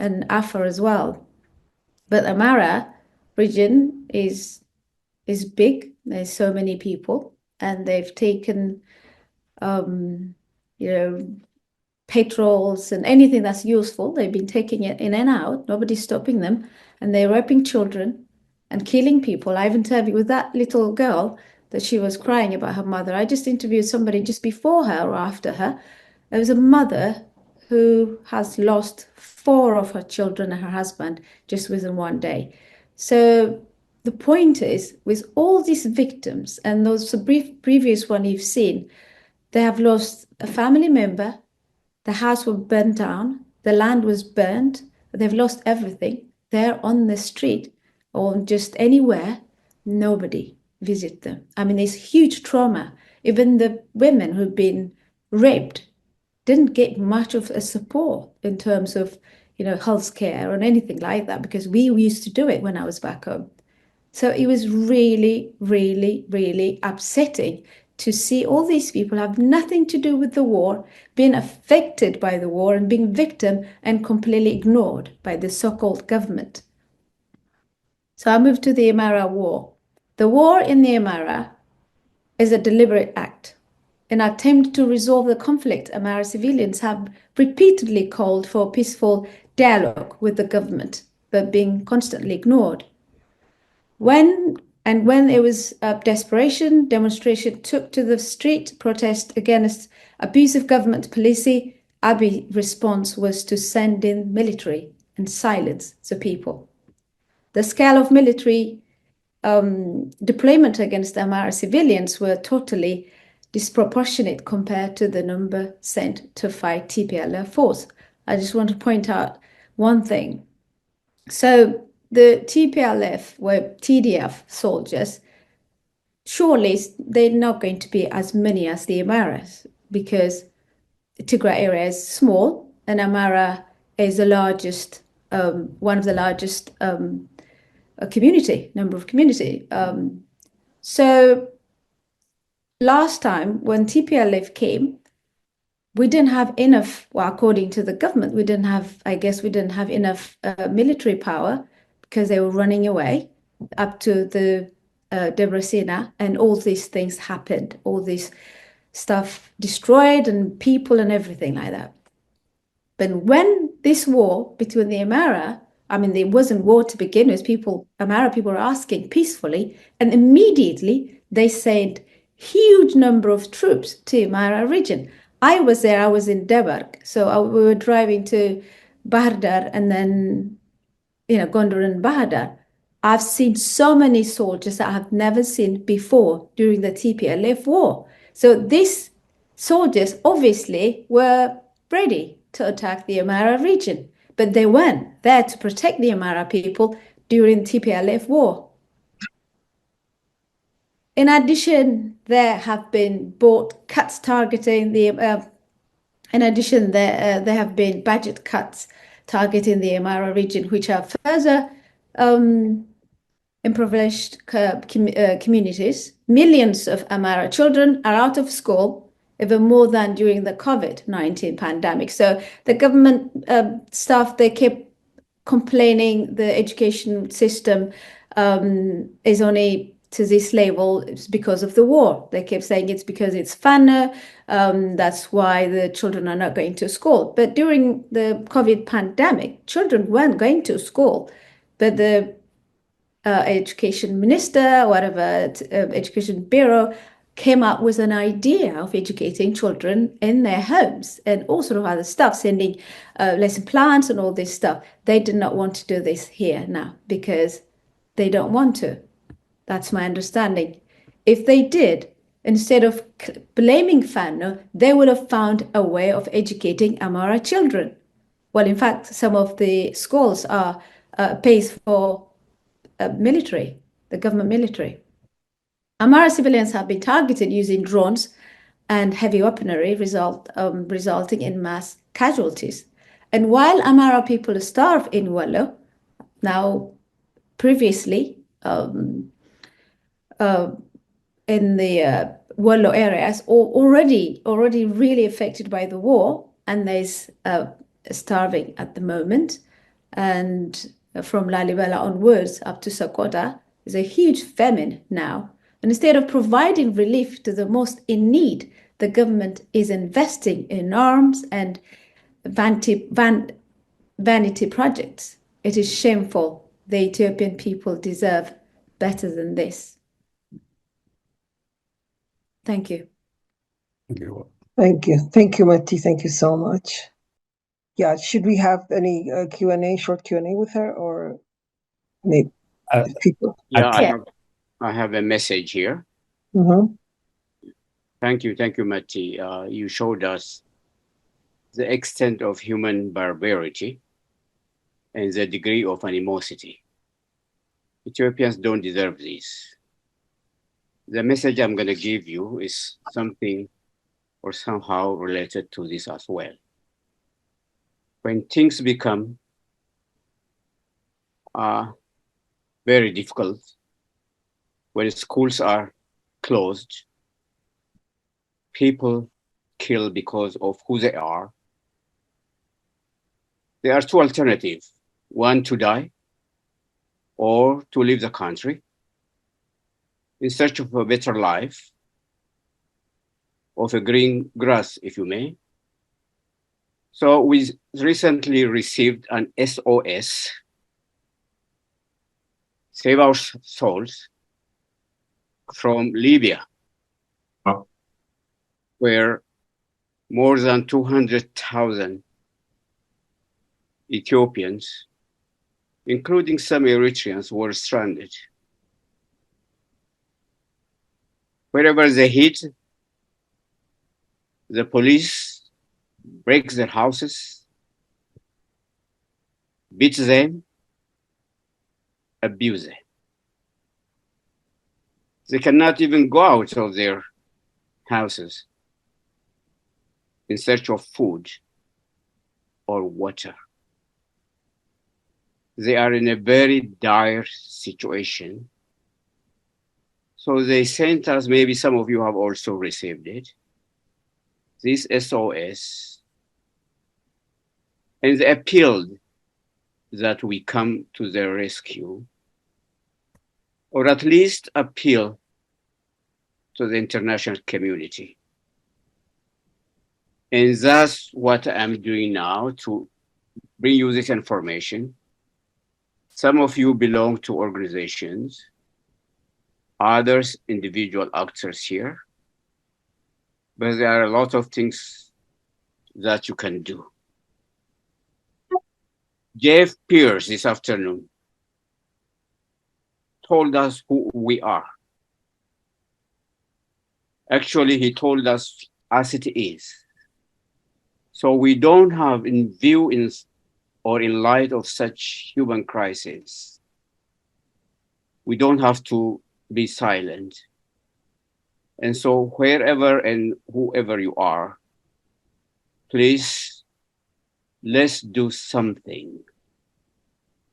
Speaker 15: and Afar as well. But Amhara region is big. There's so many people, and they've taken, patrols and anything that's useful. They've been taking it in and out. Nobody's stopping them, and they're raping children and killing people. I've interviewed with that little girl that she was crying about her mother. I just interviewed somebody just before her or after her. There was a mother who has lost 4 of her children and her husband just within one day. So the point is, with all these victims and those previous one you've seen, they have lost a family member, the house was burnt down, The land was burned. They've lost everything. They're on the street or just anywhere. Nobody visit them. I mean, it's huge trauma. Even the women who've been raped didn't get much of a support in terms of, health care or anything like that, because we used to do it when I was back home. So it was really, really, really upsetting to see all these people have nothing to do with the war, being affected by the war and being victim and completely ignored by the so-called government. So I moved to the Amhara war. The war in the Amhara is a deliberate act. In an attempt to resolve the conflict, Amhara civilians have repeatedly called for peaceful dialogue with the government, but being constantly ignored. When it was desperation, demonstration took to the street, protest against abusive government policy, Abiy's response was to send in military and silence the people. The scale of military deployment against Amhara civilians were totally disproportionate compared to the number sent to fight TPLF force. I just want to point out one thing. So the TPLF were TDF soldiers. Surely they're not going to be as many as the Amharas, because the Tigray area is small and Amhara is the largest, one of the largest number of community. So last time when TPLF came, we didn't have enough, well, according to the government, we didn't have enough military power, because they were running away up to the Devastation, and all these things happened, all this stuff destroyed and people and everything like that. But when this war between the Amhara, I mean, there wasn't war to begin with, Amhara people were asking peacefully, and immediately they sent huge number of troops to Amhara region. I was there, I was in Debark, so we were driving to Bahardar and then, Gondar and Bahardar. I've seen so many soldiers that I have never seen before during the TPLF war. So these soldiers obviously were ready to attack the Amhara region, but they weren't there to protect the Amhara people during TPLF war. In addition, there have been board cuts targeting the. In addition, there have been budget cuts targeting the Amhara region, which are further impoverished communities. Millions of Amhara children are out of school, even more than during the COVID-19 pandemic. So the government staff, they kept complaining the education system is only to this level. It's because of the war. They kept saying it's because it's Fano, that's why the children are not going to school. But during the COVID pandemic, children weren't going to school, but the education minister, whatever, education bureau, came up with an idea of educating children in their homes and all sort of other stuff, sending lesson plans and all this stuff. They did not want to do this here now because they don't want to. That's my understanding. If they did, instead of blaming Fano, they would have found a way of educating Amhara children. Well, in fact, some of the schools are pays for military, the government military. Amhara civilians have been targeted using drones and heavy weaponry, resulting in mass casualties. And while Amhara people starve in Wallo, now previously in the Wallo areas, already really affected by the war, and there's starving at the moment. And from Lalibela onwards up to Sokotra, there's a huge famine now. And instead of providing relief to the most in need, the government is investing in arms and vanity projects. It is shameful. The Ethiopian people deserve better than this. Thank you.
Speaker 3: Thank you. Thank you, Meti. Thank you so much. Yeah, should we have any Q&A, short Q&A with her, or maybe people?
Speaker 1: Yeah, I have a message here.
Speaker 3: Mm-hmm.
Speaker 1: Thank you, Meti. You showed us the extent of human barbarity and the degree of animosity. Ethiopians don't deserve this. The message I'm going to give you is something or somehow related to this as well. When things become very difficult, when schools are closed, people kill because of who they are. There are two alternatives: one, to die, or to leave the country in search of a better life, of a green grass, if you may. So we recently received an SOS, Save Our Souls, from Libya, where more than 200,000 Ethiopians, including some Eritreans, were stranded. Wherever they hit, the police breaks their houses, beats them, abuse them. They cannot even go out of their houses in search of food or water. They are in a very dire situation. So they sent us, maybe some of you have also received it, this SOS, and they appealed that we come to their rescue, or at least appeal to the international community. And that's what I'm doing now, to bring you this information. Some of you belong to organizations, others individual actors here, but there are a lot of things that you can do. Jeff Pierce this afternoon told us who we are. Actually, he told us as it is. So we don't have in view or in light of such human crisis, we don't have to be silent. And so wherever and whoever you are, please, let's do something.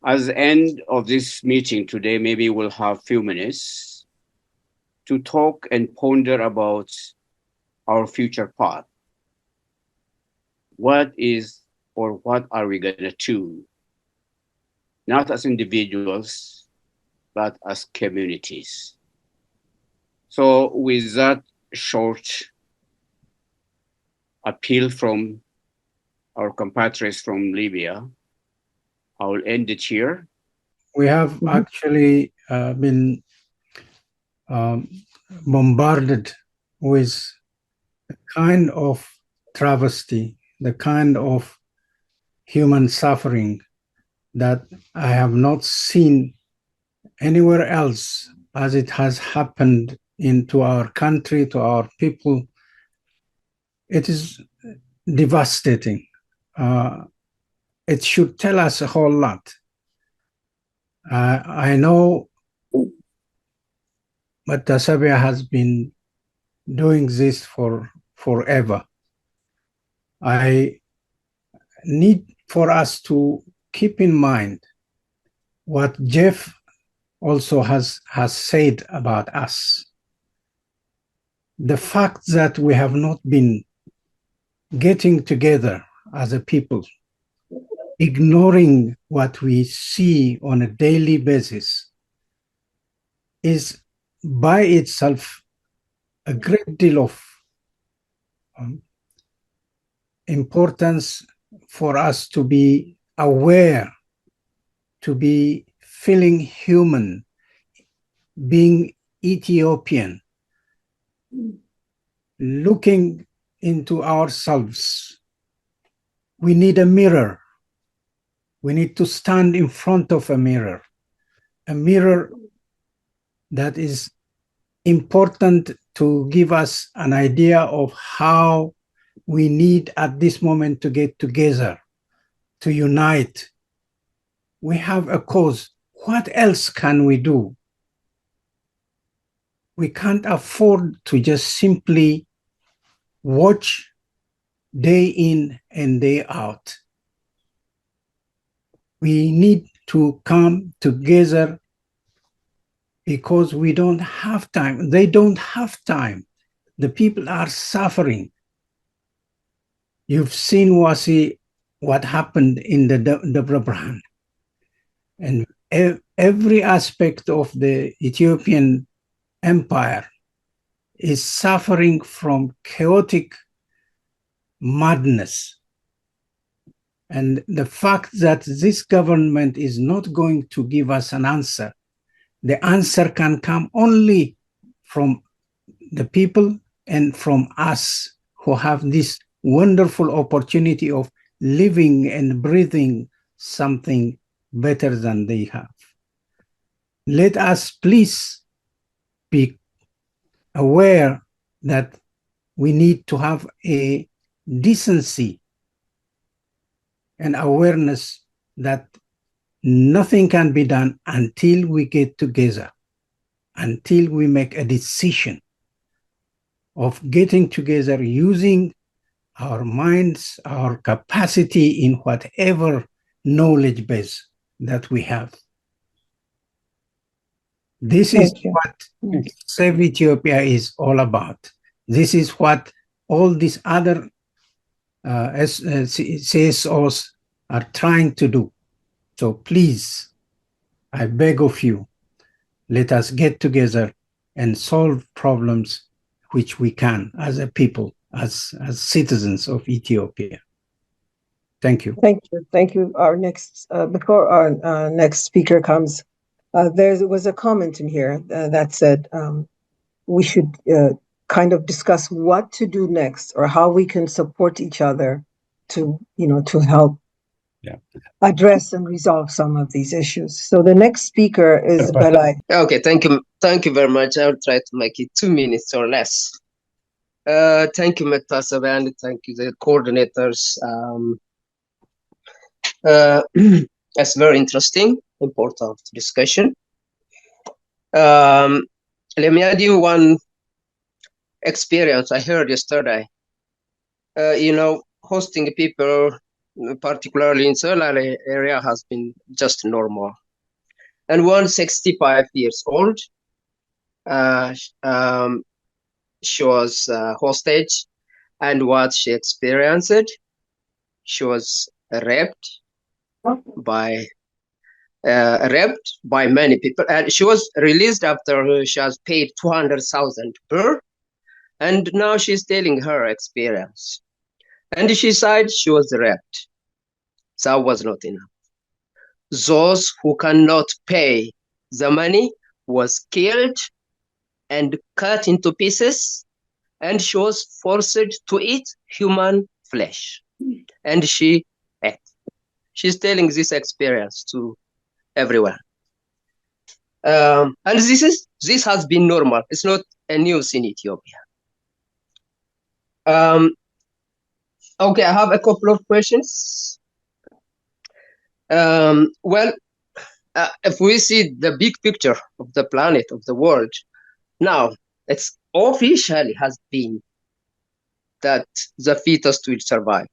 Speaker 1: At the end of this meeting today, maybe we'll have a few minutes to talk and ponder about our future path. What is or what are we going to do? Not as individuals, but as communities. So with that short appeal from our compatriots from Libya, I will end it here.
Speaker 6: We have actually been bombarded with the kind of travesty, the kind of human suffering that I have not seen anywhere else as it has happened into our country, to our people. It is devastating. It should tell us a whole lot. I know Matasa has been doing this for forever. I need for us to keep in mind what Jeff also has said about us. The fact that we have not been getting together as a people, ignoring what we see on a daily basis, is by itself a great deal of importance for us to be aware, to be feeling human, being Ethiopian, looking into ourselves. We need a mirror. We need to stand in front of a mirror that is important to give us an idea of how we need at this moment to get together, to unite. We have a cause. What else can we do? We can't afford to just simply watch day in and day out. We need to come together because we don't have time. They don't have time. The people are suffering. You've seen, Wasi, what happened in the Devastation. And every aspect of the Ethiopian empire is suffering from chaotic madness. And the fact that this government is not going to give us an answer, the answer can come only from the people and from us who have this wonderful opportunity of living and breathing something better than they have. Let us please be aware that we need to have a decency and awareness that nothing can be done until we get together, until we make a decision of getting together, using our minds, our capacity in whatever knowledge base that we have. This is what Save Ethiopia is all about. This is what all these other CSOs are trying to do. So please, I beg of you, let us get together and solve problems which we can as a people, as citizens of Ethiopia. Thank you.
Speaker 3: Thank you. Thank you. Our next, before our next speaker comes, there was a comment in here that said we should kind of discuss what to do next or how we can support each other to, to help address and resolve some of these issues. So the next speaker is Belai.
Speaker 17: Okay, thank you. Thank you very much. I'll try to make it 2 minutes or less. Thank you, Matasa, and thank you, the coordinators. It's very interesting, important discussion. Let me add you one experience I heard yesterday. Hosting people, particularly in Solari area, has been just normal. And one 65 years old, she was hostage, and what she experienced, she was raped by many people, and she was released after she has paid 200,000 per, and now she's telling her experience. And she said she was raped. That was not enough. Those who cannot pay the money was killed and cut into pieces, and she was forced to eat human flesh. And she ate. She's telling this experience to everyone. And this has been normal. It's not a news in Ethiopia. Okay, I have a couple of questions. If we see the big picture of the planet, of the world, now it's officially has been that the fittest will survive.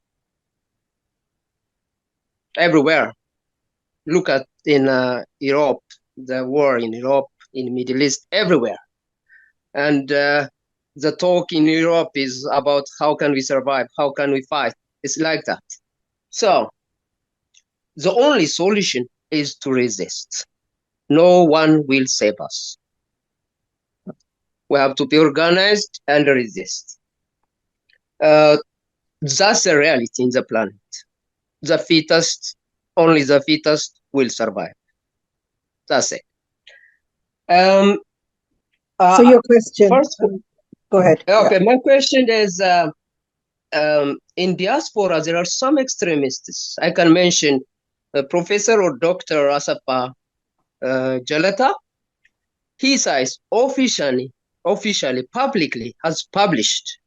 Speaker 17: Everywhere. Look at in Europe, the war in Europe, in Middle East, everywhere. And the talk in Europe is about how can we survive, how can we fight. It's like that. So the only solution is to resist. No one will save us. We have to be organized and resist. That's the reality in the planet. The fittest, only the fittest will survive. That's it.
Speaker 3: So your question.
Speaker 17: First,
Speaker 3: go ahead.
Speaker 17: Okay, my question is, in diaspora, there are some extremists. I can mention Professor or Dr. Asapa Jalata. He says officially, publicly has published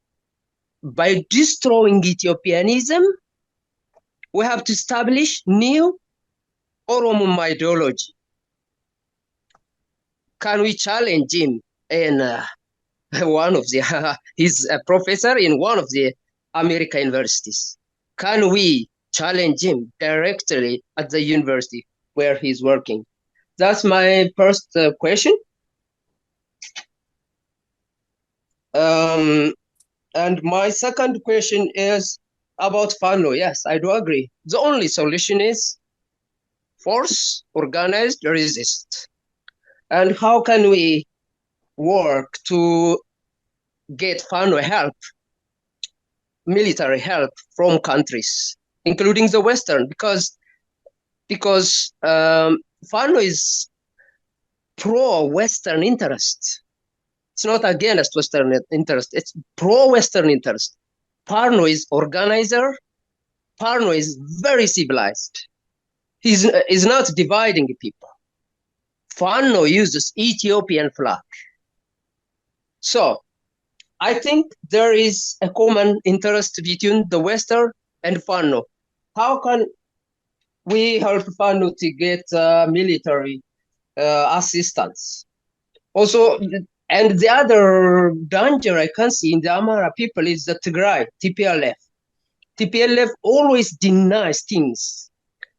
Speaker 17: by destroying Ethiopianism, we have to establish new Oromo ideology. Can we challenge him in one of the, he's a professor in one of the American universities. Can we challenge him directly at the university where he's working? That's my first question. And my second question is about Fano. Yes, I do agree. The only solution is force, organized, resist. And how can we work to get Fano help, military help from countries, including the Western, because Fano is pro-Western interest. It's not against Western interest. It's pro-Western interest. Fano is organizer. Fano is very civilized. He's not dividing people. Fano uses Ethiopian flag. So I think there is a common interest between the Western and Fano. How can we help Fano to get military assistance? Also, and the other danger I can see in the Amhara people is the Tigray, TPLF. TPLF always denies things.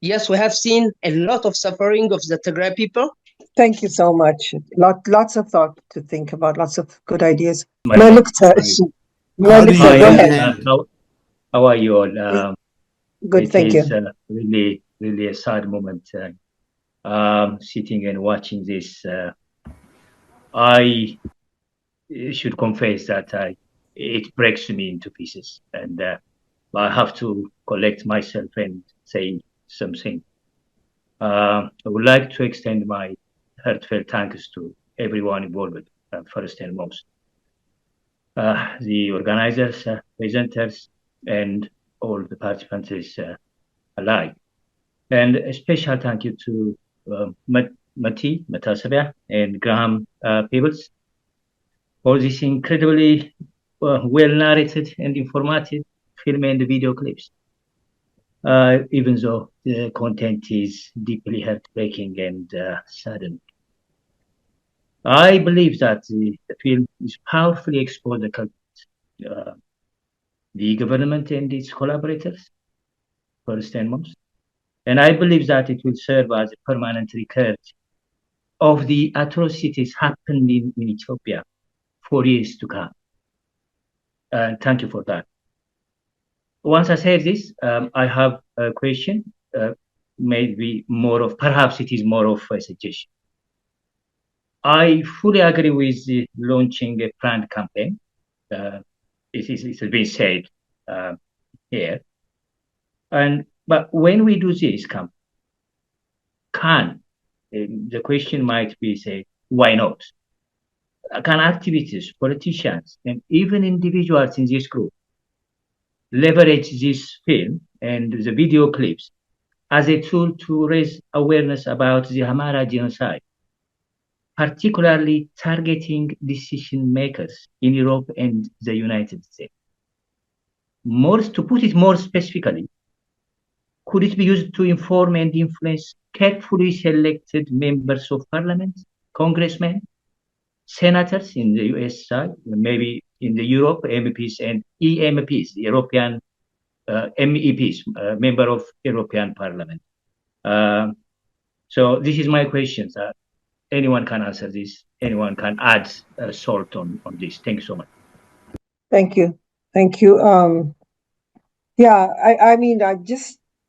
Speaker 17: Yes, we have seen a lot of suffering of the Tigray people.
Speaker 3: Thank you so much. Lots of thought to think about, lots of good ideas.
Speaker 18: Hi,
Speaker 3: Go ahead.
Speaker 18: how are you all?
Speaker 3: Good, thank you.
Speaker 18: It is really a sad moment sitting and watching this. I should confess that it breaks me into pieces, and I have to collect myself and say something. I would like to extend my heartfelt thanks to everyone involved, first and most. The organizers, presenters, and all the participants alike. And a special thank you to Meti, Matasa, and Graham Peebles for this incredibly well-narrated and informative film and video clips. Even though the content is deeply heartbreaking and saddening. I believe that the film is powerfully exposed the culprit, the government and its collaborators, first and most. And I believe that it will serve as a permanent record of the atrocities happening in Ethiopia for years to come. Thank you for that. Once I said this, I have a question, maybe perhaps it is more of a suggestion. I fully agree with launching a planned campaign. It has been said here. But when we do this campaign, the question might be, say, why not? Can activists, politicians, and even individuals in this group leverage this film and the video clips as a tool to raise awareness about the Amhara genocide, particularly targeting decision makers in Europe and the United States? To put it more specifically, could it be used to inform and influence carefully selected members of parliament, congressmen, senators in the US side, maybe in the Europe, MEPs and EMPs, European MEPs, member of European Parliament? So this is my question. Anyone can answer this. Anyone can add salt on this. Thanks so much.
Speaker 3: Thank you. Thank you. Yeah, I mean,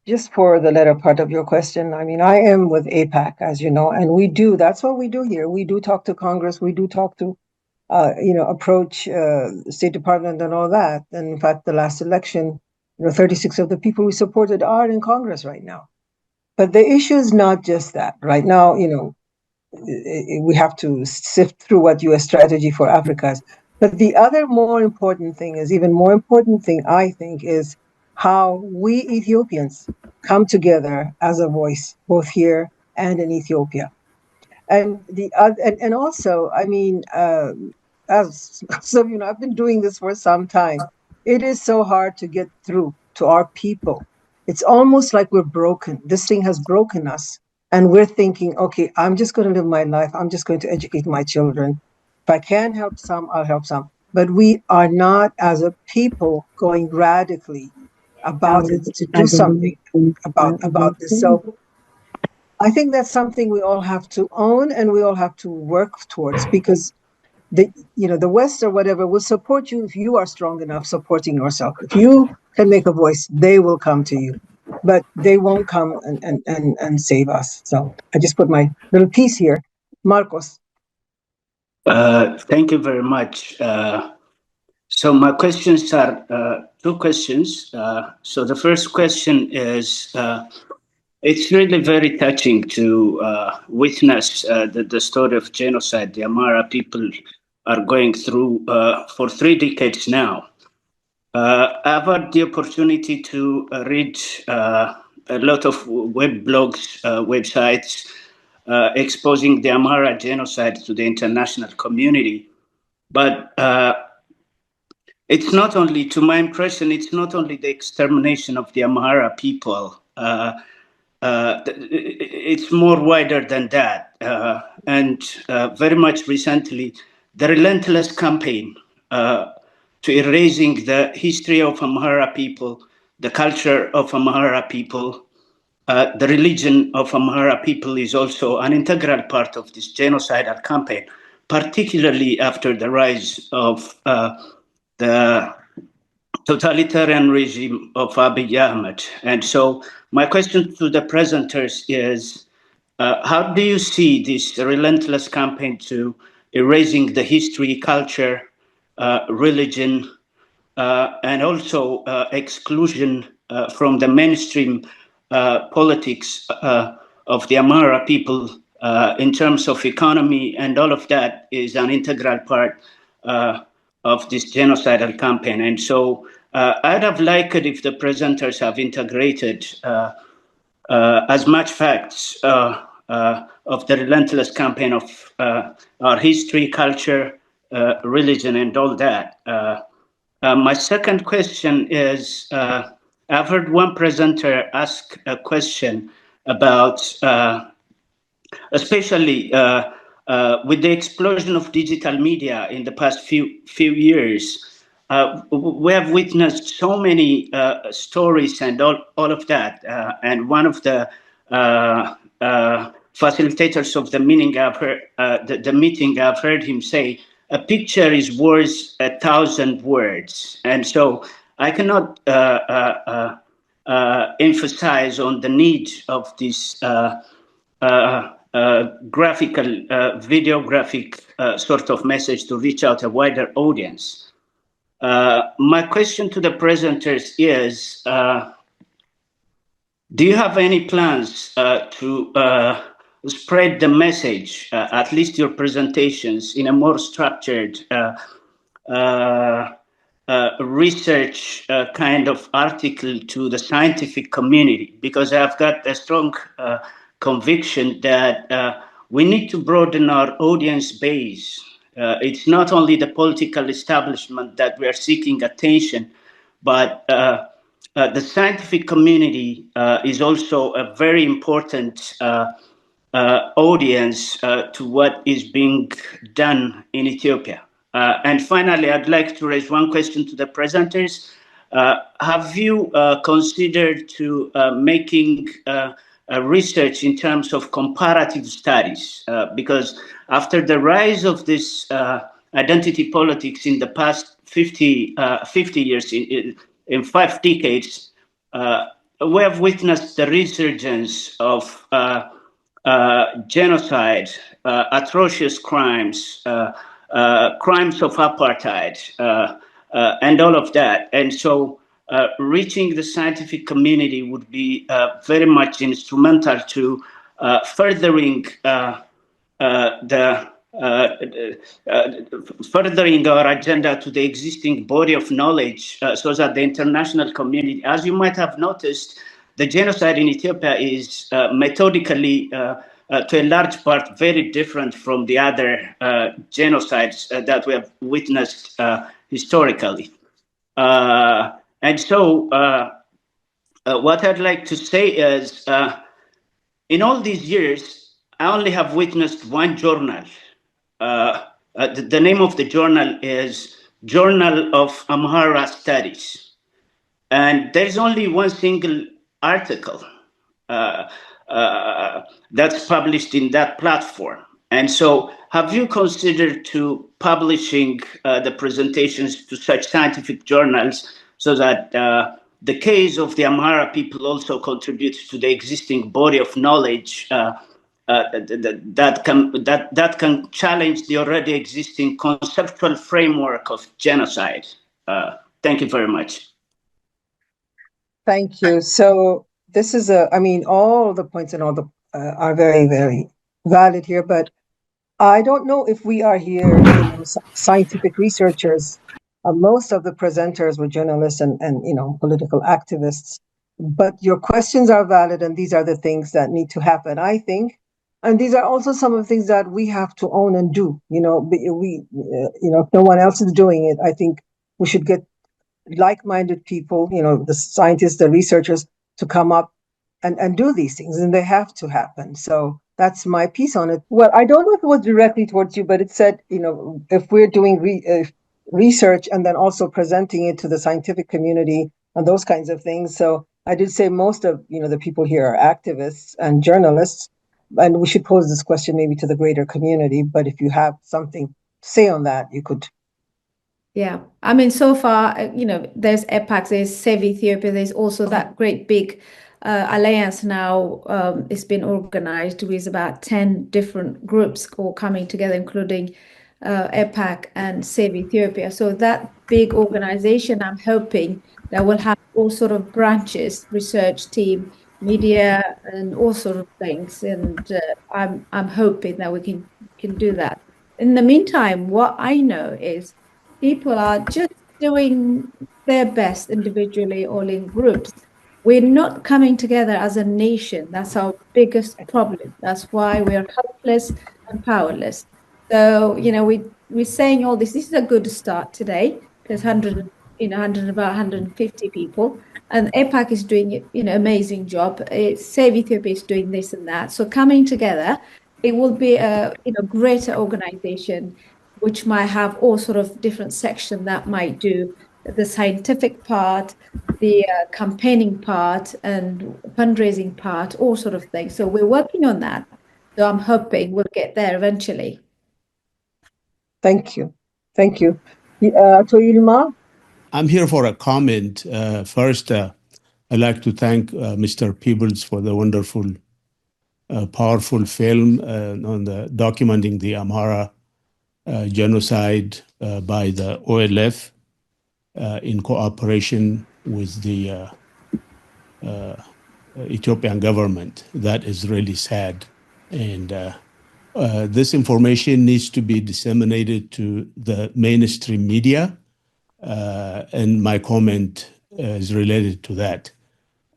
Speaker 3: just for the latter part of your question, I mean, I am with AIPAC, as you know, and that's what we do here. We do talk to Congress. We do talk to, approach State Department and all that. And in fact, the last election, 36 of the people we supported are in Congress right now. But the issue is not just that. Right now, we have to sift through what U.S. strategy for Africa is. But the other more important thing I think, is how we Ethiopians come together as a voice, both here and in Ethiopia. And also, I mean, as some, I've been doing this for some time. It is so hard to get through to our people. It's almost like we're broken. This thing has broken us. And we're thinking, okay, I'm just going to live my life. I'm just going to educate my children. If I can help some, I'll help some. But we are not, as a people, going radically about it to do something about this. So I think that's something we all have to own and we all have to work towards, because the West or whatever will support you if you are strong enough supporting yourself. If you can make a voice, they will come to you, but they won't come and save us. So I just put my little piece here. Marcos.
Speaker 19: Thank you very much. So my questions are two questions. So the first question is, it's really very touching to witness the story of genocide the Amhara people are going through for 3 decades now. I've had the opportunity to read a lot of web blogs, websites exposing the Amhara genocide to the international community. But it's not only, to my impression, it's not only the extermination of the Amhara people. It's more wider than that. And very much recently, the relentless campaign to erasing the history of Amhara people, the culture of Amhara people, the religion of Amhara people is also an integral part of this genocidal campaign, particularly after the rise of the totalitarian regime of Abiy Ahmed. And so my question to the presenters is, how do you see this relentless campaign to erasing the history, culture, religion, and also exclusion from the mainstream politics of the Amhara people in terms of economy, and all of that is an integral part of this genocidal campaign. And so I'd have liked if the presenters have integrated as much facts of the relentless campaign of our history, culture, religion, and all that. My second question is, I've heard one presenter ask a question about, especially with the explosion of digital media in the past few years, we have witnessed so many stories and all of that. And one of the facilitators of the meeting, I've heard him say, a picture is worth 1,000 words. And so I cannot emphasize on the need of this graphical, videographic sort of message to reach out a wider audience. My question to the presenters is, do you have any plans to spread the message, at least your presentations, in a more structured research kind of article to the scientific community? Because I've got a strong conviction that we need to broaden our audience base. It's not only the political establishment that we are seeking attention, but the scientific community is also a very important audience to what is being done in Ethiopia. And finally, I'd like to raise one question to the presenters. Have you considered to making research in terms of comparative studies? Because after the rise of this identity politics in the past 50 years, in 5 decades, we have witnessed the resurgence of genocide, atrocious crimes, crimes of apartheid, and all of that. And so reaching the scientific community would be very much instrumental to furthering furthering our agenda to the existing body of knowledge, so that the international community, as you might have noticed, the genocide in Ethiopia is methodically, to a large part, very different from the other genocides that we have witnessed historically. And so what I'd like to say is, in all these years, I only have witnessed one journal. The name of the journal is Journal of Amhara Studies. And there's only one single article that's published in that platform. And so have you considered to publishing the presentations to such scientific journals so that the case of the Amhara people also contributes to the existing body of knowledge that can challenge the already existing conceptual framework of genocide? Thank you very much.
Speaker 3: Thank you. So this is all the points and all the are very, very valid here, but I don't know if we are here, scientific researchers. Most of the presenters were journalists and political activists. But your questions are valid, and these are the things that need to happen, I think. And these are also some of the things that we have to own and do. If no one else is doing it, I think we should get like-minded people, the scientists, the researchers, to come up and do these things, and they have to happen. So that's my piece on it. Well, I don't know if it was directly towards you, but it said, if we're doing research and then also presenting it to the scientific community and those kinds of things. So I did say most of, the people here are activists and journalists, and we should pose this question maybe to the greater community. But if you have something to say on that, you could.
Speaker 15: Yeah, I mean, so far, there's EPAC, there's Save Ethiopia, there's also that great big alliance now. It's been organized with about 10 different groups all coming together, including EPAC and Save Ethiopia. So that big organization, I'm hoping that will have all sort of branches, research team, media, and all sort of things. And I'm hoping that we can do that. In the meantime, what I know is people are just doing their best individually or in groups. We're not coming together as a nation. That's our biggest problem. That's why we are helpless and powerless. So, we're saying all this. This is a good start today. There's about 150 people. And EPAC is doing amazing job. Save Ethiopia is doing this and that. So coming together, it will be a greater organization, which might have all sort of different sections that might do the scientific part, the campaigning part, and fundraising part, all sort of things. So we're working on that. So I'm hoping we'll get there eventually.
Speaker 3: Thank you. Thank you. Toyilma?
Speaker 4: I'm here for a comment. First, I'd like to thank Mr. Peebles for the wonderful, powerful film on documenting the Amhara genocide by the OLF in cooperation with the Ethiopian government. That is really sad. And this information needs to be disseminated to the mainstream media. And my comment is related to that.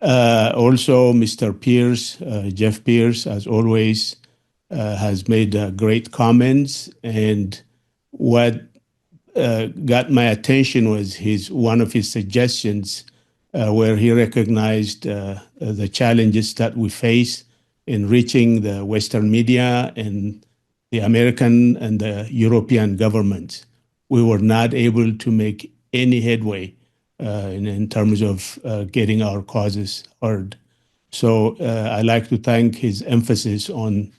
Speaker 4: Also, Mr. Pierce, Jeff Pierce, as always, has made great comments. And what got my attention was one of his suggestions where he recognized the challenges that we face in reaching the Western media and the American and the European governments. We were not able to make any headway in terms of getting our causes heard. So I like to thank his emphasis on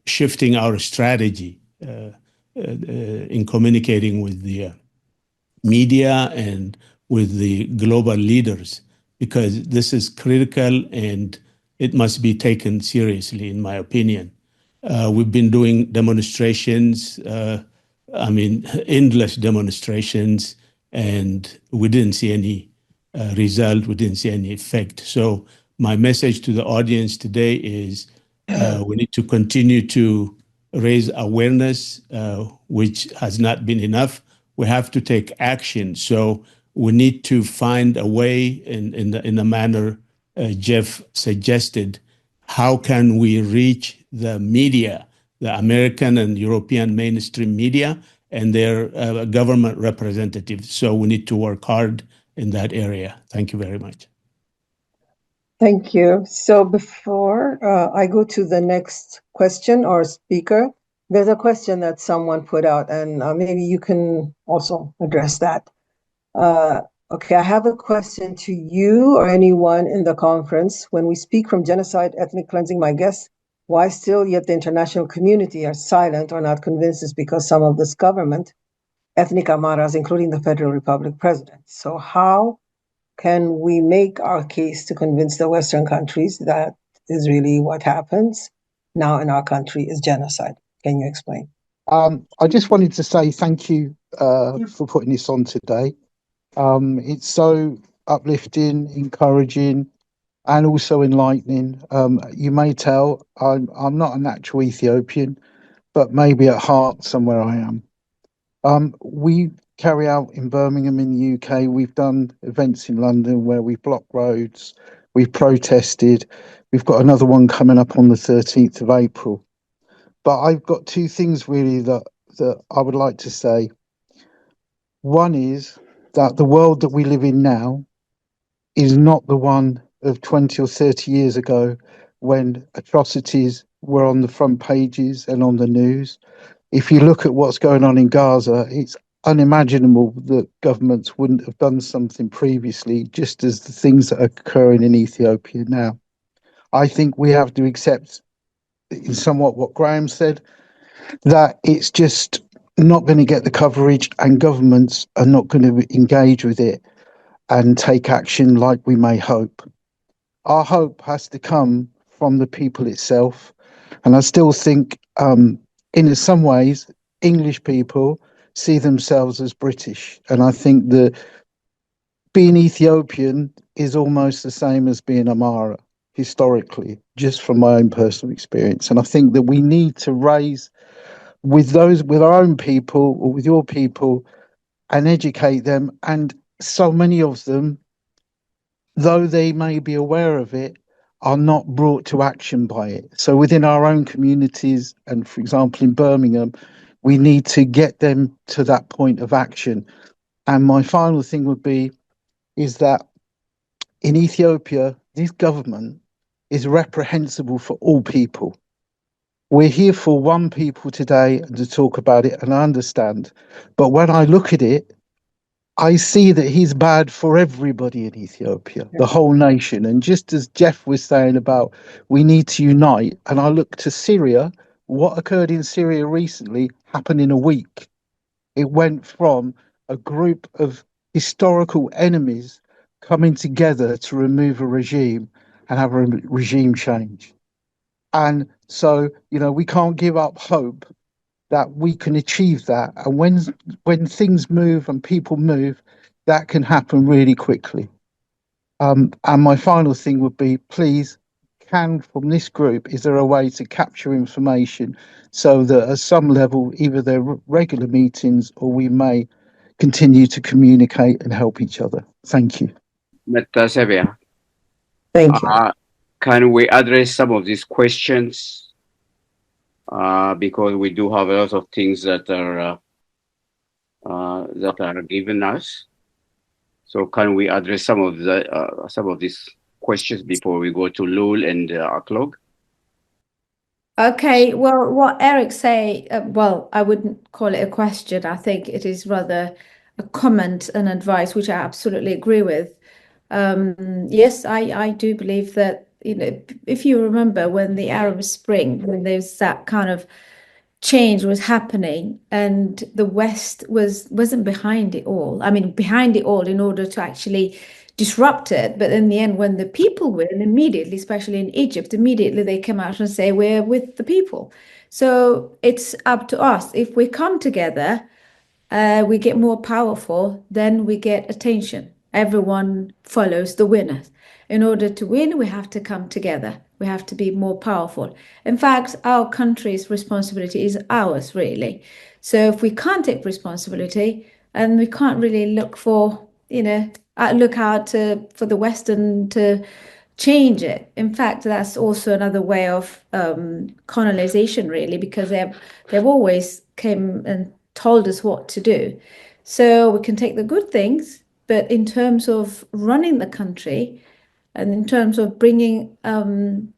Speaker 4: shifting our strategy in communicating with the media and with the global leaders, because this is critical and it must be taken seriously, in my opinion. We've been doing demonstrations, endless demonstrations, and we didn't see any result, we didn't see any effect. So my message to the audience today is we need to continue to raise awareness, which has not been enough. We have to take action. So we need to find a way in the manner Jeff suggested. How can we reach the media, the American and European mainstream media, and their government representatives. So we need to work hard in that area. Thank you very much.
Speaker 3: Thank you. So before I go to the next question or speaker, there's a question that someone put out, and maybe you can also address that. Okay, I have a question to you or anyone in the conference. When we speak from genocide, ethnic cleansing, my guess, why still yet the international community are silent or not convinced is because some of this government, ethnic Amharas, including the Federal Republic president. So how can we make our case to convince the Western countries that is really what happens now in our country is genocide? Can you explain?
Speaker 20: I just wanted to say thank you for putting this on today. It's so uplifting, encouraging, and also enlightening. You may tell I'm not a natural Ethiopian, but maybe at heart somewhere I am. We carry out in Birmingham in the UK. We've done events in London where we've blocked roads, we've protested. We've got another one coming up on the 13th of April. But I've got two things really that I would like to say. One is that the world that we live in now is not the one of 20 or 30 years ago when atrocities were on the front pages and on the news. If you look at what's going on in Gaza, it's unimaginable that governments wouldn't have done something previously, just as the things that are occurring in Ethiopia now. I think we have to accept, in somewhat what Graham said, that it's just not going to get the coverage and governments are not going to engage with it and take action like we may hope. Our hope has to come from the people itself. And I still think, in some ways, English people see themselves as British. And I think that being Ethiopian is almost the same as being Amhara, historically, just from my own personal experience. And I think that we need to raise with our own people or with your people and educate them. And so many of them, though they may be aware of it, are not brought to action by it. So within our own communities, and for example in Birmingham, we need to get them to that point of action. And my final thing would be, is that in Ethiopia, this government is reprehensible for all people. We're here for one people today and to talk about it, and I understand. But when I look at it, I see that he's bad for everybody in Ethiopia, the whole nation. And just as Jeff was saying about we need to unite, and I look to Syria, what occurred in Syria recently happened in a week. It went from a group of historical enemies coming together to remove a regime and have a regime change. And so, we can't give up hope that we can achieve that. And when things move and people move, that can happen really quickly. And my final thing would be, please, from this group, is there a way to capture information so that at some level, either they're regular meetings or we may continue to communicate and help each other? Thank you.
Speaker 1: Matasa,
Speaker 3: thank you.
Speaker 1: Can we address some of these questions? Because we do have a lot of things that are given us. So can we address some of these questions before we go to Lul and Aklog?
Speaker 15: Okay, well, what Eric say, I wouldn't call it a question. I think it is rather a comment and advice, which I absolutely agree with. Yes, I do believe that, if you remember when the Arab Spring, when there's that kind of change was happening and the West wasn't behind it all. I mean, behind it all in order to actually disrupt it. But in the end, when the people win, immediately, especially in Egypt, immediately they come out and say, we're with the people. So it's up to us. If we come together, we get more powerful, then we get attention. Everyone follows the winners. In order to win, we have to come together. We have to be more powerful. In fact, our country's responsibility is ours, really. So if we can't take responsibility, and we can't really look for, look out for the Western to change it. In fact, that's also another way of colonization, really, because they've always came and told us what to do. So we can take the good things, but in terms of running the country and in terms of bringing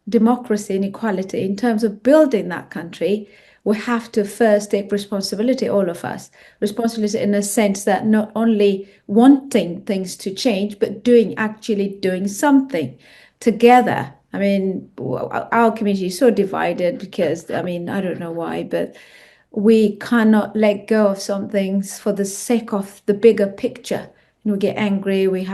Speaker 15: democracy and equality, in terms of building that country, we have to first take responsibility, all of us. Responsibility in a sense that not only wanting things to change, but actually doing something together. I mean, our community is so divided because, I mean, I don't know why, but we cannot let go of some things for the sake of the bigger picture. And we get angry, we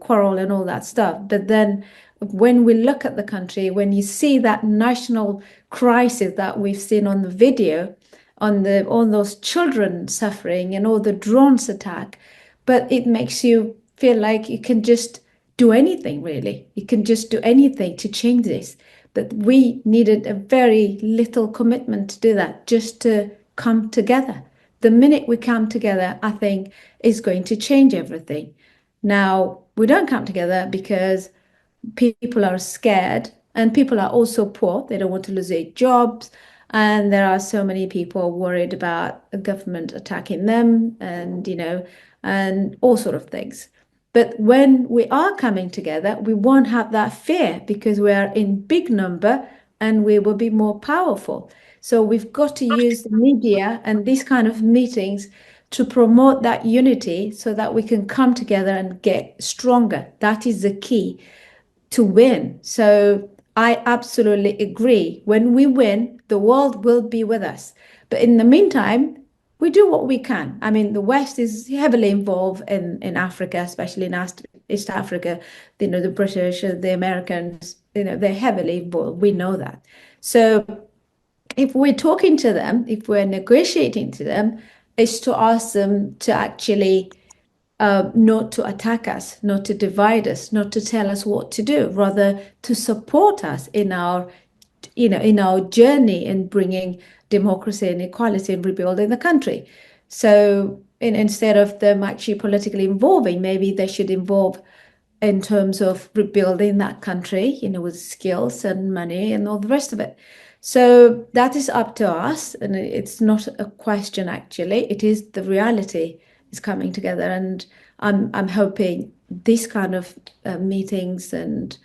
Speaker 15: quarrel and all that stuff. But then when we look at the country, when you see that national crisis that we've seen on the video, on all those children suffering and all the drones attack, but it makes you feel like you can just do anything, really. You can just do anything to change this. But we needed a very little commitment to do that, just to come together. The minute we come together, I think, is going to change everything. Now, we don't come together because people are scared and people are also poor. They don't want to lose their jobs. And there are so many people worried about the government attacking them and, and all sort of things. But when we are coming together, we won't have that fear because we are in big number and we will be more powerful. So we've got to use the media and these kind of meetings to promote that unity so that we can come together and get stronger. That is the key to win. So I absolutely agree. When we win, the world will be with us. But in the meantime, we do what we can. I mean, the West is heavily involved in Africa, especially in East Africa. The British, the Americans, they're heavily involved. We know that. So if we're talking to them, if we're negotiating to them, is to ask them to actually not to attack us, not to divide us, not to tell us what to do, rather to support us in our journey in bringing democracy and equality and rebuilding the country. So instead of them actually politically involving, maybe they should involve in terms of rebuilding that country, with skills and money and all the rest of it. So that is up to us, and it's not a question actually. It is the reality is coming together, and I'm hoping this kind of meetings and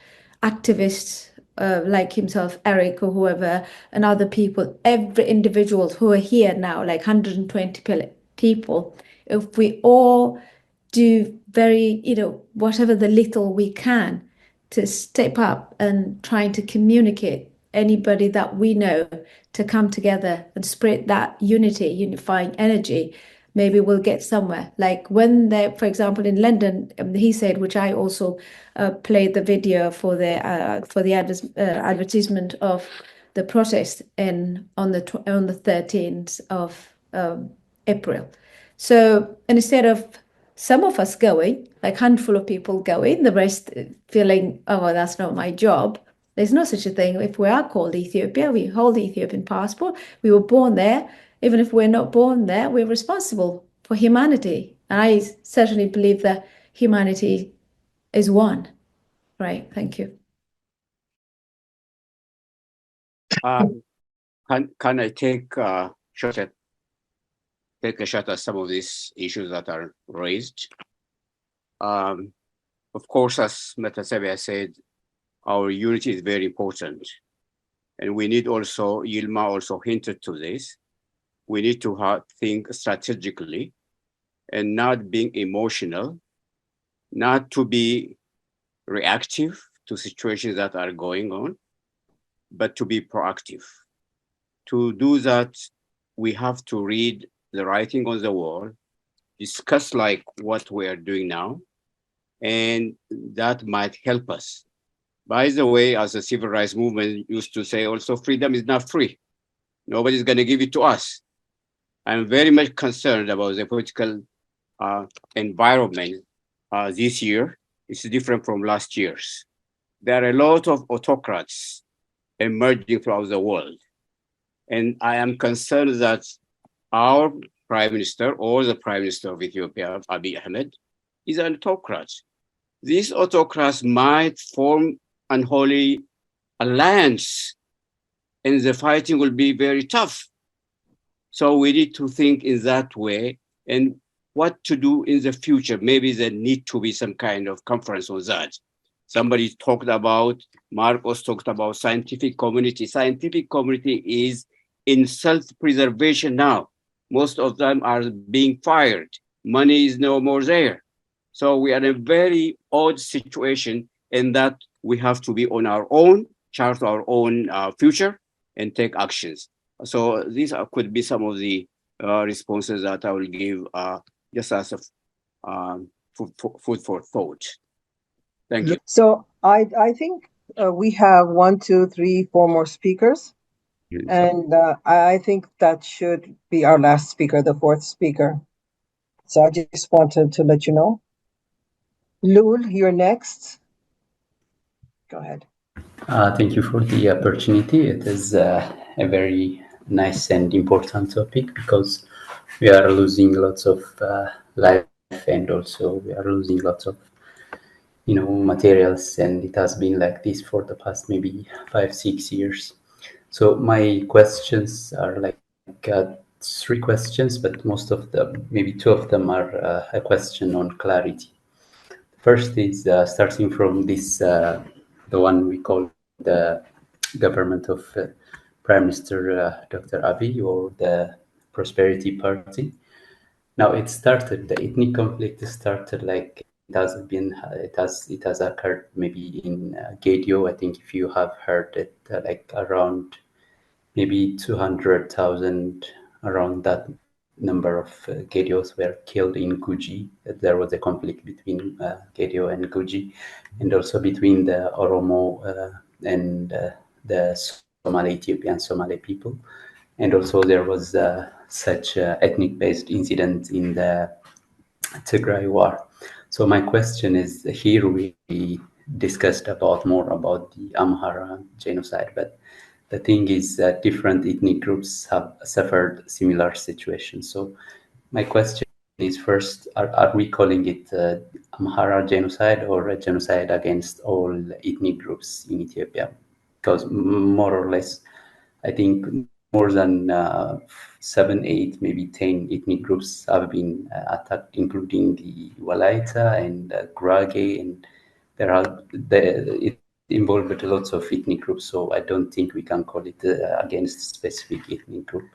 Speaker 15: activists like himself, Eric, or whoever, and other people, every individual who are here now, like 120 people, if we all do very, whatever the little we can to step up and trying to communicate anybody that we know to come together and spread that unifying energy, maybe we'll get somewhere. Like when they, for example, in London, he said, which I also played the video for the advertisement of the protest on the 13th of April. So instead of some of us going, like a handful of people going, the rest feeling, oh, well, that's not my job. There's no such a thing. If we are called Ethiopia, we hold the Ethiopian passport. We were born there. Even if we're not born there, we're responsible for humanity. And I certainly believe that humanity is one. Right. Thank you.
Speaker 1: Can I take a shot at some of these issues that are raised? Of course, as Matasa said, our unity is very important. And we need also, Yilma also hinted to this, we need to think strategically and not being emotional, not to be reactive to situations that are going on, but to be proactive. To do that, we have to read the writing on the wall, discuss like what we are doing now, and that might help us. By the way, as the civil rights movement used to say also, freedom is not free. Nobody's gonna give it to us. I'm very much concerned about the political environment this year. It's different from last year's. There are a lot of autocrats emerging throughout the world. And I am concerned that our prime minister or the prime minister of Ethiopia, Abiy Ahmed, is an autocrat. These autocrats might form Unholy alliance, and the fighting will be very tough. So we need to think in that way and what to do in the future. Maybe there need to be some kind of conference on that. Somebody talked about, Marcos talked about scientific community. Scientific community is in self-preservation now. Most of them are being fired. Money is no more there. So we are in a very odd situation in that we have to be on our own, chart our own future, and take actions. So these could be some of the responses that I will give just as a food for thought. Thank you.
Speaker 3: So I think we have 1, 2, 3, 4 more speakers. And I think that should be our last speaker, the 4th speaker. So I just wanted to let you know. Lul, you're next. Go ahead.
Speaker 21: Thank you for the opportunity. It is a very nice and important topic because we are losing lots of life, and also we are losing lots of materials, and it has been like this for the past maybe 5-6 years. So my questions are like 3 questions, but most of them, maybe 2 of them, are a question on clarity. First is starting from this, the one we call the government of Prime Minister Dr. Abiy, or the Prosperity Party. Now it started, the ethnic conflict started like it has occurred maybe in Gedio. I think if you have heard it, like around maybe 200,000, around that number of Gedios were killed in Guji. There was a conflict between Gedio and Guji, and also between the Oromo and the Somali, Ethiopian Somali people. And also there was such ethnic-based incident in the Tigray war. So my question is, here we discussed more about the Amhara genocide, but the thing is that different ethnic groups have suffered similar situations. So my question is, first, are we calling it Amhara genocide or a genocide against all ethnic groups in Ethiopia? Because more or less, I think more than 7, 8, maybe 10 ethnic groups have been attacked, including the Walaita and Gurage, and it involved lots of ethnic groups. So I don't think we can call it against specific ethnic group.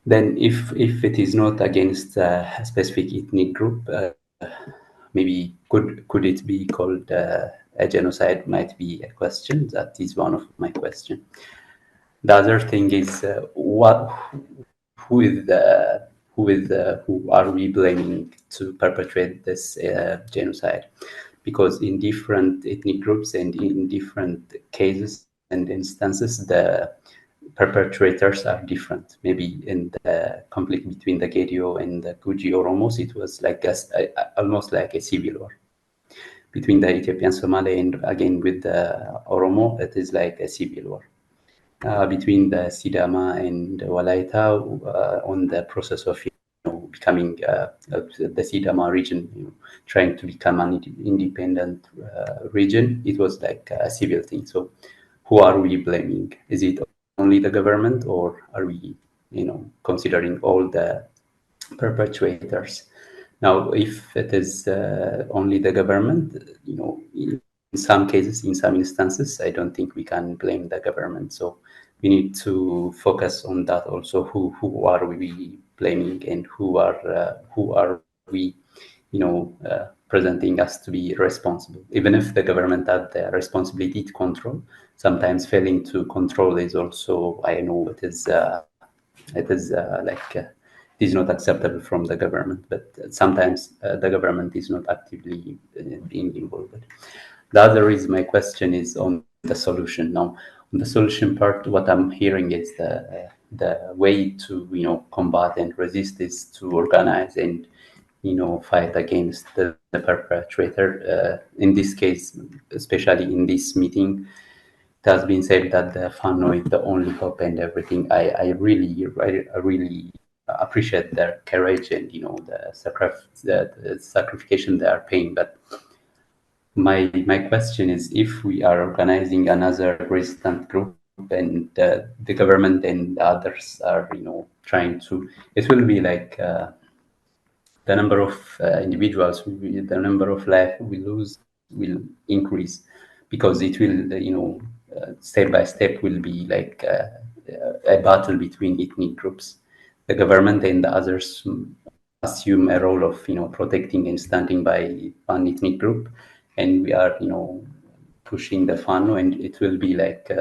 Speaker 21: Then, if it is not against a specific ethnic group, maybe could it be called a genocide? Might be a question. That is one of my questions. The other thing is who are we blaming to perpetrate this genocide? Because in different ethnic groups and in different cases and instances, the perpetrators are different. Maybe in the conflict between the Gedio and the Guji Oromos, it was like almost like a civil war. Between the Ethiopian Somali and again with the Oromo, it is like a civil war. Between the Sidama and Walaita, on the process of becoming the Sidama region, trying to become an independent region, it was like a civil thing. So who are we blaming? Is it only the government, or are we considering all the perpetrators? Now, if it is only the government, in some cases, in some instances, I don't think we can blame the government. So we need to focus on that also. Who are we blaming, and who are we, presenting us to be responsible? Even if the government had the responsibility to control, sometimes failing to control is also, I know it is it is not acceptable from the government, but sometimes the government is not actively being involved. The other is, my question is on the solution. Now, on the solution part, what I'm hearing is the way to combat and resist is to organize and fight against the perpetrator. In this case, especially in this meeting, it has been said that the Fano is the only hope and everything. I really appreciate their courage and the sacrifice they are paying. But my question is, if we are organizing another resistant group and the government and others are, trying to. It will be like the number of individuals, the number of life we lose will increase, because it will, step by step will be like a battle between ethnic groups. The government and the others assume a role of, protecting and standing by one ethnic group, and we are, pushing the Fano, and it will be like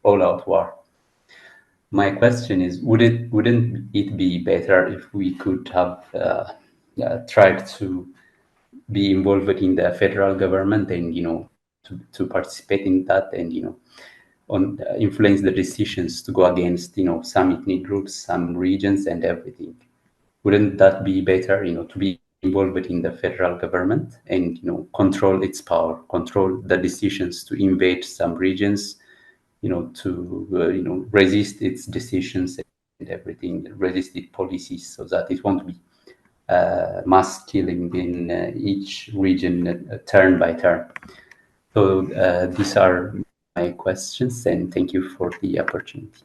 Speaker 21: all-out war. My question is, wouldn't it be better if we could have tried to be involved in the federal government and, to participate in that and, influence the decisions to go against, some ethnic groups, some regions and everything? Wouldn't that be better, to be involved in the federal government and, control its power, control the decisions to invade some regions, to resist its decisions and everything, resist its policies, so that it won't be mass killing in each region, turn by turn. So these are my questions, and thank you for the opportunity.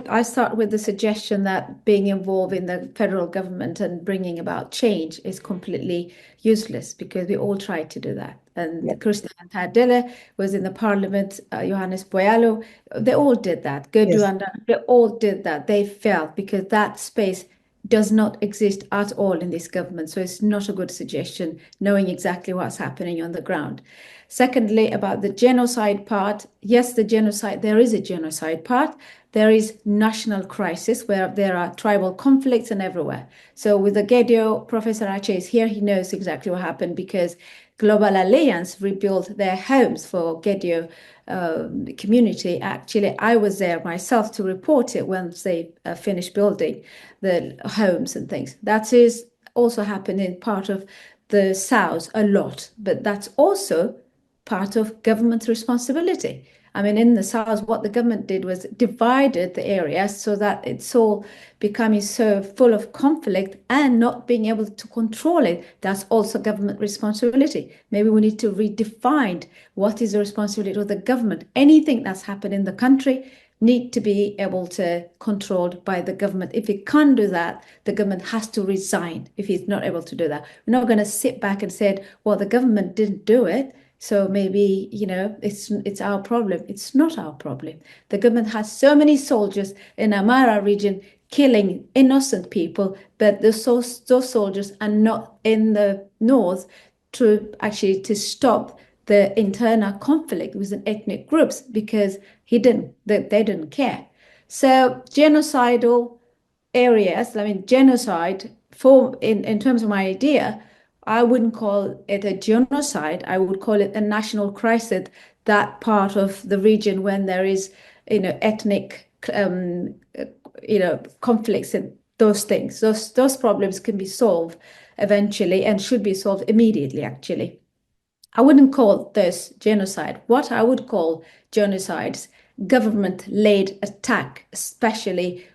Speaker 15: I start with the suggestion that being involved in the federal government and bringing about change is completely useless, because we all tried to do that. And Christian Tadele was in the parliament, Johannes Boyalo, they all did that. They all did that. They failed because that space does not exist at all in this government. So it's not a good suggestion, knowing exactly what's happening on the ground. Secondly, about the genocide part, yes, there is a genocide part. There is national crisis where there are tribal conflicts and everywhere. So with the Gedio, Professor Ache is here, he knows exactly what happened, because Global Alliance rebuilt their homes for Gedio community. Actually, I was there myself to report it once they finished building the homes and things. That is also happening part of the South a lot, but that's also part of government responsibility. I mean, in the South, what the government did was divided the areas so that it's all becoming so full of conflict and not being able to control it. That's also government responsibility. Maybe we need to redefine what is the responsibility of the government. Anything that's happened in the country need to be able to controlled by the government. If it can't do that, the government has to resign if he's not able to do that. We're not going to sit back and say, well, the government didn't do it, so maybe, it's our problem. It's not our problem. The government has so many soldiers in Amhara region killing innocent people, but those soldiers are not in the north to stop the internal conflict with ethnic groups, because they didn't care. So genocidal areas, genocide in terms of my idea, I wouldn't call it a genocide. I would call it a national crisis, that part of the region when there is, ethnic, conflicts and those things. Those problems can be solved eventually and should be solved immediately, actually. I wouldn't call this genocide. What I would call genocides, government-led attack, especially,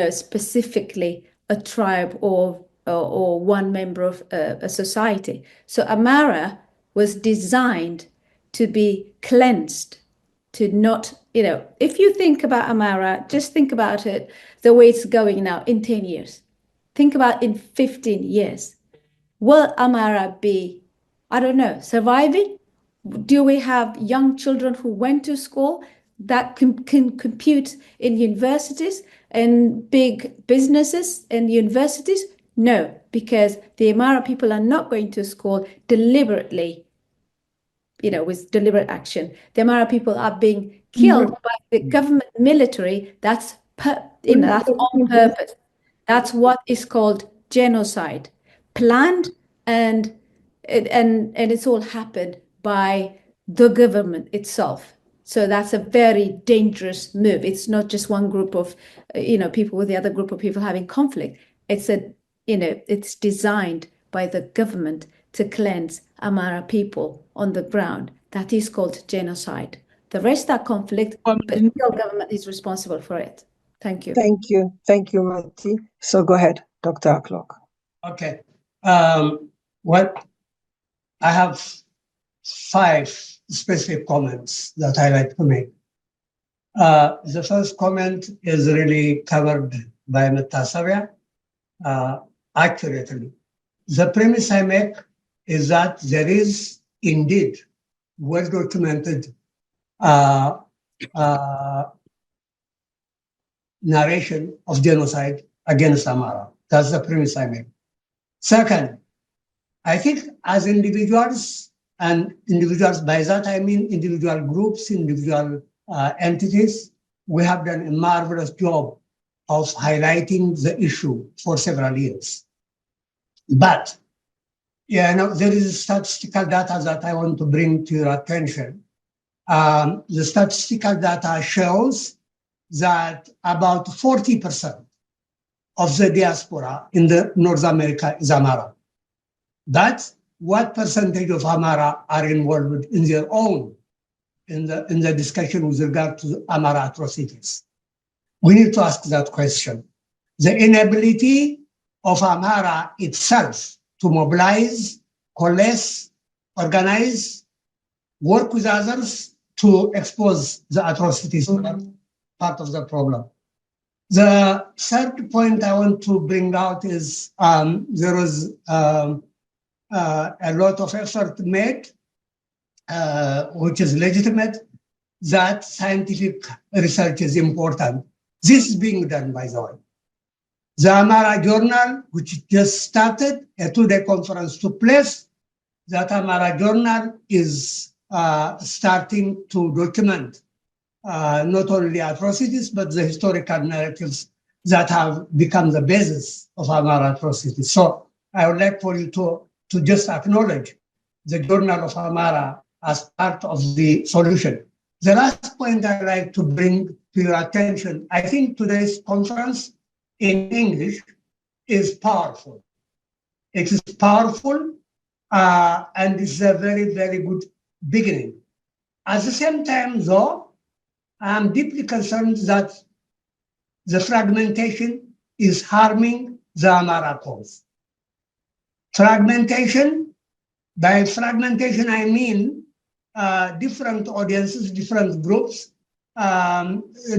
Speaker 15: specifically a tribe or one member of a society. So Amhara was designed to be cleansed, to not, if you think about Amhara, just think about it the way it's going now in 10 years. Think about in 15 years. Will Amhara be, I don't know, surviving? Do we have young children who went to school that can compute in universities and big businesses and universities? No, because the Amhara people are not going to school deliberately, with deliberate action. The Amhara people are being killed by the government military. That's on purpose. That's what is called genocide, planned, and it's all happened by the government itself. So that's a very dangerous move. It's not just one group of, people with the other group of people having conflict. It's designed by the government to cleanse Amhara people on the ground. That is called genocide. The rest are conflict, but still government is responsible for it. Thank you.
Speaker 3: Thank you. Thank you, Meti. So go ahead, Dr. Akloq.
Speaker 7: Okay. I have 5 specific comments that I like to make. The first comment is really covered by Matasa accurately. The premise I make is that there is indeed well-documented narration of genocide against Amhara. That's the premise I make. Second, I think as individuals, and individuals, by that I mean individual groups, individual entities, we have done a marvelous job of highlighting the issue for several years. But there is statistical data that I want to bring to your attention. The statistical data shows that about 40% of the diaspora in North America is Amhara. But what percentage of Amhara are involved in their own, in the discussion with regard to Amhara atrocities? We need to ask that question. The inability of Amhara itself to mobilize, coalesce, organize, work with others to expose the atrocities part of the problem. The third point I want to bring out is there was a lot of effort made, which is legitimate, that scientific research is important. This is being done, by the way. The Amhara Journal, which just started, a two-day conference took place. That Amhara Journal is starting to document not only atrocities, but the historical narratives that have become the basis of Amhara atrocities. So I would like for you to just acknowledge the Journal of Amhara as part of the solution. The last point I'd like to bring to your attention, I think today's conference in English is powerful. It is powerful and it's a very, very good beginning. At the same time, though, I'm deeply concerned that the fragmentation is harming the Amhara cause. Fragmentation, by fragmentation I mean different audiences, different groups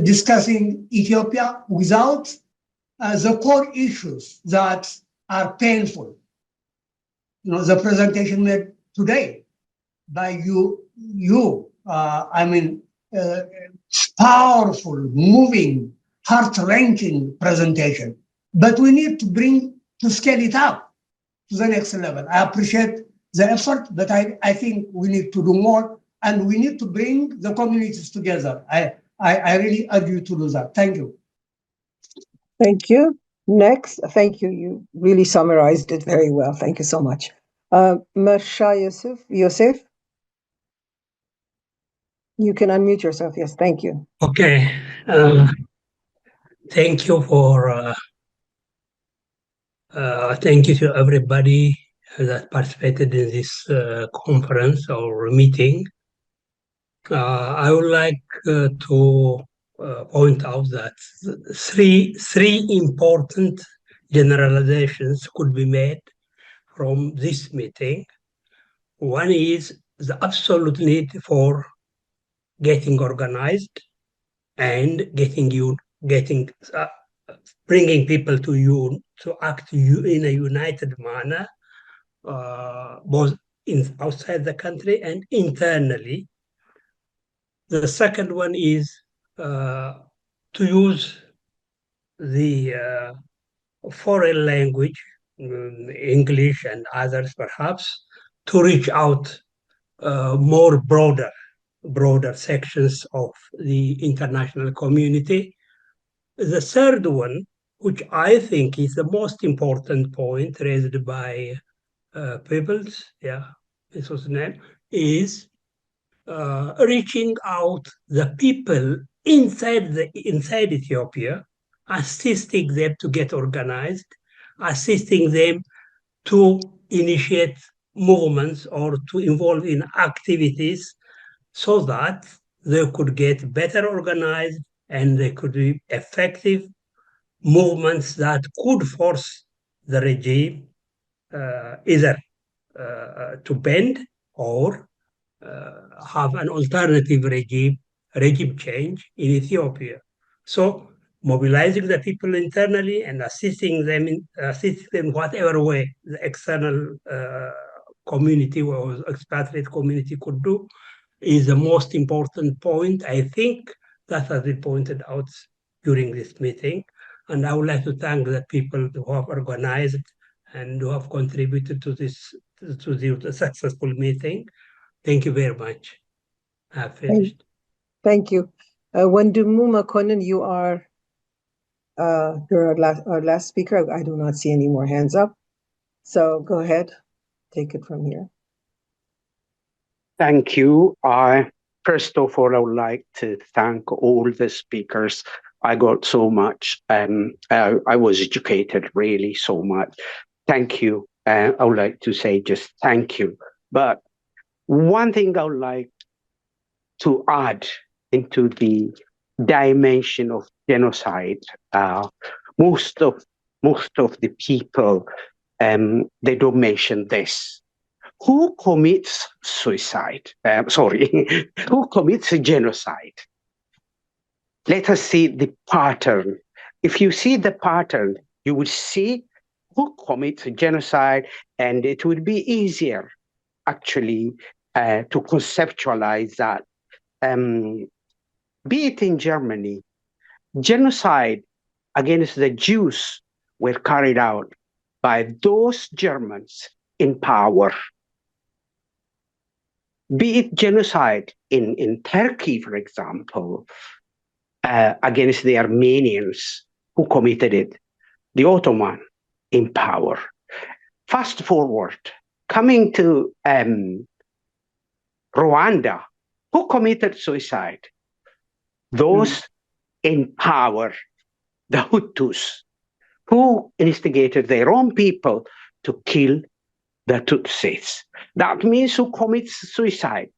Speaker 7: discussing Ethiopia without the core issues that are painful. The presentation made today by you, powerful, moving, heart-wrenching presentation. But we need to scale it up to the next level. I appreciate the effort, but I think we need to do more, and we need to bring the communities together. I really urge you to do that. Thank you.
Speaker 3: Thank you. Next, thank you. You really summarized it very well. Thank you so much. Marsha Yosef, you can unmute yourself. Yes, thank you.
Speaker 2: Okay. Thank you for thank you to everybody that participated in this conference or meeting. I would like to point out that three important generalizations could be made from this meeting. One is the absolute need for getting organized and bringing people to act in a united manner, both outside the country and internally. The second one is to use the foreign language, English and others perhaps, to reach out more broader sections of the international community. The third one, which I think is the most important point raised by Peebles, this was the name, is reaching out the people inside Ethiopia, assisting them to get organized, assisting them to initiate movements or to involve in activities so that they could get better organized and they could be effective movements that could force the regime either to bend or have an alternative regime regime change in Ethiopia. So mobilizing the people internally and assisting them in whatever way the external community or expatriate community could do is the most important point. I think that has been pointed out during this meeting. And I would like to thank the people who have organized and who have contributed to this, to the successful meeting. Thank you very much. I have finished.
Speaker 3: Thank you. Wendumu Makonnen, you are you're our last speaker. I do not see any more hands up. So go ahead, take it from here.
Speaker 19: Thank you. First of all, I would like to thank all the speakers. I got so much. I was educated really so much. Thank you. I would like to say just thank you. But one thing I would like to add into the dimension of genocide, most of the people, they don't mention this. Who commits suicide? Who commits genocide? Let us see the pattern. If you see the pattern, you will see who commits genocide, and it would be easier, actually, to conceptualize that. Be it in Germany, genocide against the Jews were carried out by those Germans in power. Be it genocide in Turkey, for example, against the Armenians, who committed it, the Ottoman in power. Fast forward, coming to Rwanda, who committed suicide? Those in power, the Hutus, who instigated their own people to kill the Tutsis. That means who commits suicide?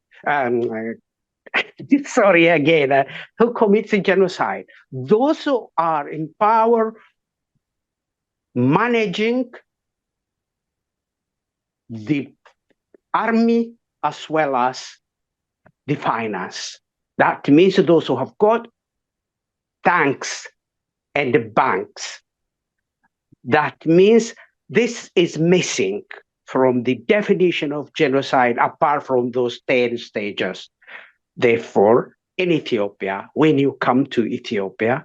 Speaker 19: Sorry again, who commits genocide? Those who are in power, managing the army as well as the finance. That means those who have got tanks and banks. That means this is missing from the definition of genocide, apart from those 10 stages. Therefore, in Ethiopia, when you come to Ethiopia,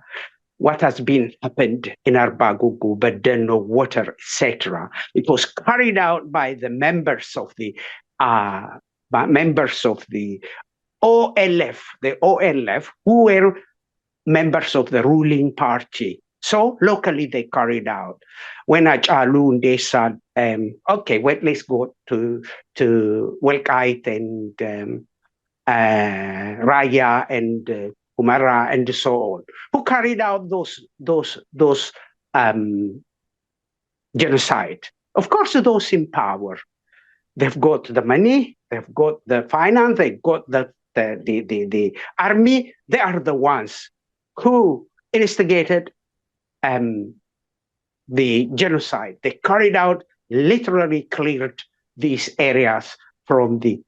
Speaker 19: what has been happened in Arbagugu, Badeno, Water, etc., it was carried out by the members of the OLF, who were members of the ruling party. So locally they carried out. When Achalu, they said, okay, well, let's go to Welkite and Raya and Umara and so on, who carried out those genocide. Of course, those in power, they've got the money, they've got the finance, they've got the army. They are the ones who instigated the genocide. They carried out, literally cleared these areas from the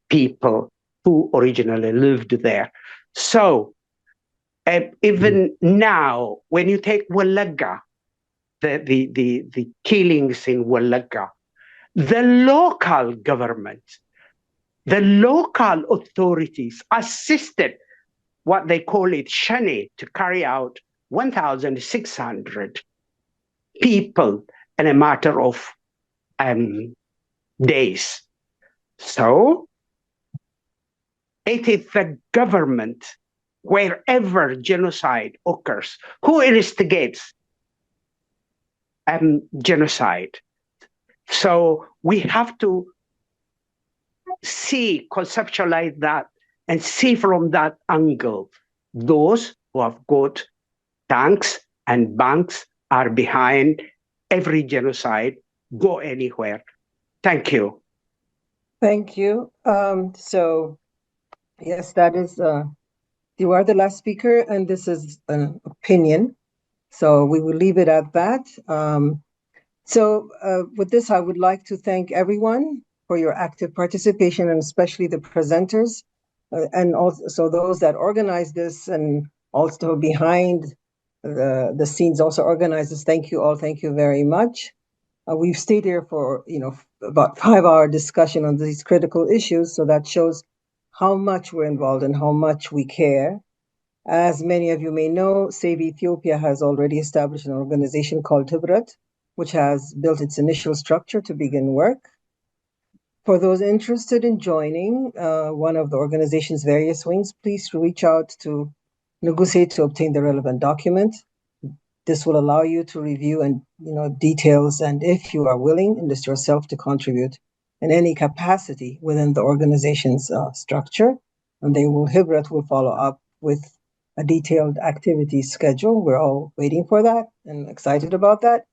Speaker 19: people who originally lived there. So even now, when you take Walaga, the killings in Walaga, the local government, the local authorities assisted what they call it Shani to carry out 1,600 people in a matter of days. So it is the government, wherever genocide occurs, who instigates genocide. So we have to conceptualize that and see from that angle. Those who have got tanks and banks are behind every genocide. Go anywhere. Thank you.
Speaker 3: Thank you. So, yes, that is, you are the last speaker, and this is an opinion. So we will leave it at that. With this, I would like to thank everyone for your active participation, and especially the presenters. and also those that organize this and also behind the scenes also organize this. Thank you all. Thank you very much. We've stayed here for about 5-hour discussion on these critical issues, so that shows how much we're involved and how much we care. As many of you may know, Save Ethiopia has already established an organization called Tibret, which has built its initial structure to begin work. For those interested in joining one of the organization's various wings, please reach out to negotiate to obtain the relevant document. This will allow you to review and details, and if you are willing, enlist yourself to contribute in any capacity within the organization's structure. And Hibret will follow up with a detailed activity schedule. We're all waiting for that and excited about that.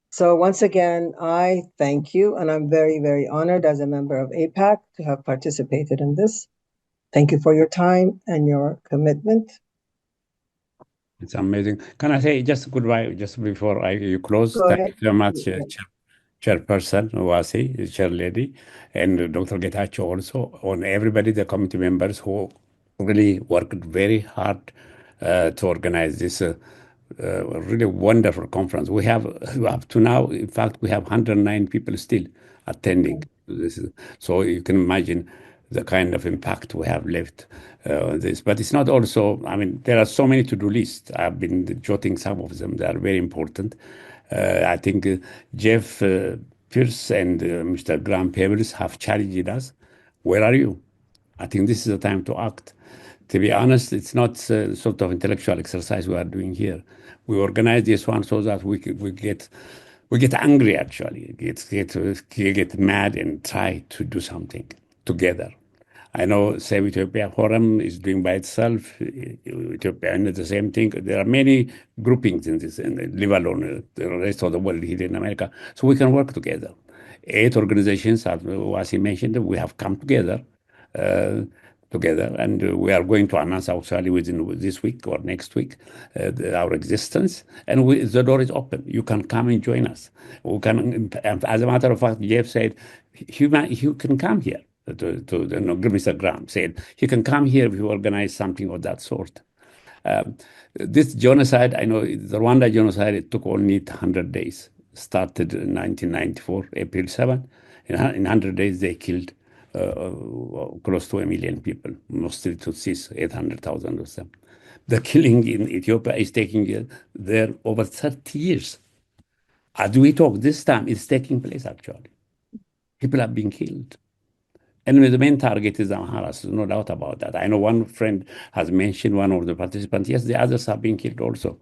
Speaker 3: So once again, I thank you, and I'm very, very honored as a member of APAC to have participated in this. Thank you for your time and your commitment.
Speaker 5: It's amazing. Can I say just goodbye just before you close?
Speaker 3: Go
Speaker 5: Thank
Speaker 3: ahead.
Speaker 5: you very much, Chairperson Wasi, Chair Lady, and Dr. Getachew also, on everybody, the committee members who really worked very hard to organize this really wonderful conference. We have up to now, in fact, we have 109 people still attending. So you can imagine the kind of impact we have left on this. But it's not also, I mean, there are so many to-do lists. I've been jotting some of them. They are very important. I think Jeff Pierce and Mr. Graham Peebles have challenged us. Where are you? I think this is the time to act. To be honest, it's not sort of intellectual exercise we are doing here. We organize this one so that we get angry, actually, get mad and try to do something together. I know Save Ethiopia Forum is doing by itself, Ethiopia and the same thing. There are many groupings in this, in Lebanon, the rest of the world here in America, so we can work together. 8 organizations, as Wasi mentioned, we have come together, and we are going to announce actually within this week or next week our existence, and the door is open. You can come and join us. We can, as a matter of fact, Jeff said, you can come here. Mr. Graham said, he can come here if you organize something of that sort. This genocide, I know the Rwanda genocide, it took only 100 days. Started in 1994, April 7. In 100 days, they killed close to 1 million people, mostly Tutsis, 800,000 of them. The killing in Ethiopia is taking there over 30 years. As we talk, this time it's taking place, actually. People are being killed. And the main target is Amharas, no doubt about that. I know one friend has mentioned, one of the participants, yes, the others are being killed also.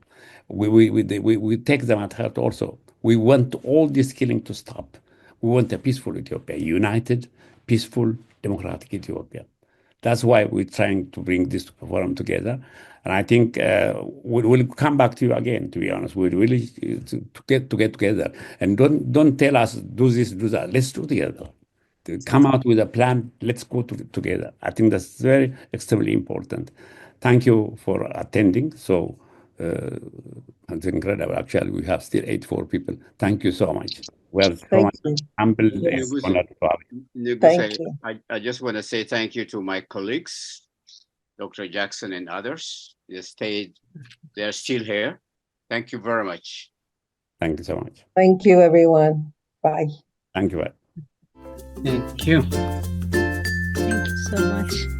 Speaker 5: We take them at heart also. We want all this killing to stop. We want a peaceful Ethiopia, united, peaceful, democratic Ethiopia. That's why we're trying to bring this forum together. And I think we'll come back to you again, to be honest. We're really to get together. And don't tell us, do this, do that. Let's do together. Come out with a plan. Let's go together. I think that's very extremely important. Thank you for attending. So it's incredible. Actually, we have still 84 people. Thank you so much. Well, so much humble and honored to have you.
Speaker 3: Thank you.
Speaker 1: I just want to say thank you to my colleagues, Dr. Jackson and others. They're still here. Thank you very much.
Speaker 5: Thank you so much.
Speaker 3: Thank you, everyone. Bye.
Speaker 5: Thank you.
Speaker 14: Thank you.
Speaker 9: Thank you so much.